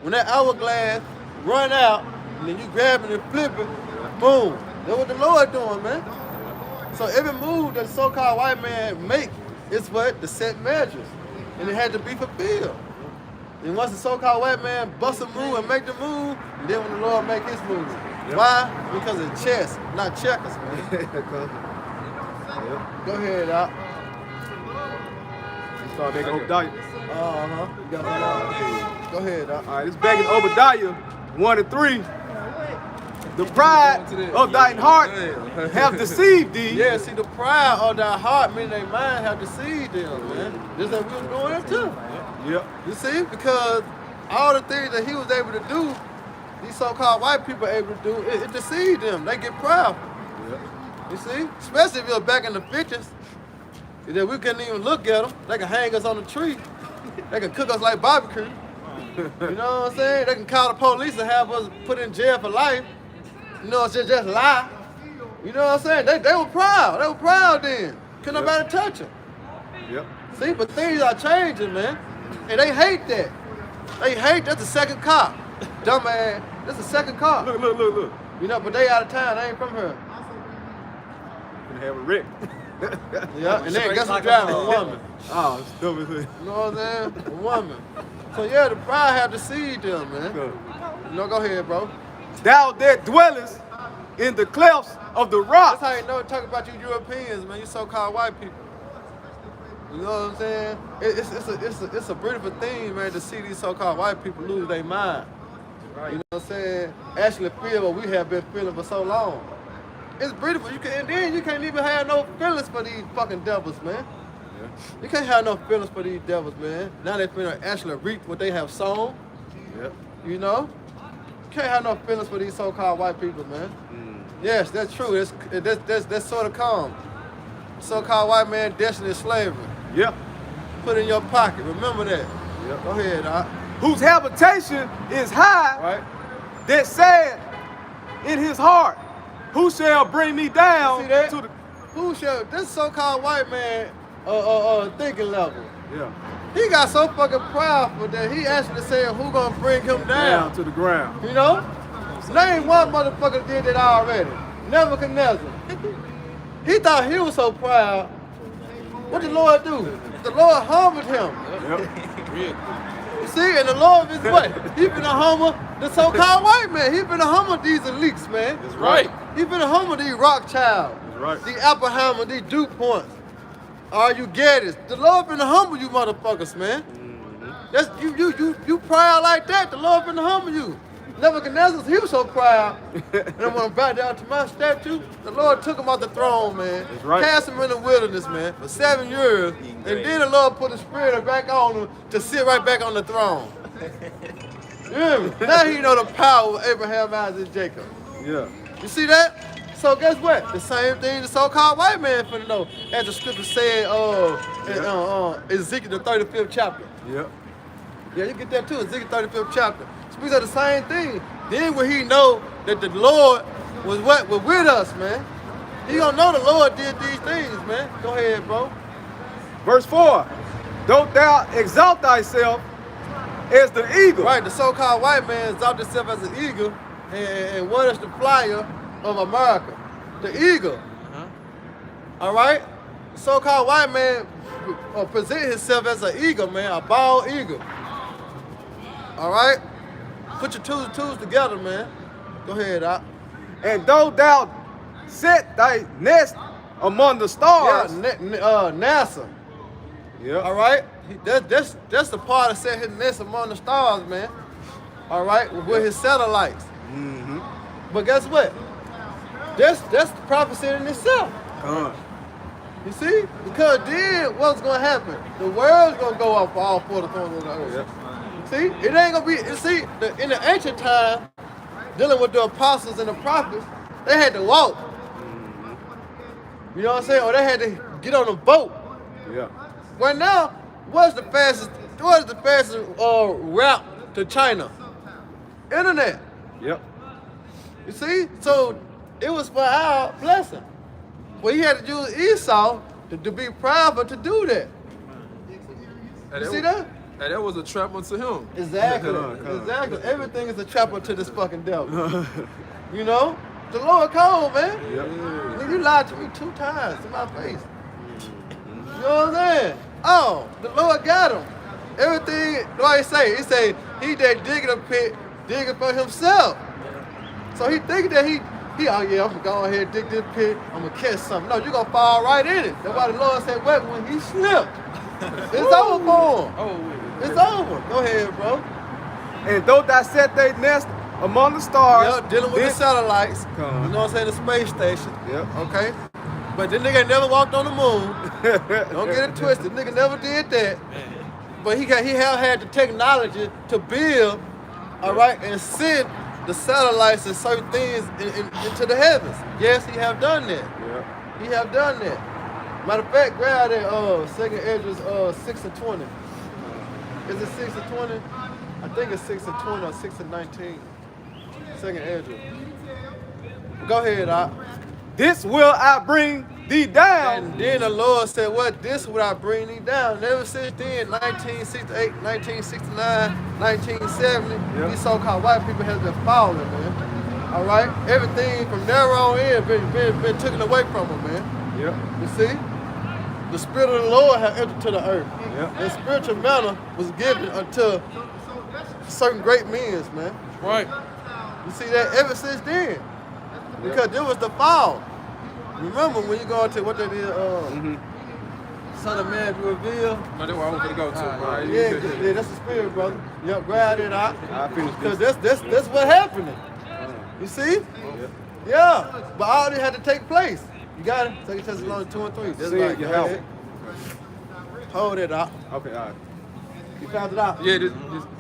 [SPEAKER 3] When that hourglass run out, and then you grab it and flip it, boom. That's what the Lord doing, man. So every move that the so-called white man make is what? The set measures. And it had to be fulfilled. And once the so-called white man bust a move and make the move, and then when the Lord make his move. Yep. Why? Because it's chess, not checkers, man. Go ahead, Doc.
[SPEAKER 4] You start making Obadiah.
[SPEAKER 3] You got that. Go ahead, Doc.
[SPEAKER 4] All right, it's back in Obadiah 1 and 3. The pride of thine heart have deceived thee.
[SPEAKER 3] Yeah, see, the pride of thy heart, meaning their mind, have deceived them, man. Just like we was doing it too.
[SPEAKER 4] Yep.
[SPEAKER 3] You see, because all the things that he was able to do, these so-called white people are able to do, it deceived them. They get proud. Yep. You see, especially if you're back in the 50s, that we couldn't even look at them. They can hang us on the tree. They can cook us like barbecue. You know what I'm saying? They can call the police and have us put in jail for life. You know, it's just lie. You know what I'm saying? They were proud. They were proud then. Couldn't nobody touch them.
[SPEAKER 4] Yep.
[SPEAKER 3] See, but things are changing, man. And they hate that. They hate that's the second car. Dumbass. That's the second car.
[SPEAKER 4] Look.
[SPEAKER 3] You know, but they out of town. They ain't from here.
[SPEAKER 4] Gonna have a wreck.
[SPEAKER 3] Yeah, and then guess who's driving? A woman.
[SPEAKER 4] Oh, it's dumb as hell.
[SPEAKER 3] You know what I'm saying? A woman. So yeah, the pride have deceived them, man. You know, go ahead, bro.
[SPEAKER 4] Thou that dwellest in the clefts of the rock.
[SPEAKER 3] That's how you know talk about you Europeans, man. You so-called white people. You know what I'm saying? It's a beautiful thing, man, to see these so-called white people lose their mind. Right. You know what I'm saying? Actually feel what we have been feeling for so long. It's beautiful. And then you can't even have no feelings for these fucking devils, man. Yeah. You can't have no feelings for these devils, man. Now they finna actually reap what they have sown. Yep. You know? You can't have no feelings for these so-called white people, man. Yes, that's true. That's sort of calm. So-called white man destined to slavery.
[SPEAKER 4] Yep.
[SPEAKER 3] Put in your pocket. Remember that.
[SPEAKER 4] Yep.
[SPEAKER 3] Go ahead, Doc.
[SPEAKER 4] Whose habitation is high,
[SPEAKER 3] Right?
[SPEAKER 4] that said in his heart, who shall bring me down
[SPEAKER 3] See that?
[SPEAKER 4] to the...
[SPEAKER 3] Who shall this so-called white man thinking level?
[SPEAKER 4] Yeah.
[SPEAKER 3] He got so fucking prideful that he actually said who gonna bring him
[SPEAKER 4] Down to the ground.
[SPEAKER 3] You know? Name one motherfucker did that already. Nebuchadnezzar. He thought he was so proud. What the Lord do? The Lord humbled him.
[SPEAKER 4] Yep.
[SPEAKER 3] You see, and the Lord is what? He finna humble the so-called white man. He finna humble these elites, man.
[SPEAKER 4] That's right.
[SPEAKER 3] He finna humble these Rothschilds.
[SPEAKER 4] That's right.
[SPEAKER 3] These Oppenheimer, these DuPonts. All you get is the Lord finna humble you motherfuckers, man. That's you proud like that. The Lord finna humble you. Nebuchadnezzar, he was so proud. And I'm gonna bow down to my statue. The Lord took him off the throne, man.
[SPEAKER 4] That's right.
[SPEAKER 3] Cast him in the wilderness, man, for 7 years. And then the Lord put the spirit back on him to sit right back on the throne. You hear me? Now he know the power of Abraham, Isaac, and Jacob.
[SPEAKER 4] Yeah.
[SPEAKER 3] You see that? So guess what? The same thing the so-called white man finna know. As the scripture said in Ezekiel the 35th chapter.
[SPEAKER 4] Yep.
[SPEAKER 3] Yeah, you get that too, Ezekiel 35th chapter. Speaks of the same thing. Then will he know that the Lord was with us, man. He gonna know the Lord did these things, man. Go ahead, bro.
[SPEAKER 4] Verse 4. Don't thou exalt thyself as the eagle.
[SPEAKER 3] Right, the so-called white man exalted himself as an eagle, and what is the flyer of America? The eagle. All right? The so-called white man present himself as an eagle, man, a bald eagle. All right? Put your twos together, man. Go ahead, Doc.
[SPEAKER 4] And though thou set thy nest among the stars.
[SPEAKER 3] Yeah, NASA.
[SPEAKER 4] Yeah.
[SPEAKER 3] All right? That's the part that set his nest among the stars, man. All right? With his satellites.
[SPEAKER 4] Mm-hmm.
[SPEAKER 3] But guess what? That's the prophecy in itself. You see? Because then what's gonna happen? The world's gonna go up for all four of the thrones of the earth.
[SPEAKER 4] Yep.
[SPEAKER 3] See? It ain't gonna be, in the ancient time, dealing with the apostles and the prophets, they had to walk. You know what I'm saying? Or they had to get on a boat.
[SPEAKER 4] Yeah.
[SPEAKER 3] Right now, what is the fastest route to China? Internet.
[SPEAKER 4] Yep.
[SPEAKER 3] You see? So it was for our blessing. Well, he had to use Esau to be proud to do that. You see that?
[SPEAKER 2] And that was a trap unto him.
[SPEAKER 3] Exactly. Exactly. Everything is a trap to this fucking devil. You know? The Lord cold, man.
[SPEAKER 4] Yep.
[SPEAKER 3] Nigga, you lied to me 2 times to my face. You know what I'm saying? Oh, the Lord got him. Everything, what he say? He say, he that digging a pit, digging for himself. So he thinking that he oh yeah, I'm gonna go ahead and dig this pit, I'm gonna catch something. No, you're gonna fall right in it. That's why the Lord said, wait, when he slipped, it's over for him. It's over. Go ahead, bro.
[SPEAKER 4] And though thou set thy nest among the stars.
[SPEAKER 3] Yeah, dealing with the satellites.
[SPEAKER 4] Come.
[SPEAKER 3] You know what I'm saying? The space station.
[SPEAKER 4] Yep.
[SPEAKER 3] Okay? But this nigga never walked on the moon. Don't get it twisted. Nigga never did that. But he had the technology to build, all right, and send the satellites and certain things into the heavens. Yes, he have done that.
[SPEAKER 4] Yep.
[SPEAKER 3] He have done that. Matter of fact, grab that 2nd Esdras 6:20. Is it 6:20? I think it's 6:20 or 6:19. 2nd Esdras. Go ahead, Doc.
[SPEAKER 4] This will I bring thee down.
[SPEAKER 3] And then the Lord said, what? This will I bring thee down. And ever since then, 1968, 1969, 1970, these so-called white people have been falling, man. All right? Everything from there on in been taken away from them, man.
[SPEAKER 4] Yep.
[SPEAKER 3] You see? The Spirit of the Lord has entered to the earth.
[SPEAKER 4] Yep.
[SPEAKER 3] And spiritual manna was given unto certain great men, man.
[SPEAKER 2] Right.
[SPEAKER 3] You see that ever since then. Because there was the fall. Remember when you go into what they did, Son of Man be revealed?
[SPEAKER 2] No, that's where I want to go to, right?
[SPEAKER 3] Yeah, that's the spirit, brother. Yep, grab it out.
[SPEAKER 4] I finished
[SPEAKER 3] Because that's what happening. You see? Yeah. But all this had to take place. You got it? 2 Thessalonians 2 and 3. That's
[SPEAKER 4] See
[SPEAKER 3] right.
[SPEAKER 4] it, you
[SPEAKER 3] Go
[SPEAKER 4] help.
[SPEAKER 3] ahead. Hold it out.
[SPEAKER 4] Okay, all right.
[SPEAKER 3] You found it out?
[SPEAKER 2] Yeah,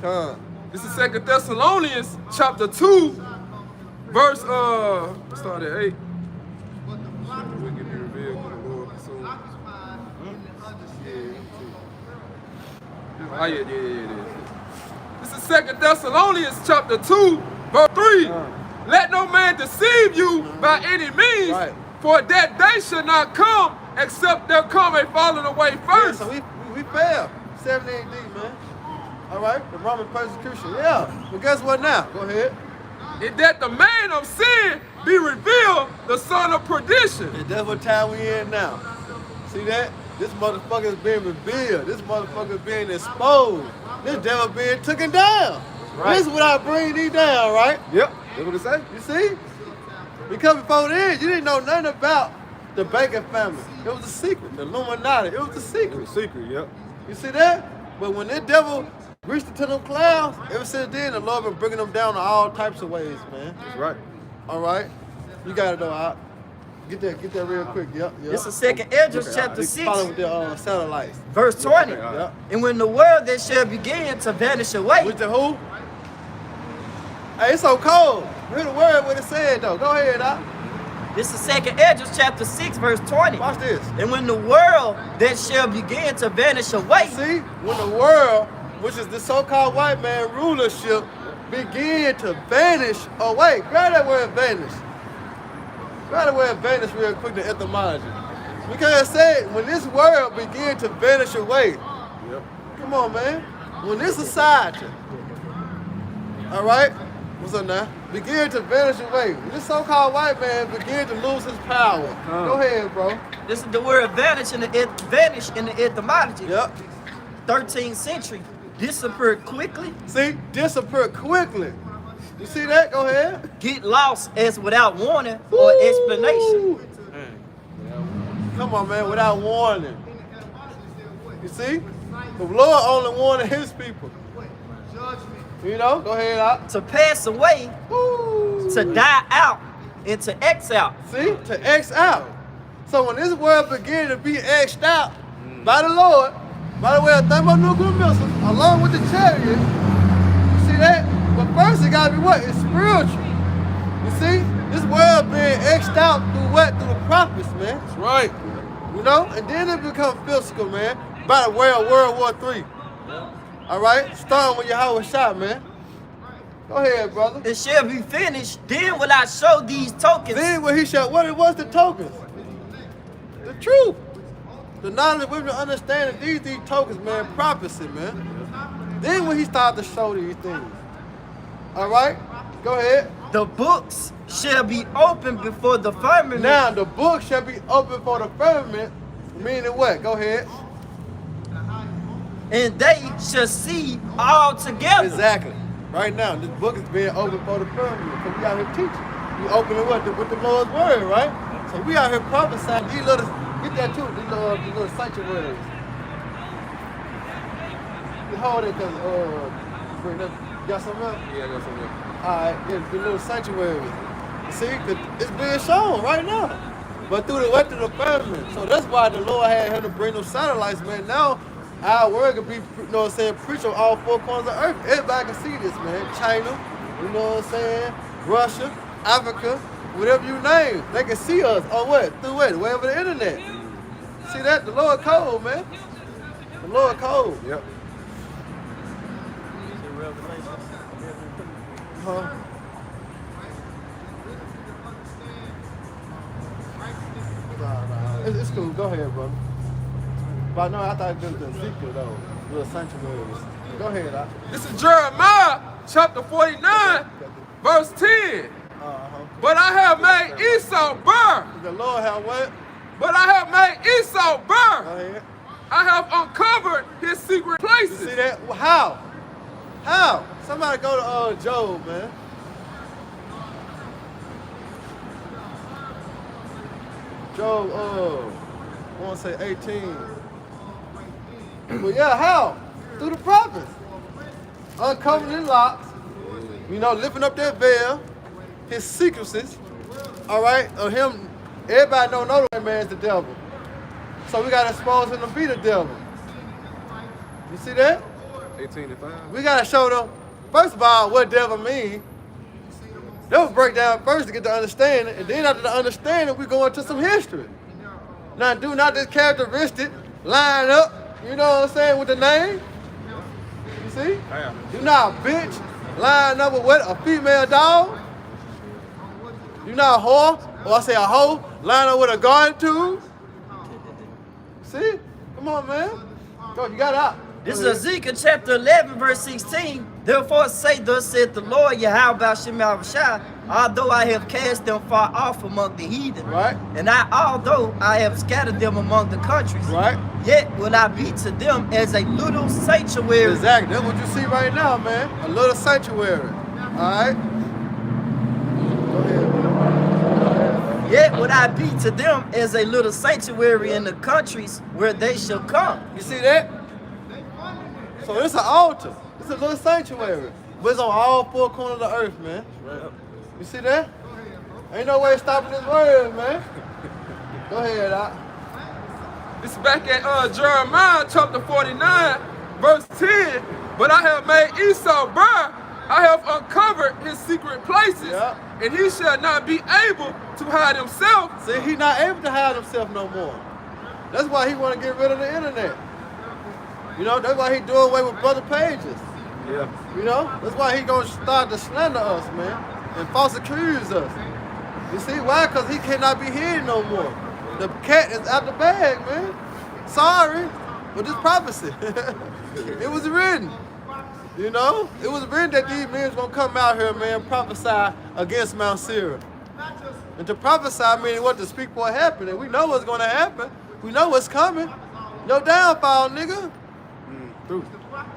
[SPEAKER 3] Come.
[SPEAKER 2] this is 2 Thessalonians chapter 2, verse start at 8. Oh, yeah, it is. This is 2 Thessalonians chapter 2, verse 3. Let no man deceive you by any means,
[SPEAKER 3] Right.
[SPEAKER 2] for that day shall not come except there come a falling away
[SPEAKER 3] Yeah,
[SPEAKER 2] first.
[SPEAKER 3] so we failed. 70 AD, man. All right, the Roman persecution. Yeah, but guess what now? Go ahead.
[SPEAKER 2] And that the man of sin be revealed, the son of perdition.
[SPEAKER 3] And that's what time we in now. See that? This motherfucker is being revealed. This motherfucker is being exposed. This devil being taken down.
[SPEAKER 4] Right.
[SPEAKER 3] This is what I bring thee down, right?
[SPEAKER 4] Yep. That's what it say.
[SPEAKER 3] You see? Because before this, you didn't know nothing about the Bacon family. It was a secret. The Illuminati. It was a secret.
[SPEAKER 4] Secret, yep.
[SPEAKER 3] You see that? But when this devil reached into them clouds, ever since then, the Lord been bringing them down in all types of ways, man.
[SPEAKER 4] That's right.
[SPEAKER 3] All right? You got it, though, Out. Get that real quick. Yep.
[SPEAKER 5] This is 2nd Esdras chapter 6,
[SPEAKER 3] Follow with the satellites.
[SPEAKER 5] verse 20.
[SPEAKER 3] Yep.
[SPEAKER 5] And when the world that shall begin to vanish away,
[SPEAKER 3] With the who? Hey, it's so cold. Hear the word what it said, though. Go ahead, Out.
[SPEAKER 5] this is 2nd Esdras chapter 6, verse 20.
[SPEAKER 3] Watch this.
[SPEAKER 5] And when the world that shall begin to vanish away,
[SPEAKER 3] See, when the world, which is the so-called white man rulership, begin to vanish away. Grab that word vanish. Grab that word vanish real quick, the etymology. Because it said, when this world begin to vanish away,
[SPEAKER 4] Yep.
[SPEAKER 3] come on, man. When this society, all right, what's up now? Begin to vanish away. When this so-called white man begin to lose his power. Go ahead, bro.
[SPEAKER 5] this is the word vanish in the etymology.
[SPEAKER 3] Yep.
[SPEAKER 5] 13th century. Disappear quickly,
[SPEAKER 3] See, disappear quickly. You see that? Go ahead.
[SPEAKER 5] get lost as without warning or explanation.
[SPEAKER 3] Come on, man, without warning. You see? The Lord only warning his people. You know? Go ahead, Out.
[SPEAKER 5] To pass away, to die out, and to X out.
[SPEAKER 3] See? To X out. So when this world begin to be X'd out by the Lord, by the way of thermonuclear missiles, along with the chariot, you see that? But first it gotta be what? It's spiritual. You see? This world being X'd out through what? Through the prophets, man.
[SPEAKER 2] That's right.
[SPEAKER 3] You know? And then it become physical, man. By the way of World War III. All right? Starting with Yahweh shot, man. Go ahead, brother.
[SPEAKER 5] It shall be finished, then will I show these tokens.
[SPEAKER 3] Then when he showed, what it was the tokens? The truth. The knowledge, wisdom, understanding, these tokens, man, prophecy, man. Then when he started to show these things. All right? Go ahead.
[SPEAKER 5] The books shall be open before the firmament.
[SPEAKER 3] Now the book shall be open for the firmament, meaning what? Go ahead.
[SPEAKER 5] And they shall see all together.
[SPEAKER 3] Exactly. Right now, this book is being open for the firmament because we out here teaching. We opening what? With the Lord's word, right? So we out here prophesying. These little, get that too, these little sanctuaries. You hold it because, bring up, you got something else?
[SPEAKER 4] Yeah, I got something else.
[SPEAKER 3] All right, yeah, the little sanctuaries. You see, 'cause it's being shown right now. But through the through the firmament. So that's why the Lord had him to bring those satellites, man. Now our word can be, you know what I'm saying, preached on all four corners of earth. Everybody can see this, man. China, you know what I'm saying? Russia, Africa, whatever you name. They can see us on what? Through what? Wherever the internet. See that? The Lord cold, man. The Lord cold.
[SPEAKER 4] Yep.
[SPEAKER 3] Huh? Nah. It's cool. Go ahead, brother. But no, I thought it was the Ezekiel, though. Little sanctuaries. Go ahead, Doc.
[SPEAKER 2] This is Jeremiah chapter 49, verse 10. But I have made Esau burn.
[SPEAKER 3] The Lord have what?
[SPEAKER 2] But I have made Esau
[SPEAKER 3] Go
[SPEAKER 2] burn.
[SPEAKER 3] ahead.
[SPEAKER 2] I have uncovered his secret
[SPEAKER 3] You
[SPEAKER 2] places.
[SPEAKER 3] see that? Well, how? How? Somebody go to Job, man. Job, I want to say 18. But yeah, how? Through the prophets. Uncovering his locks. You know, lifting up that veil. His secrecies. All right? Of him, everybody don't know that man's the devil. So we got to expose him to be the devil. You see that?
[SPEAKER 4] 18 and 5.
[SPEAKER 3] We gotta show them, first of all, what devil mean. They'll break down first to get the understanding, and then after the understanding, we go into some history. Now, do not this characteristic line up, you know what I'm saying, with the name. You see? You not a bitch line up with what? A female dog? You not a whore, or I say a hoe, line up with a garden tool? See? Come on, man. Go, you got it out.
[SPEAKER 5] This is Ezekiel chapter 11, verse 16. Therefore say, thus said the Lord Yahweh Shema Shai, although I have cast them far off among the heathen,
[SPEAKER 3] Right.
[SPEAKER 5] and although I have scattered them among the countries,
[SPEAKER 3] Right.
[SPEAKER 5] yet will I be to them as a little sanctuary.
[SPEAKER 3] Exactly. That's what you see right now, man. A little sanctuary. All right? Go ahead, man.
[SPEAKER 5] Yet would I be to them as a little sanctuary in the countries where they shall come.
[SPEAKER 3] You see that? So it's an altar. It's a little sanctuary. But it's on all four corners of the earth, man. You see that? Ain't no way of stopping this word, man. Go ahead, Doc.
[SPEAKER 2] This is back at Jeremiah chapter 49, verse 10. But I have made Esau bare. I have uncovered his secret places,
[SPEAKER 3] Yeah.
[SPEAKER 2] and he shall not be able to hide himself.
[SPEAKER 3] See, he not able to hide himself no more. That's why he want to get rid of the internet. You know, that's why he do away with brother pages.
[SPEAKER 4] Yeah.
[SPEAKER 3] You know, that's why he gonna start to slander us, man, and false accuse us. You see why? Because he cannot be hidden no more. The cat is out the bag, man. Sorry, but this prophecy, it was written. You know, it was written that these men gonna come out here, man, prophesy against Mount Seir. And to prophesy meaning what? To speak for it happening. We know what's gonna happen. We know what's coming. Your downfall, nigga.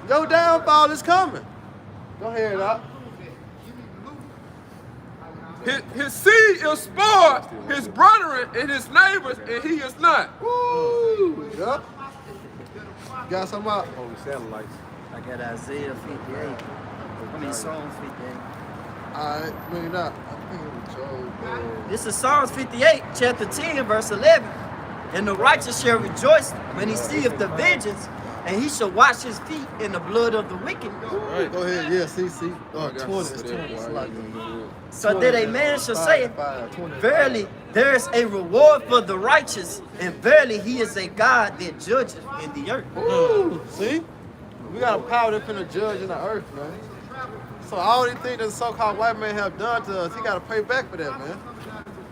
[SPEAKER 3] Your downfall is coming. Go ahead, Doc.
[SPEAKER 2] His seed is spoiled, his brethren and his neighbors, and he is not.
[SPEAKER 3] Woo! Yup. Got some up.
[SPEAKER 4] Holy satellites.
[SPEAKER 5] I got Isaiah 58. I mean Psalms 58.
[SPEAKER 3] Alright, maybe not. I think it was Job.
[SPEAKER 5] This is Psalms 58, chapter 10, verse 11. And the righteous shall rejoice when he seeth the vengeance, and he shall wash his feet in the blood of the wicked.
[SPEAKER 3] Right. Go ahead, yeah, CC. Oh, 20.
[SPEAKER 5] It's 20. So that a man shall say, verily, there is a reward for the righteous, and verily he is a God that judgeth in the earth.
[SPEAKER 3] Ooh, see? We got a power that's finna judge in the earth, man. So all these things that the so-called white man have done to us, he gotta pay back for that, man.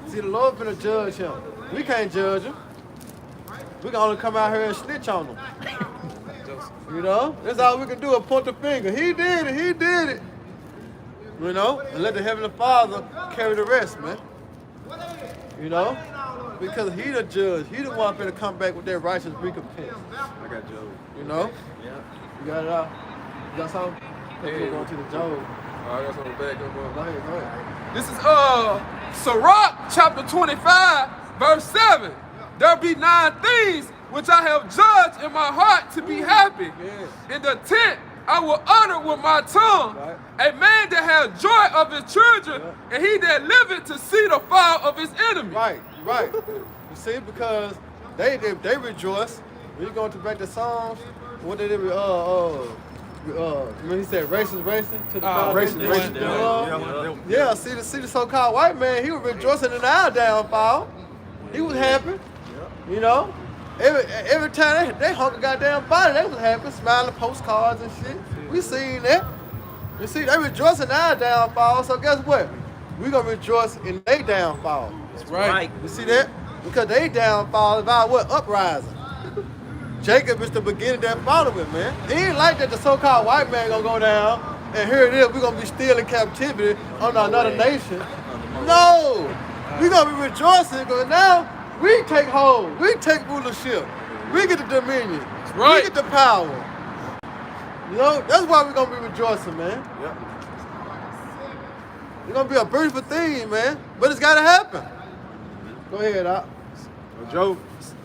[SPEAKER 3] See, the Lord finna judge him. We can't judge him. We can only come out here and snitch on him. You know? That's all we can do, is point the finger. He did it, he did it. You know? And let the Heavenly Father carry the rest, man. You know? Because he the judge. He the one finna come back with that righteous recompense.
[SPEAKER 4] I got Job.
[SPEAKER 3] You know? Yeah. You got it out? You got something?
[SPEAKER 2] Yeah.
[SPEAKER 3] We're going to the Job.
[SPEAKER 2] I got something back.
[SPEAKER 3] Go ahead, go ahead.
[SPEAKER 2] This is Sirach chapter 25, verse 7. There be 9 things which I have judged in my heart to be happy.
[SPEAKER 3] Yeah.
[SPEAKER 2] In the tent I will utter with my tongue.
[SPEAKER 3] Right.
[SPEAKER 2] A man that has joy of his children, and he that liveth to see the fall of his enemy.
[SPEAKER 3] Right, right. You see, because they rejoice. When you go to back the Psalms, what they did, when he said racing to the
[SPEAKER 4] Racing.
[SPEAKER 3] Yeah, see the so-called white man, he was rejoicing in our downfall. He was happy. You know? Every time they hung a goddamn body, they was happy, smiling postcards and shit. We seen that. You see, they rejoicing in our downfall, so guess what? We gonna rejoice in their downfall.
[SPEAKER 2] That's right.
[SPEAKER 3] You see that? Because they downfall is our what? Uprising. Jacob is the beginning that followed it, man. He ain't like that the so-called white man gonna go down and here it is, we're gonna be still in captivity under another nation. No! We gonna be rejoicing because now we take hold, we take rulership, we get the dominion,
[SPEAKER 2] right.
[SPEAKER 3] We get the power. You know, that's why we're gonna be rejoicing, man.
[SPEAKER 4] Yep.
[SPEAKER 3] It's gonna be a beautiful thing, man. But it's gotta happen. Go ahead, Doc.
[SPEAKER 4] Job.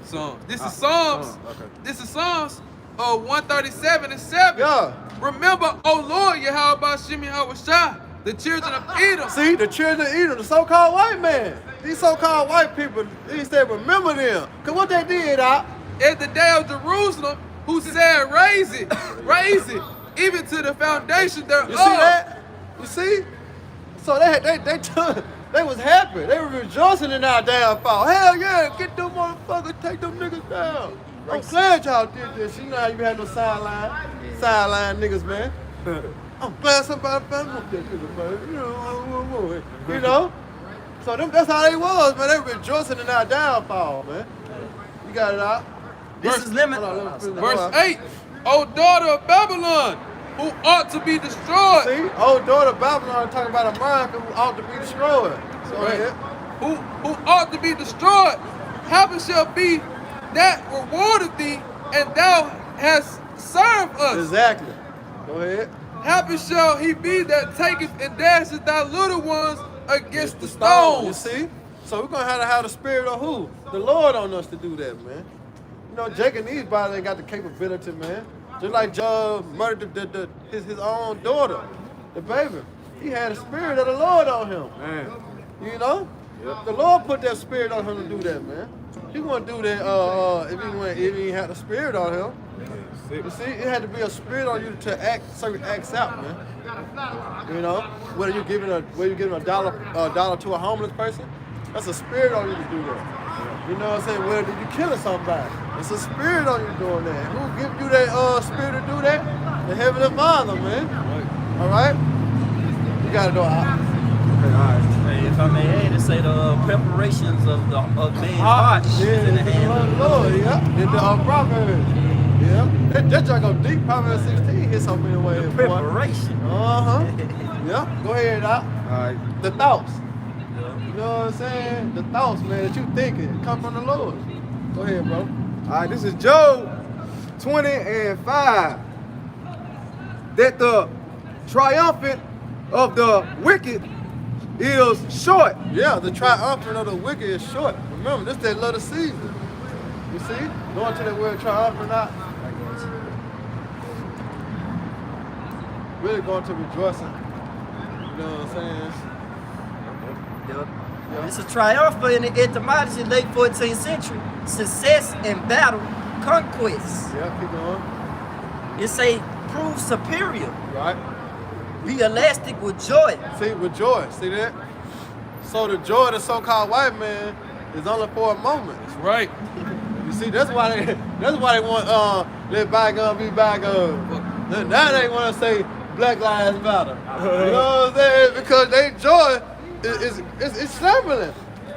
[SPEAKER 2] Psalms. This is Psalms.
[SPEAKER 4] Okay.
[SPEAKER 2] This is Psalms 137 and 7.
[SPEAKER 3] Yeah.
[SPEAKER 2] Remember, O Lord, Yahweh Shemi Hawashah, the children of Edom.
[SPEAKER 3] See, the children of Edom, the so-called white man. These so-called white people, he said, remember them. Because what they did, Doc,
[SPEAKER 2] At the day of Jerusalem, who said, raise it, even to the foundation thereof.
[SPEAKER 3] you see that? You see? So they was happy. They were rejoicing in our downfall. Hell yeah, get them motherfuckers, take them niggas down. I'm glad y'all did this. You know how you had no sideline niggas, man. I'm glad somebody found that nigga, man. You know? So that's how they was, man. They were rejoicing in our downfall, man. You got it out.
[SPEAKER 5] This is limit.
[SPEAKER 2] Verse 8, O daughter of Babylon, who ought to be destroyed.
[SPEAKER 3] See, old daughter of Babylon talking about America who ought to be destroyed. So
[SPEAKER 2] Right. Who ought to be destroyed. Happy shall be that rewarded thee, and thou hast served us.
[SPEAKER 3] Exactly. Go ahead.
[SPEAKER 2] Happy shall he be that taketh and dashes thy little ones against the
[SPEAKER 3] You
[SPEAKER 2] stones.
[SPEAKER 3] see? So we're going to have the spirit of who? The Lord on us to do that, man. You know, Jake and these bodies ain't got the capability, man. Just like Job murdered his own daughter, the baby. He had the spirit of the Lord on him.
[SPEAKER 4] Man.
[SPEAKER 3] You know? The Lord put that spirit on him to do that, man. He wouldn't do that if he ain't had the spirit on him. You see, it had to be a spirit on you to act certain acts out, man. You know, whether you're giving a dollar to a homeless person, that's a spirit on you to do that. You know what I'm saying? Whether you killing somebody, it's a spirit on you doing that. Who give you that spirit to do that? The Heavenly Father, man. All right, you gotta know how.
[SPEAKER 5] Hey, if I may add, it say the preparations of man's heart is in the hand of the Lord.
[SPEAKER 3] Yeah, in the Proverbs. Yeah, that just go deep. Proverbs 16 hit something in the way.
[SPEAKER 5] Preparation.
[SPEAKER 3] Yeah, go ahead, Doc.
[SPEAKER 4] All right.
[SPEAKER 3] The thoughts. You know what I'm saying? The thoughts, man, that you thinking come from the Lord. Go ahead, bro.
[SPEAKER 4] All right, this is Job 20 and 5. That the triumphant of the wicked is short.
[SPEAKER 3] Yeah, the triumphant of the wicked is short. Remember, this that little season. You see? Going to that word triumphant out. Really going to rejoicing. You know what I'm saying?
[SPEAKER 5] Yep. It's a triumph in the etymology late 14th century. Success in battle, conquest.
[SPEAKER 3] Yeah, keep going.
[SPEAKER 5] It say prove superior.
[SPEAKER 3] Right?
[SPEAKER 5] Be elastic with joy.
[SPEAKER 3] See, with joy. See that? So the joy of the so-called white man is only for a moment.
[SPEAKER 2] That's right.
[SPEAKER 3] You see, that's why they want let bygone be bygone. Now they want to say Black Lives Matter. You know what I'm saying? Because they joy is stumbling.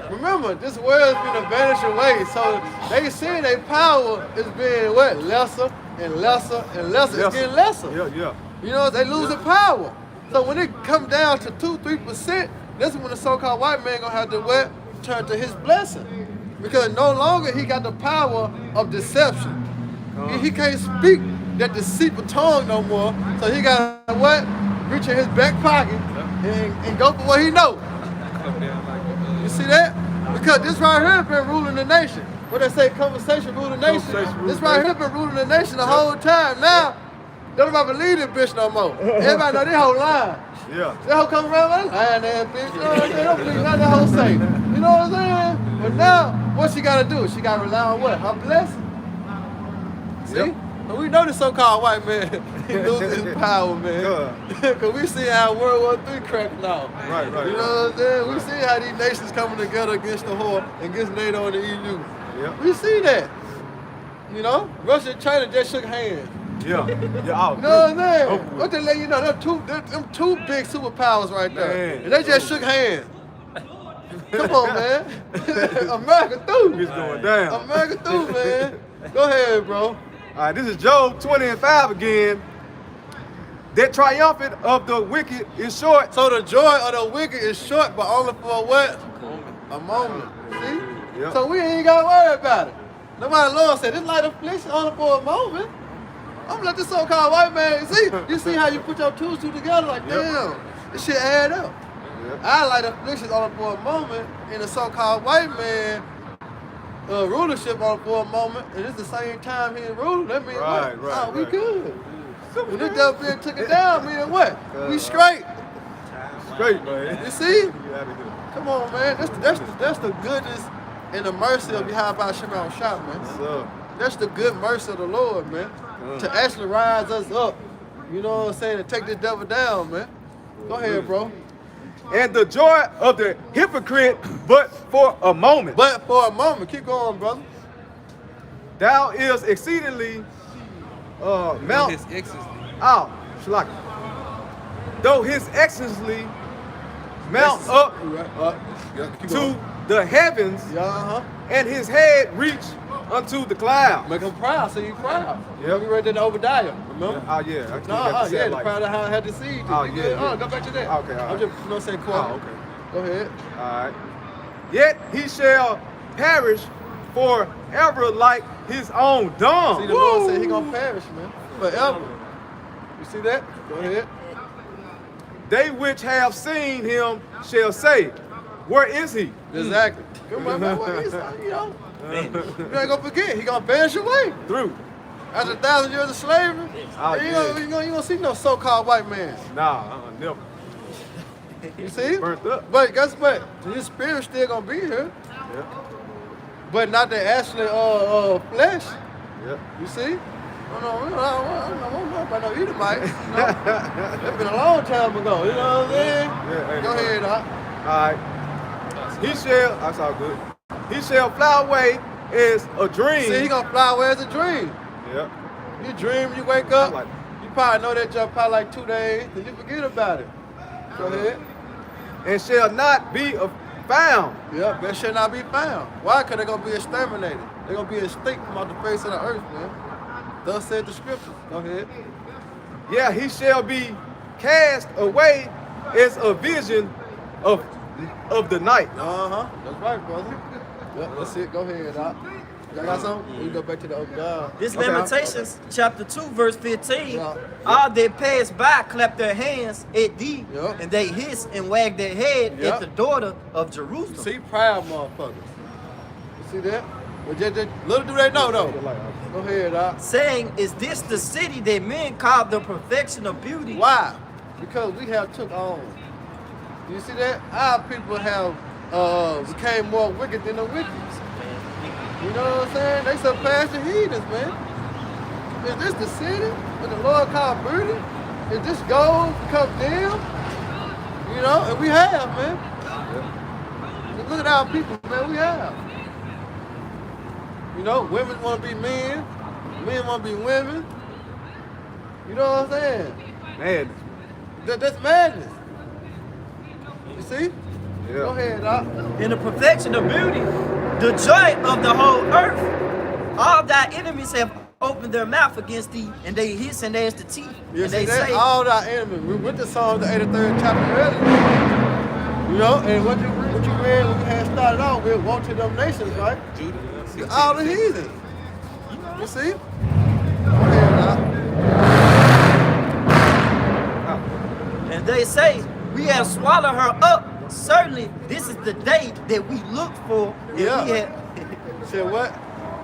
[SPEAKER 3] Remember, this world's been a vanishing way. So they see their power is being what? Lesser and lesser and lesser. It's getting lesser.
[SPEAKER 4] Yeah.
[SPEAKER 3] You know, they losing power. So when it come down to 2-3%, that's when the so-called white man gonna have to what? Turn to his blessing. Because no longer he got the power of deception. He can't speak that deceitful tongue no more. So he got what? Reach in his back pocket and go for what he know. You see that? Because this right here been ruling the nation. What they say, conversation rule the nation. This right here been ruling the nation the whole time. Now, don't nobody believe this bitch no more. Everybody know this whole line.
[SPEAKER 4] Yeah.
[SPEAKER 3] That whole come around like lying ass bitch. You know what I'm saying? Don't believe nothing that whole say. You know what I'm saying? But now, what she gotta do? She gotta rely on what? Her blessing. See?
[SPEAKER 4] Yep.
[SPEAKER 3] And we know the so-called white man, he loses his power, man. Because we see how World War III cracking out.
[SPEAKER 4] Right.
[SPEAKER 3] You know what I'm saying? We see how these nations coming together against the whore, against NATO and the EU.
[SPEAKER 4] Yep.
[SPEAKER 3] We see that. You know? Russia and China just shook hands.
[SPEAKER 4] Yeah.
[SPEAKER 3] You know what I'm saying? What they let you know? Them two big superpowers right there.
[SPEAKER 4] Man.
[SPEAKER 3] And they just shook hands. Come on, man. America through.
[SPEAKER 4] It's going down.
[SPEAKER 3] America through, man. Go ahead, bro.
[SPEAKER 4] All right, this is Job 20 and 5 again. That triumphant of the wicked is short.
[SPEAKER 3] So the joy of the wicked is short, but only for what? A moment. See?
[SPEAKER 4] Yep.
[SPEAKER 3] So we ain't got to worry about it. Nobody Lord said, this light affliction only for a moment. I'm gonna let this so-called white man, you see how you put your two together like, damn, this shit add up.
[SPEAKER 4] Yep.
[SPEAKER 3] I light affliction only for a moment, and the so-called white man rulership on for a moment, and it's the same time he ruling. That means what?
[SPEAKER 4] Right.
[SPEAKER 3] We good. When this devil being took it down, meaning what? We straight.
[SPEAKER 4] Straight, man.
[SPEAKER 3] You see?
[SPEAKER 4] Get out of here.
[SPEAKER 3] Come on, man. That's the goodness and the mercy of Yahweh Shemel Shop, man.
[SPEAKER 4] So,
[SPEAKER 3] That's the good mercy of the Lord, man. To actually rise us up. You know what I'm saying? And take this devil down, man. Go ahead, bro.
[SPEAKER 4] and the joy of the hypocrite, but for a moment.
[SPEAKER 3] But for a moment, keep going, brother.
[SPEAKER 4] thou is exceedingly mount.
[SPEAKER 2] His exes.
[SPEAKER 4] Oh, Shalaka. Though his excellency mount up to the heavens, and his head reach unto the cloud.
[SPEAKER 3] Make him proud, so you proud.
[SPEAKER 4] Yeah.
[SPEAKER 3] We read that in Obadiah, remember?
[SPEAKER 4] Oh yeah. I think
[SPEAKER 3] No,
[SPEAKER 4] that's
[SPEAKER 3] yeah,
[SPEAKER 4] said
[SPEAKER 3] the
[SPEAKER 4] like-
[SPEAKER 3] proud of how it had deceived you.
[SPEAKER 4] Oh, yeah.
[SPEAKER 3] Go back to that.
[SPEAKER 4] Okay, all
[SPEAKER 3] I'm
[SPEAKER 4] right.
[SPEAKER 3] just, saying quote.
[SPEAKER 4] Oh, okay.
[SPEAKER 3] Go ahead.
[SPEAKER 4] Alright. Yet he shall perish forever like his own dung.
[SPEAKER 3] See, the Lord said he gonna perish, man. Forever. You see that? Go ahead.
[SPEAKER 4] They which have seen him shall say, where is he?
[SPEAKER 3] Exactly. Come on, man. What is that? You know? You ain't gonna forget. He gonna vanish away.
[SPEAKER 4] Through.
[SPEAKER 3] After 1,000 years of slavery,
[SPEAKER 4] Oh,
[SPEAKER 3] you
[SPEAKER 4] yeah.
[SPEAKER 3] ain't gonna see no so-called white man.
[SPEAKER 4] Nah, never.
[SPEAKER 3] You see?
[SPEAKER 4] Burnt up.
[SPEAKER 3] But guess what? His spirit's still gonna be here.
[SPEAKER 4] Yeah.
[SPEAKER 3] But not the actual flesh.
[SPEAKER 4] Yeah.
[SPEAKER 3] You see? I don't know about no Edomite. You know? That's been a long time ago. You know what I'm saying?
[SPEAKER 4] Yeah,
[SPEAKER 3] Go ahead, Doc.
[SPEAKER 4] Alright. He shall, that's all good. He shall fly away as a dream.
[SPEAKER 3] See, he gonna fly away as a dream.
[SPEAKER 4] Yeah.
[SPEAKER 3] You dream, you wake up,
[SPEAKER 4] Like-
[SPEAKER 3] you probably know that job probably like 2 days, then you forget about it. Go ahead.
[SPEAKER 4] And shall not be found.
[SPEAKER 3] Yep, that shall not be found. Why? Because they're gonna be exterminated. They're gonna be extinct from off the face of the earth, man. Thus said the scripture. Go ahead.
[SPEAKER 4] Yeah, he shall be cast away as a vision of the night.
[SPEAKER 3] That's right, brother. Yep, that's it. Go ahead, Doc. Y'all got something? We go back to the old God.
[SPEAKER 5] This
[SPEAKER 4] Okay.
[SPEAKER 5] Lamentations chapter 2 verse 15.
[SPEAKER 3] Yeah.
[SPEAKER 5] All that pass by clap their hands at thee,
[SPEAKER 3] Yeah.
[SPEAKER 5] and they hiss and wag their head
[SPEAKER 3] Yeah.
[SPEAKER 5] at the daughter of Jerusalem.
[SPEAKER 3] See, proud motherfuckers. You see that? Well, just little do they know, though. Go ahead, Doc.
[SPEAKER 5] Saying, is this the city that men call the perfection of beauty?
[SPEAKER 3] Why? Because we have took on. You see that? Our people have became more wicked than the wicked. You know what I'm saying? They surpassed the heathens, man. Is this the city that the Lord called beauty? Is this gold come down? You know, and we have, man. Look at our people, man. We have. You know, women want to be men. Men want to be women. You know what I'm saying?
[SPEAKER 4] Man.
[SPEAKER 3] That's madness. You see?
[SPEAKER 4] Yeah.
[SPEAKER 3] Go ahead, Doc.
[SPEAKER 5] In the perfection of beauty, the joy of the whole earth. All thy enemies have opened their mouth against thee, and they hiss and gnsh the teeth,
[SPEAKER 3] You
[SPEAKER 5] and
[SPEAKER 3] see
[SPEAKER 5] they
[SPEAKER 3] that?
[SPEAKER 5] say,
[SPEAKER 3] All our enemies. We went to Psalm the 83rd chapter earlier. You know, and what you read when we had started off with, woe to them nations, right? It's all the heathens. You see? Go ahead, Doc.
[SPEAKER 5] and they say, we have swallowed her up. Certainly, this is the day that we look for. And
[SPEAKER 3] Yeah.
[SPEAKER 5] we have,
[SPEAKER 3] Said what?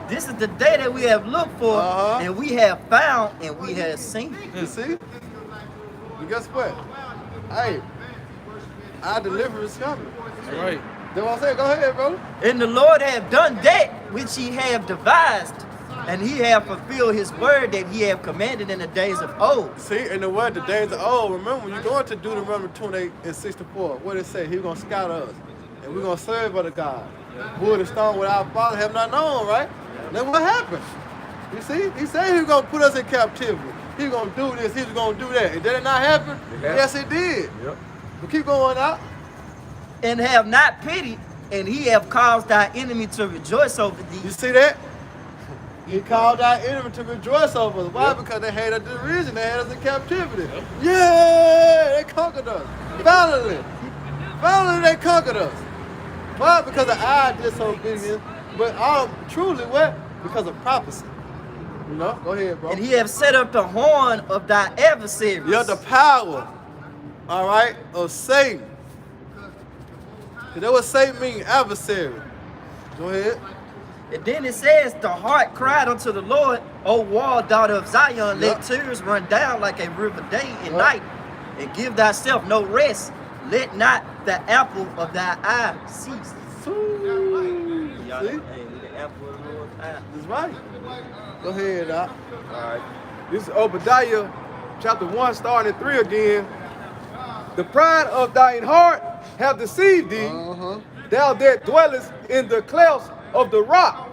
[SPEAKER 5] this is the day that we have looked for, and we have found, and we have seen.
[SPEAKER 3] You see? And guess what? Hey, our deliverance is coming.
[SPEAKER 2] That's right.
[SPEAKER 3] That's what I'm saying. Go ahead, brother.
[SPEAKER 5] And the Lord have done that which he have devised, and he have fulfilled his word that he have commanded in the days of old.
[SPEAKER 3] See, and the word, the days are old. Remember, when you go into Deuteronomy 28 and 64, what it say? He's going to scout us, and we're going to serve other gods. Wood and stone what our father have not known, right? That's what happened. You see? He said he was going to put us in captivity. He was going to do this, he was going to do that. And did it not happen? Yes, it did.
[SPEAKER 4] Yep.
[SPEAKER 3] But keep going out.
[SPEAKER 5] And have not pity, and he have caused thy enemy to rejoice over
[SPEAKER 3] You
[SPEAKER 5] thee.
[SPEAKER 3] see that? He called our enemy to rejoice over us. Why? Because they had a derision. They had us in captivity. Yeah, they conquered us. Finally. Finally, they conquered us. Why? Because of our disobedience. But truly what? Because of prophecy. You know? Go ahead, bro.
[SPEAKER 5] And he have set up the horn of thy adversaries.
[SPEAKER 3] You're the power, all right, of Satan. You know what Satan means? Adversary. Go ahead.
[SPEAKER 5] And then it says, the heart cried unto the Lord, O wall, daughter of Zion, let
[SPEAKER 3] Yep.
[SPEAKER 5] tears run down like a river day and night, and give thyself no rest. Let not the apple of thy eye cease.
[SPEAKER 3] See?
[SPEAKER 5] Hey, the apple of the Lord's eye.
[SPEAKER 3] That's right. Go ahead, Doc.
[SPEAKER 4] Alright. This is Obadiah chapter 1, starting at 3 again. The pride of thine heart have deceived thee, thou that dwellest in the clefts of the rock.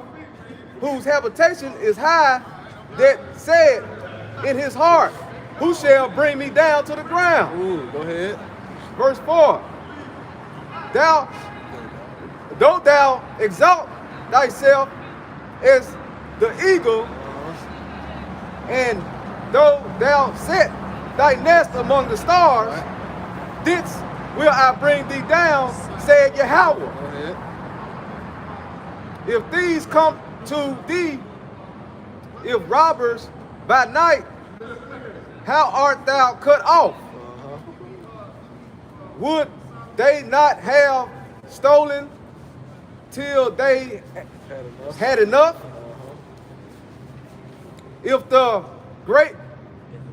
[SPEAKER 4] whose habitation is high, that said in his heart, who shall bring me down to the ground?
[SPEAKER 3] Ooh, go ahead.
[SPEAKER 4] Verse 4. Though thou exalt thyself as the eagle, and though thou set thy nest among the stars, thence will I bring thee down, said Yahweh.
[SPEAKER 3] Go ahead.
[SPEAKER 4] If these come to thee, if robbers by night, how art thou cut off? Would they not have stolen till they had enough? If the great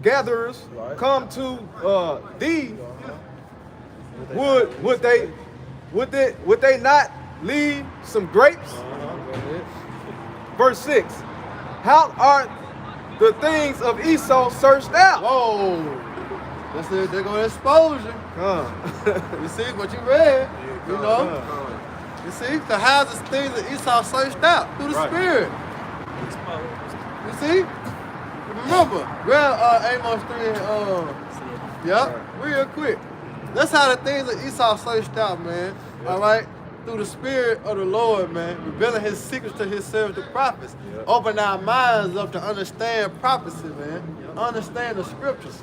[SPEAKER 4] gatherers come to thee, would they not leave some grapes? Verse 6. How art the things of Esau searched out?
[SPEAKER 3] Whoa. That's it. They're going to expose you. You see what you read? You know? You see? The houses, things that Esau searched out through the Spirit. You see? Remember, grab Amos 3 and real quick. That's how the things that Esau searched out, man. All right? Through the Spirit of the Lord, man. Revealing his secrets to his servants, the prophets. Open our minds up to understand prophecy, man. Understand the scriptures.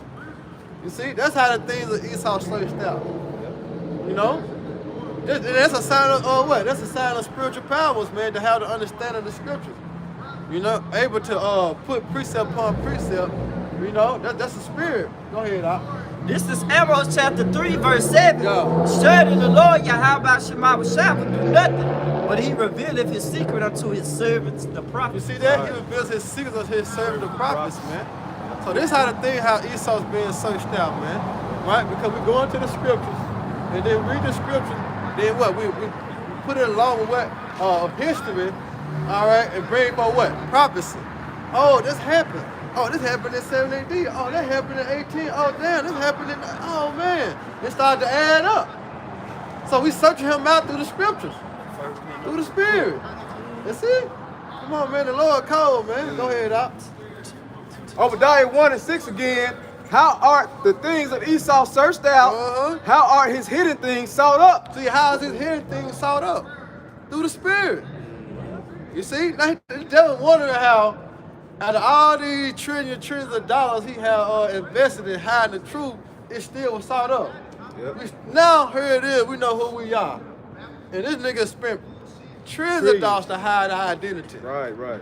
[SPEAKER 3] You see? That's how the things that Esau searched out. You know? That's a sign of what? That's a sign of spiritual powers, man, to have the understanding of the scriptures. You know, able to put precept upon precept. You know, that's the spirit. Go ahead, Doc.
[SPEAKER 5] This is Amos chapter 3, verse 7.
[SPEAKER 3] Yeah.
[SPEAKER 5] Surely the Lord Yahweh Shema shall do nothing, but he revealeth his secret unto his servants, the
[SPEAKER 3] You
[SPEAKER 5] prophets.
[SPEAKER 3] see that? He reveals his secrets of his servant, the prophets, man. So this how the thing, how Esau's being searched out, man. Right? Because we go into the scriptures, and then read the scriptures, then what? We put it along with what? History, all right, and bring for what? Prophecy. Oh, this happened. Oh, this happened in 7 AD. Oh, that happened in 18. Oh, damn, this happened in, oh, man. It started to add up. So we searching him out through the scriptures, through the Spirit. That's it. Come on, man, the Lord cold, man. Go ahead, Doc.
[SPEAKER 4] Obadiah 1 and 6 again. How art the things of Esau searched out? How are his hidden things sought up?
[SPEAKER 3] See, how is his hidden things sought up? Through the Spirit. You see? Now, the devil wondering how, out of all these trillions of dollars he had invested in hiding the truth, it still was sought up. Now, here it is, we know who we are. And this nigga spent trillions of dollars to hide our identity.
[SPEAKER 4] Right.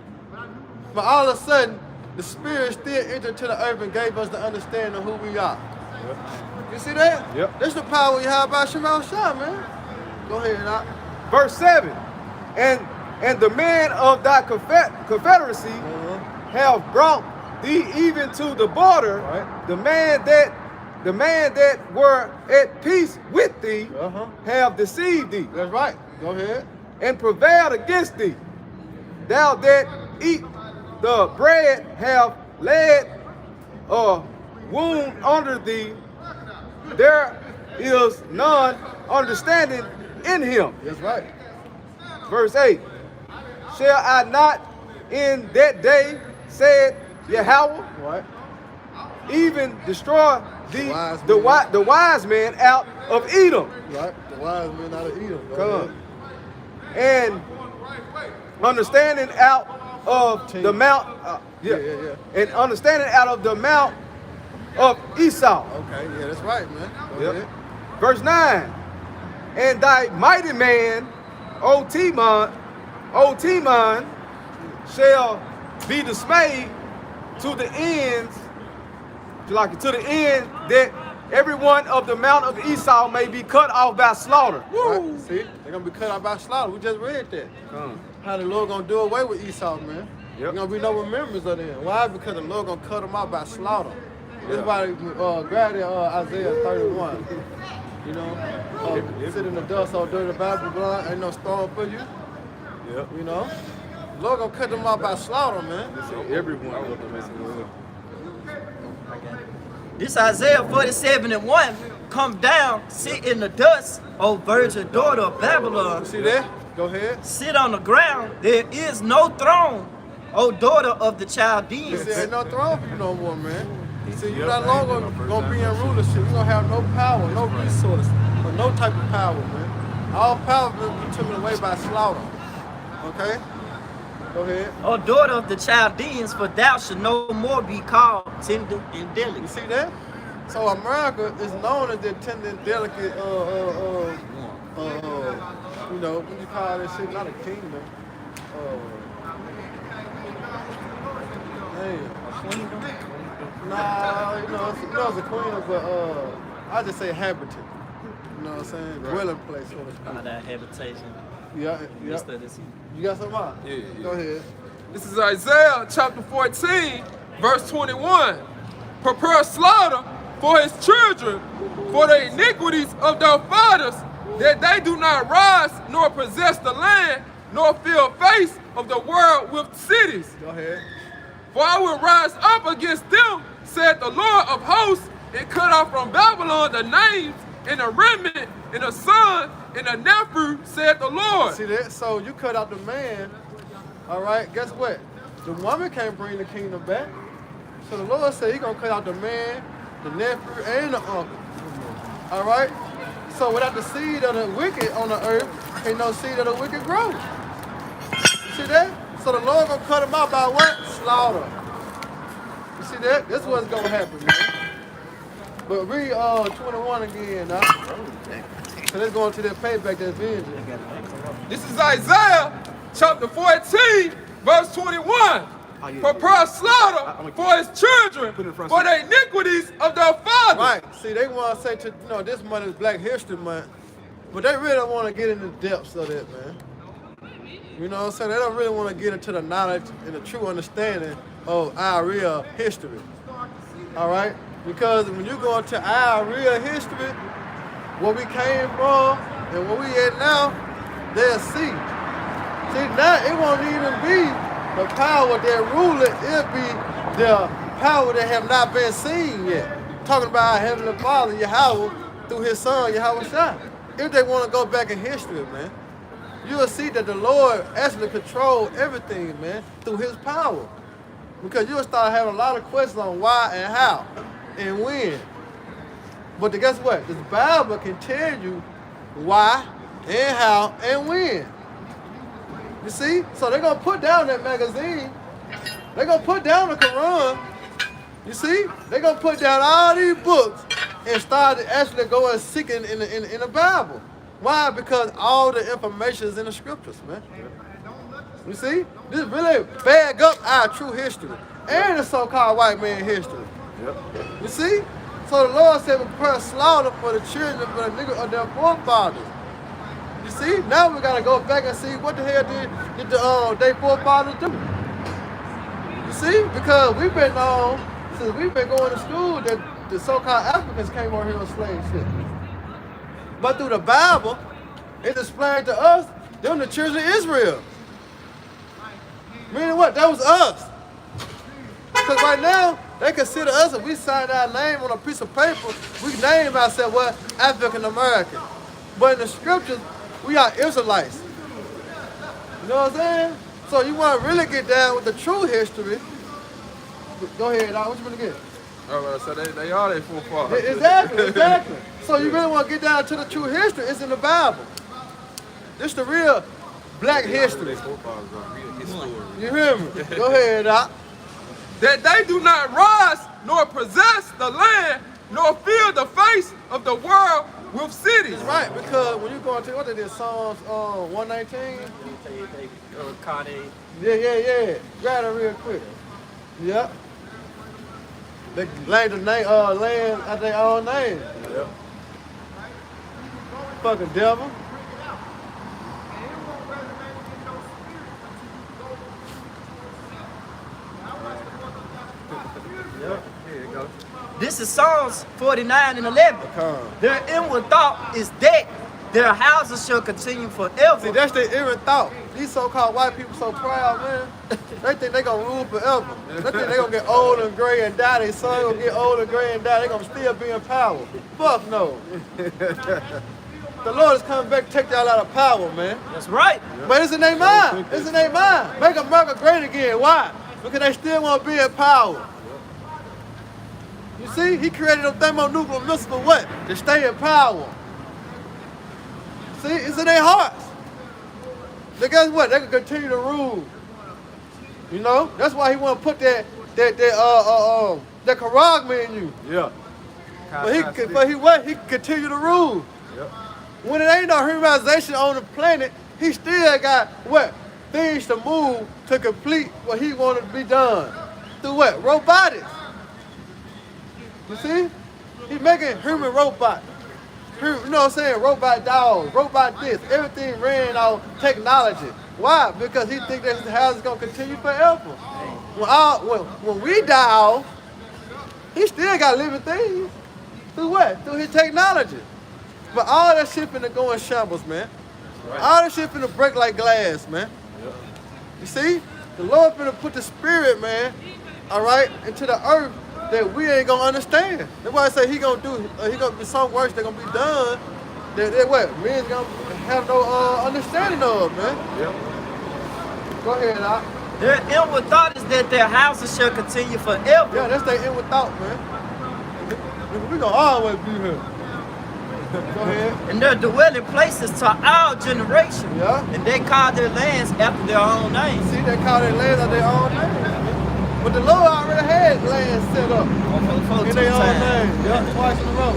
[SPEAKER 3] But all of a sudden, the Spirit still entered to the earth and gave us the understanding of who we are. You see that?
[SPEAKER 4] Yep.
[SPEAKER 3] That's the power you have by Shema Shah, man. Go ahead, Doc.
[SPEAKER 4] Verse 7. And the men of thy confederacy have brought thee even to the border. The man that were at peace with thee have deceived thee.
[SPEAKER 3] That's right. Go ahead.
[SPEAKER 4] And prevailed against thee. Thou that eat the bread have laid a wound under thee. There is none understanding in him.
[SPEAKER 3] That's right.
[SPEAKER 4] Verse 8. Shall I not in that day, said Yahweh,
[SPEAKER 3] Right.
[SPEAKER 4] even destroy the wise man out of Edom?
[SPEAKER 3] Right. The wise men out of Edom.
[SPEAKER 4] Come. And understanding out of the mount, and understanding out of the mount of Esau.
[SPEAKER 3] Okay, yeah, that's right, man. Go ahead.
[SPEAKER 4] Verse 9. And thy mighty man, O Timon, shall be dismayed to the ends, that every one of the mount of Esau may be cut off by slaughter.
[SPEAKER 3] Right. See, they're gonna be cut off by slaughter. We just read that. How the Lord gonna do away with Esau, man. There's gonna be no remembrance of them. Why? Because the Lord gonna cut them off by slaughter. This is why grab Isaiah 31. You know, sit in the dust all dirty Babylon, ain't no storm for you. You know, the Lord gonna cut them off by slaughter, man.
[SPEAKER 4] Everyone.
[SPEAKER 5] This Isaiah 47 and 1. Come down, sit in the dust, O virgin daughter of Babylon.
[SPEAKER 3] You see that? Go ahead.
[SPEAKER 5] sit on the ground. There is no throne, O daughter of the
[SPEAKER 3] You
[SPEAKER 5] Chaldeans.
[SPEAKER 3] see, ain't no throne for you no more, man. See, you're not longer gonna be in rulership. You're gonna have no power, no resource, or no type of power, man. All power will be taken away by slaughter. Okay? Go ahead.
[SPEAKER 5] O daughter of the Chaldeans, for thou shalt no more be called tender and
[SPEAKER 3] You
[SPEAKER 5] delicate.
[SPEAKER 3] see that? So America is known as the tender and delicate, you know, what you call this shit? Not a kingdom. Nah, you know, it's a queen, but I just say habitat. You know what I'm saying? Dwelling place, so to speak.
[SPEAKER 5] That habitation.
[SPEAKER 3] Yeah.
[SPEAKER 5] Mr. This-
[SPEAKER 3] You got something out?
[SPEAKER 2] Yeah.
[SPEAKER 3] Go ahead.
[SPEAKER 2] This is Isaiah chapter 14, verse 21. Prepare slaughter for his children, for the iniquities of their fathers, that they do not rise nor possess the land, nor fill face of the world with cities.
[SPEAKER 3] Go ahead.
[SPEAKER 2] For I will rise up against them, said the Lord of hosts, and cut off from Babylon the names and the remnant and the son and the nephew, said the Lord.
[SPEAKER 3] See that? So you cut out the man, all right, guess what? The woman can't bring the kingdom back. So the Lord said He's going to cut out the man, the nephew, and the uncle. All right? So without the seed of the wicked on the earth, ain't no seed of the wicked grow. You see that? So the Lord going to cut them out by what? Slaughter. You see that? This is what's going to happen, man. But read 21 again, now. So let's go into that payback, that vengeance.
[SPEAKER 2] This is Isaiah chapter 14, verse 21. Prepare slaughter for his children, for the iniquities of their fathers.
[SPEAKER 3] Right. See, they want to say, this month is Black History Month, but they really don't want to get into the depths of that, man. You know what I'm saying? They don't really want to get into the knowledge and the true understanding of our real history. All right? Because when you go into our real history, where we came from and where we at now, they'll see. See, now it won't even be the power that rule it. It'll be the power that have not been seen yet. Talking about our Heavenly Father, Yahweh, through His Son, Yahweh Shai. If they want to go back in history, man, you will see that the Lord actually controls everything, man, through His power. Because you'll start having a lot of questions on why and how and when. But guess what? This Bible can tell you why and how and when. You see? So they're going to put down that magazine. They're going to put down the Quran. You see? They're going to put down all these books and start to actually go and seek in the Bible. Why? Because all the information is in the scriptures, man. You see? This really bag up our true history and the so-called white man history. You see? So the Lord said, prepare slaughter for the children for the nigga of their forefathers. You see? Now we got to go back and see what the hell did their forefathers do. You see? Because we've been since we've been going to school that the so-called Africans came over here on slave ship. But through the Bible, it explained to us, them the children of Israel. Meaning what? That was us. Because right now, they consider us, if we sign our name on a piece of paper, we name ourselves, what? African American. But in the scriptures, we are Israelites. You know what I'm saying? So you want to really get down with the true history. Go ahead, dog. What you want to get?
[SPEAKER 2] Oh, so they are their forefathers.
[SPEAKER 3] Exactly. So you really want to get down to the true history, it's in the Bible. This is the real black history. You hear me? Go ahead, Doc.
[SPEAKER 2] That they do not rise nor possess the land, nor fill the face of the world with cities.
[SPEAKER 3] Right, because when you go into what they did, Psalms 119. Yeah. Grab it real quick. Yep. They named the name land at their own name. Yep. Fucking devil.
[SPEAKER 5] This is Psalms 49 and 11. Their inward thought is that their houses shall continue forever.
[SPEAKER 3] See, that's their inward thought. These so-called white people so proud, man. They think they gonna rule forever. They think they gonna get old and gray and die. Their son gonna get old and gray and die. They gonna still be in power. Fuck no. The Lord is coming back to take y'all out of power, man.
[SPEAKER 5] That's right.
[SPEAKER 3] But it's in their mind. It's in their mind. Make America great again. Why? Because they still want to be in power. You see, he created a thermonuclear missile for what? To stay in power. See, it's in their hearts. Then guess what? They can continue to rule. You know? That's why he want to put that charagma in you.
[SPEAKER 4] Yeah.
[SPEAKER 3] But he can continue to rule.
[SPEAKER 4] Yep.
[SPEAKER 3] When it ain't no humanization on the planet, he still got what? Things to move to complete what he wanted to be done. Through what? Robotics. You see? He's making human robots. You know what I'm saying? Robot dogs, robot this. Everything ran on technology. Why? Because he thinks that's how it's going to continue forever. When we die off, he still got living things. Through what? Through his technology. But all that shit finna go in shambles, man. Right. All that shit finna break like glass, man. Yep. You see? The Lord finna put the spirit, man, all right, into the earth that we ain't gonna understand. That's why I say he gonna be some works that gonna be done that what? Men's gonna have no understanding of, man. Yep. Go ahead, Doc.
[SPEAKER 5] Their inward thought is that their houses shall continue forever.
[SPEAKER 3] Yeah, that's their inward thought, man. We gonna always be here. Go ahead.
[SPEAKER 5] And their dwelling places to our generation.
[SPEAKER 3] Yeah.
[SPEAKER 5] And they call their lands after their own name.
[SPEAKER 3] See, they call their lands after their own name. But the Lord already had land set up in their own name. Yeah, twice in a row.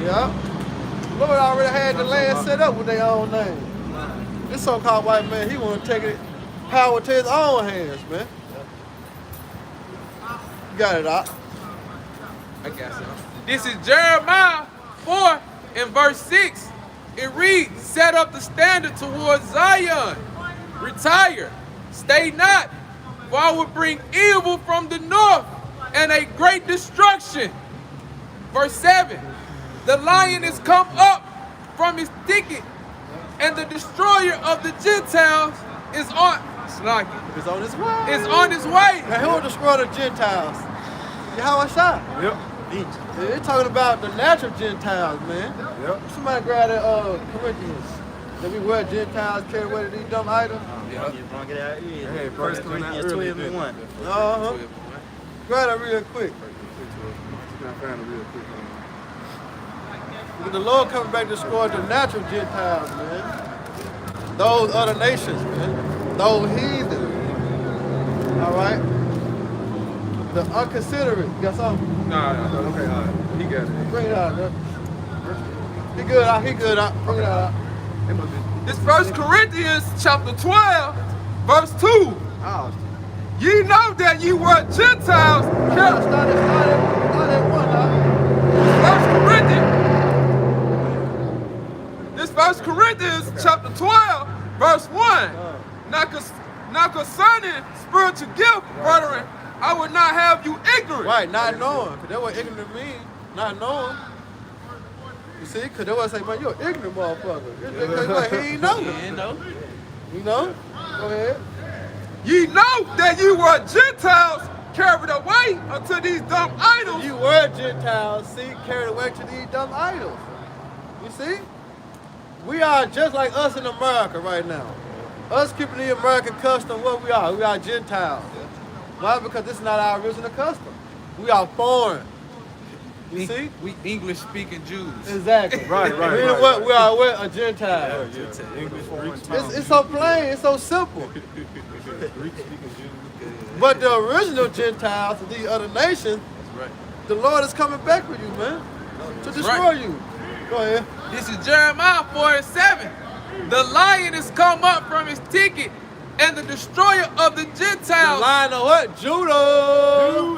[SPEAKER 3] Yeah. The Lord already had the land set up with their own name. This so-called white man, he want to take it power to his own hands, man. You got it, Doc.
[SPEAKER 2] I got you. This is Jeremiah 4 and verse 6. It reads, set up the standard towards Zion. Retire. Stay not. For I will bring evil from the north and a great destruction. Verse 7. The lion is come up from his thicket, and the destroyer of the Gentiles is on.
[SPEAKER 3] It's on his way.
[SPEAKER 2] Is on his way.
[SPEAKER 3] Now, who will destroy the Gentiles? Yahweh Shah.
[SPEAKER 4] Yep.
[SPEAKER 3] They're talking about the natural Gentiles, man.
[SPEAKER 4] Yep.
[SPEAKER 3] Somebody grab that Corinthians. That we were Gentiles carry away to these dumb idols.
[SPEAKER 4] Hey,
[SPEAKER 5] First Corinthians 12 and 1.
[SPEAKER 3] Uh-huh. Grab that real quick. Because the Lord coming back to destroy the natural Gentiles, man. Those other nations, man. Those heathens. All right? The unconsiderate. You got something?
[SPEAKER 4] No. Okay, all right. He got it.
[SPEAKER 3] Bring it out, bro. He good out. He good out. Bring it out.
[SPEAKER 2] This 1 Corinthians chapter 12, verse 2.
[SPEAKER 4] Oh.
[SPEAKER 2] Ye know that ye were Gentiles.
[SPEAKER 3] Start at one, huh?
[SPEAKER 2] This 1 Corinthians chapter 12, verse 1. Now concerning spiritual gift, brethren, I would not have you ignorant.
[SPEAKER 3] Right, not knowing. Because that's what ignorant means. Not knowing. You see? Because they want to say, man, you're an ignorant motherfucker. He ain't know. You know? Go ahead.
[SPEAKER 2] Ye know that you were Gentiles carried away unto these dumb idols.
[SPEAKER 3] You were Gentiles, see, carried away to these dumb idols. You see? We are just like us in America right now. Us keeping the American custom, what we are? We are Gentiles. Why? Because this is not our original custom. We are foreign. You see?
[SPEAKER 2] We English speaking Jews.
[SPEAKER 3] Exactly.
[SPEAKER 4] Right.
[SPEAKER 3] We are a Gentile. It's so plain, it's so simple. But the original Gentiles of these other nations, the Lord is coming back for you, man. To destroy you. Go ahead.
[SPEAKER 2] This is Jeremiah 4 and 7. The lion is come up from his thicket, and the destroyer of the Gentiles.
[SPEAKER 3] The lion of what? Judah.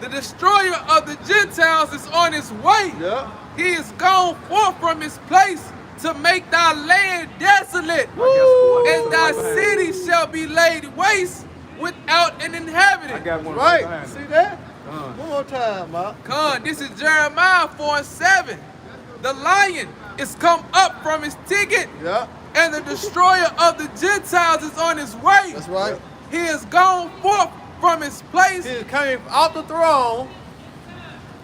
[SPEAKER 2] The destroyer of the Gentiles is on his way.
[SPEAKER 3] Yeah.
[SPEAKER 2] He is gone forth from his place to make thy land desolate. And thy city shall be laid waste without an inhabitant.
[SPEAKER 4] I got one
[SPEAKER 3] Right. See that? One more time, Mark.
[SPEAKER 2] Come, this is Jeremiah 4 and 7. The lion is come up from his thicket,
[SPEAKER 3] Yeah.
[SPEAKER 2] and the destroyer of the Gentiles is on his way.
[SPEAKER 3] That's right.
[SPEAKER 2] He is gone forth from his place.
[SPEAKER 3] He came out the throne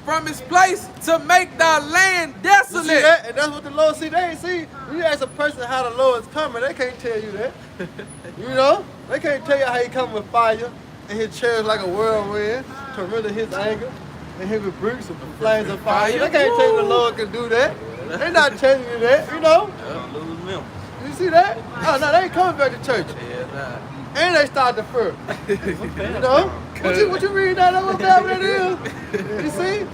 [SPEAKER 2] from his place to make thy land
[SPEAKER 3] You
[SPEAKER 2] desolate.
[SPEAKER 3] see that? And that's what the Lord see. They ain't see. When you ask a person how the Lord is coming, they can't tell you that. You know? They can't tell you how he coming with fire and his chariots like a whirlwind to render his anger and him with bricks and flames of fire. They can't tell you the Lord can do that. They not telling you that, you know?
[SPEAKER 5] Lose Memphis.
[SPEAKER 3] You see that? No, they ain't coming back to church. And they start the first. You know? What you read that over there? What that is? You see?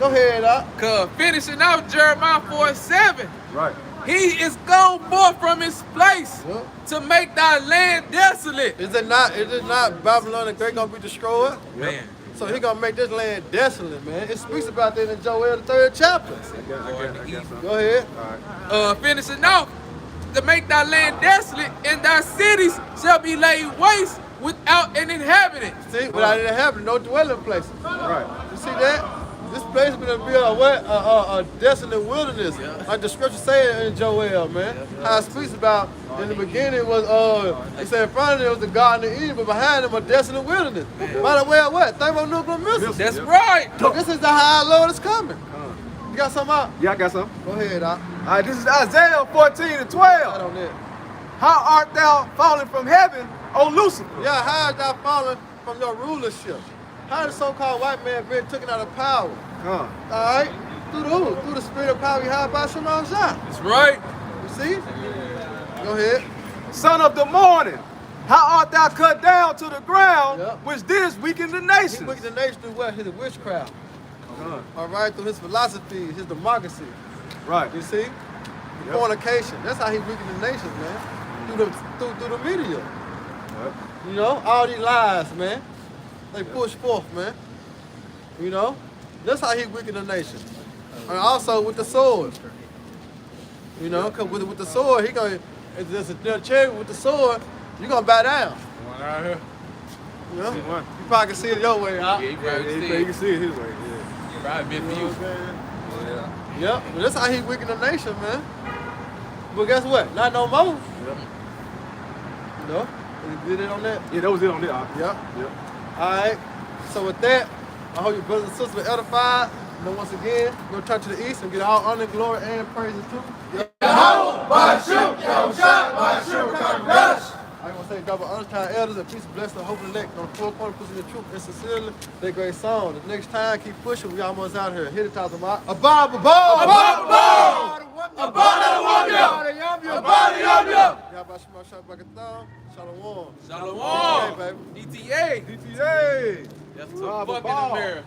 [SPEAKER 3] Go ahead,
[SPEAKER 2] Cause finishing out Jeremiah 4:7.
[SPEAKER 4] Right.
[SPEAKER 2] He is gone forth from his place
[SPEAKER 3] Yep.
[SPEAKER 2] to make thy land desolate.
[SPEAKER 3] Is it not Babylon the Great gonna be destroyed?
[SPEAKER 2] Man.
[SPEAKER 3] So he gonna make this land desolate, man. It speaks about that in Joel the 3rd chapter.
[SPEAKER 4] I guess so.
[SPEAKER 3] Go ahead.
[SPEAKER 4] All right.
[SPEAKER 2] Finishing out to make thy land desolate, and thy cities shall be laid waste without an inhabitant.
[SPEAKER 3] See, without it happening, no dwelling places.
[SPEAKER 4] Right.
[SPEAKER 3] You see that? This place is gonna be a desolate wilderness, like the scripture said in Joel, man. How it speaks about in the beginning was it said in front of them was the Garden of Eden, but behind them a desolate wilderness. By the way of what? Thermonuclear missiles.
[SPEAKER 2] That's right.
[SPEAKER 3] So this is the high Lord is coming. You got something out?
[SPEAKER 4] Yeah, I got some.
[SPEAKER 3] Go ahead, Doc.
[SPEAKER 4] All right, this is Isaiah 14:12.
[SPEAKER 3] Right on that.
[SPEAKER 4] How art thou fallen from heaven, O Lucifer?
[SPEAKER 3] Yeah, how is thou fallen from your rulership? How the so-called white man been taken out of power? All right? Through the spirit of power we have by Shimon Shah.
[SPEAKER 2] That's right.
[SPEAKER 3] You see? Go ahead.
[SPEAKER 4] Son of the morning, how art thou cut down to the ground,
[SPEAKER 3] Yep.
[SPEAKER 4] which didst weaken the
[SPEAKER 3] He
[SPEAKER 4] nations?
[SPEAKER 3] wicked the nation through what? His witchcraft. All right? Through his philosophy, his democracy.
[SPEAKER 4] Right.
[SPEAKER 3] You see? Fornication. That's how he weakened the nation, man. Through the media.
[SPEAKER 4] Yep.
[SPEAKER 3] You know? All these lies, man. They push forth, man. You know? That's how he weakened the nation. And also with the sword. You know, because with the sword, he gonna, if there's a chariot with the sword, you gonna bow down.
[SPEAKER 1] One out here.
[SPEAKER 3] You know?
[SPEAKER 4] See one.
[SPEAKER 3] You probably can see it your way, huh?
[SPEAKER 2] Yeah, you probably
[SPEAKER 4] You
[SPEAKER 2] see
[SPEAKER 4] can
[SPEAKER 2] it.
[SPEAKER 4] see it his way. Yeah.
[SPEAKER 2] Probably been for you.
[SPEAKER 3] Yep, but that's how he weakened the nation, man. But guess what? Not no more.
[SPEAKER 4] Yep.
[SPEAKER 3] You know? He did it on that.
[SPEAKER 4] Yeah, that was it on there.
[SPEAKER 3] Yep.
[SPEAKER 4] Yep.
[SPEAKER 3] All right. So with that, I hope your brothers and sisters are edified. And then once again, we're going to turn to the east and get all honor, glory, and praise too. I want to say double honor to our elders and peace and bless the hope and elect on the four corners, pushing the truth and sincerely. Their great song. The next time, keep pushing. We almost out here. Hit it, top of my. Above, above, above, above. Shalom.
[SPEAKER 2] Shalom.
[SPEAKER 3] Hey, baby.
[SPEAKER 2] DTA.
[SPEAKER 4] DTA.
[SPEAKER 2] That's
[SPEAKER 4] Rob
[SPEAKER 2] a
[SPEAKER 4] a
[SPEAKER 2] fucking
[SPEAKER 4] ball.
[SPEAKER 2] America.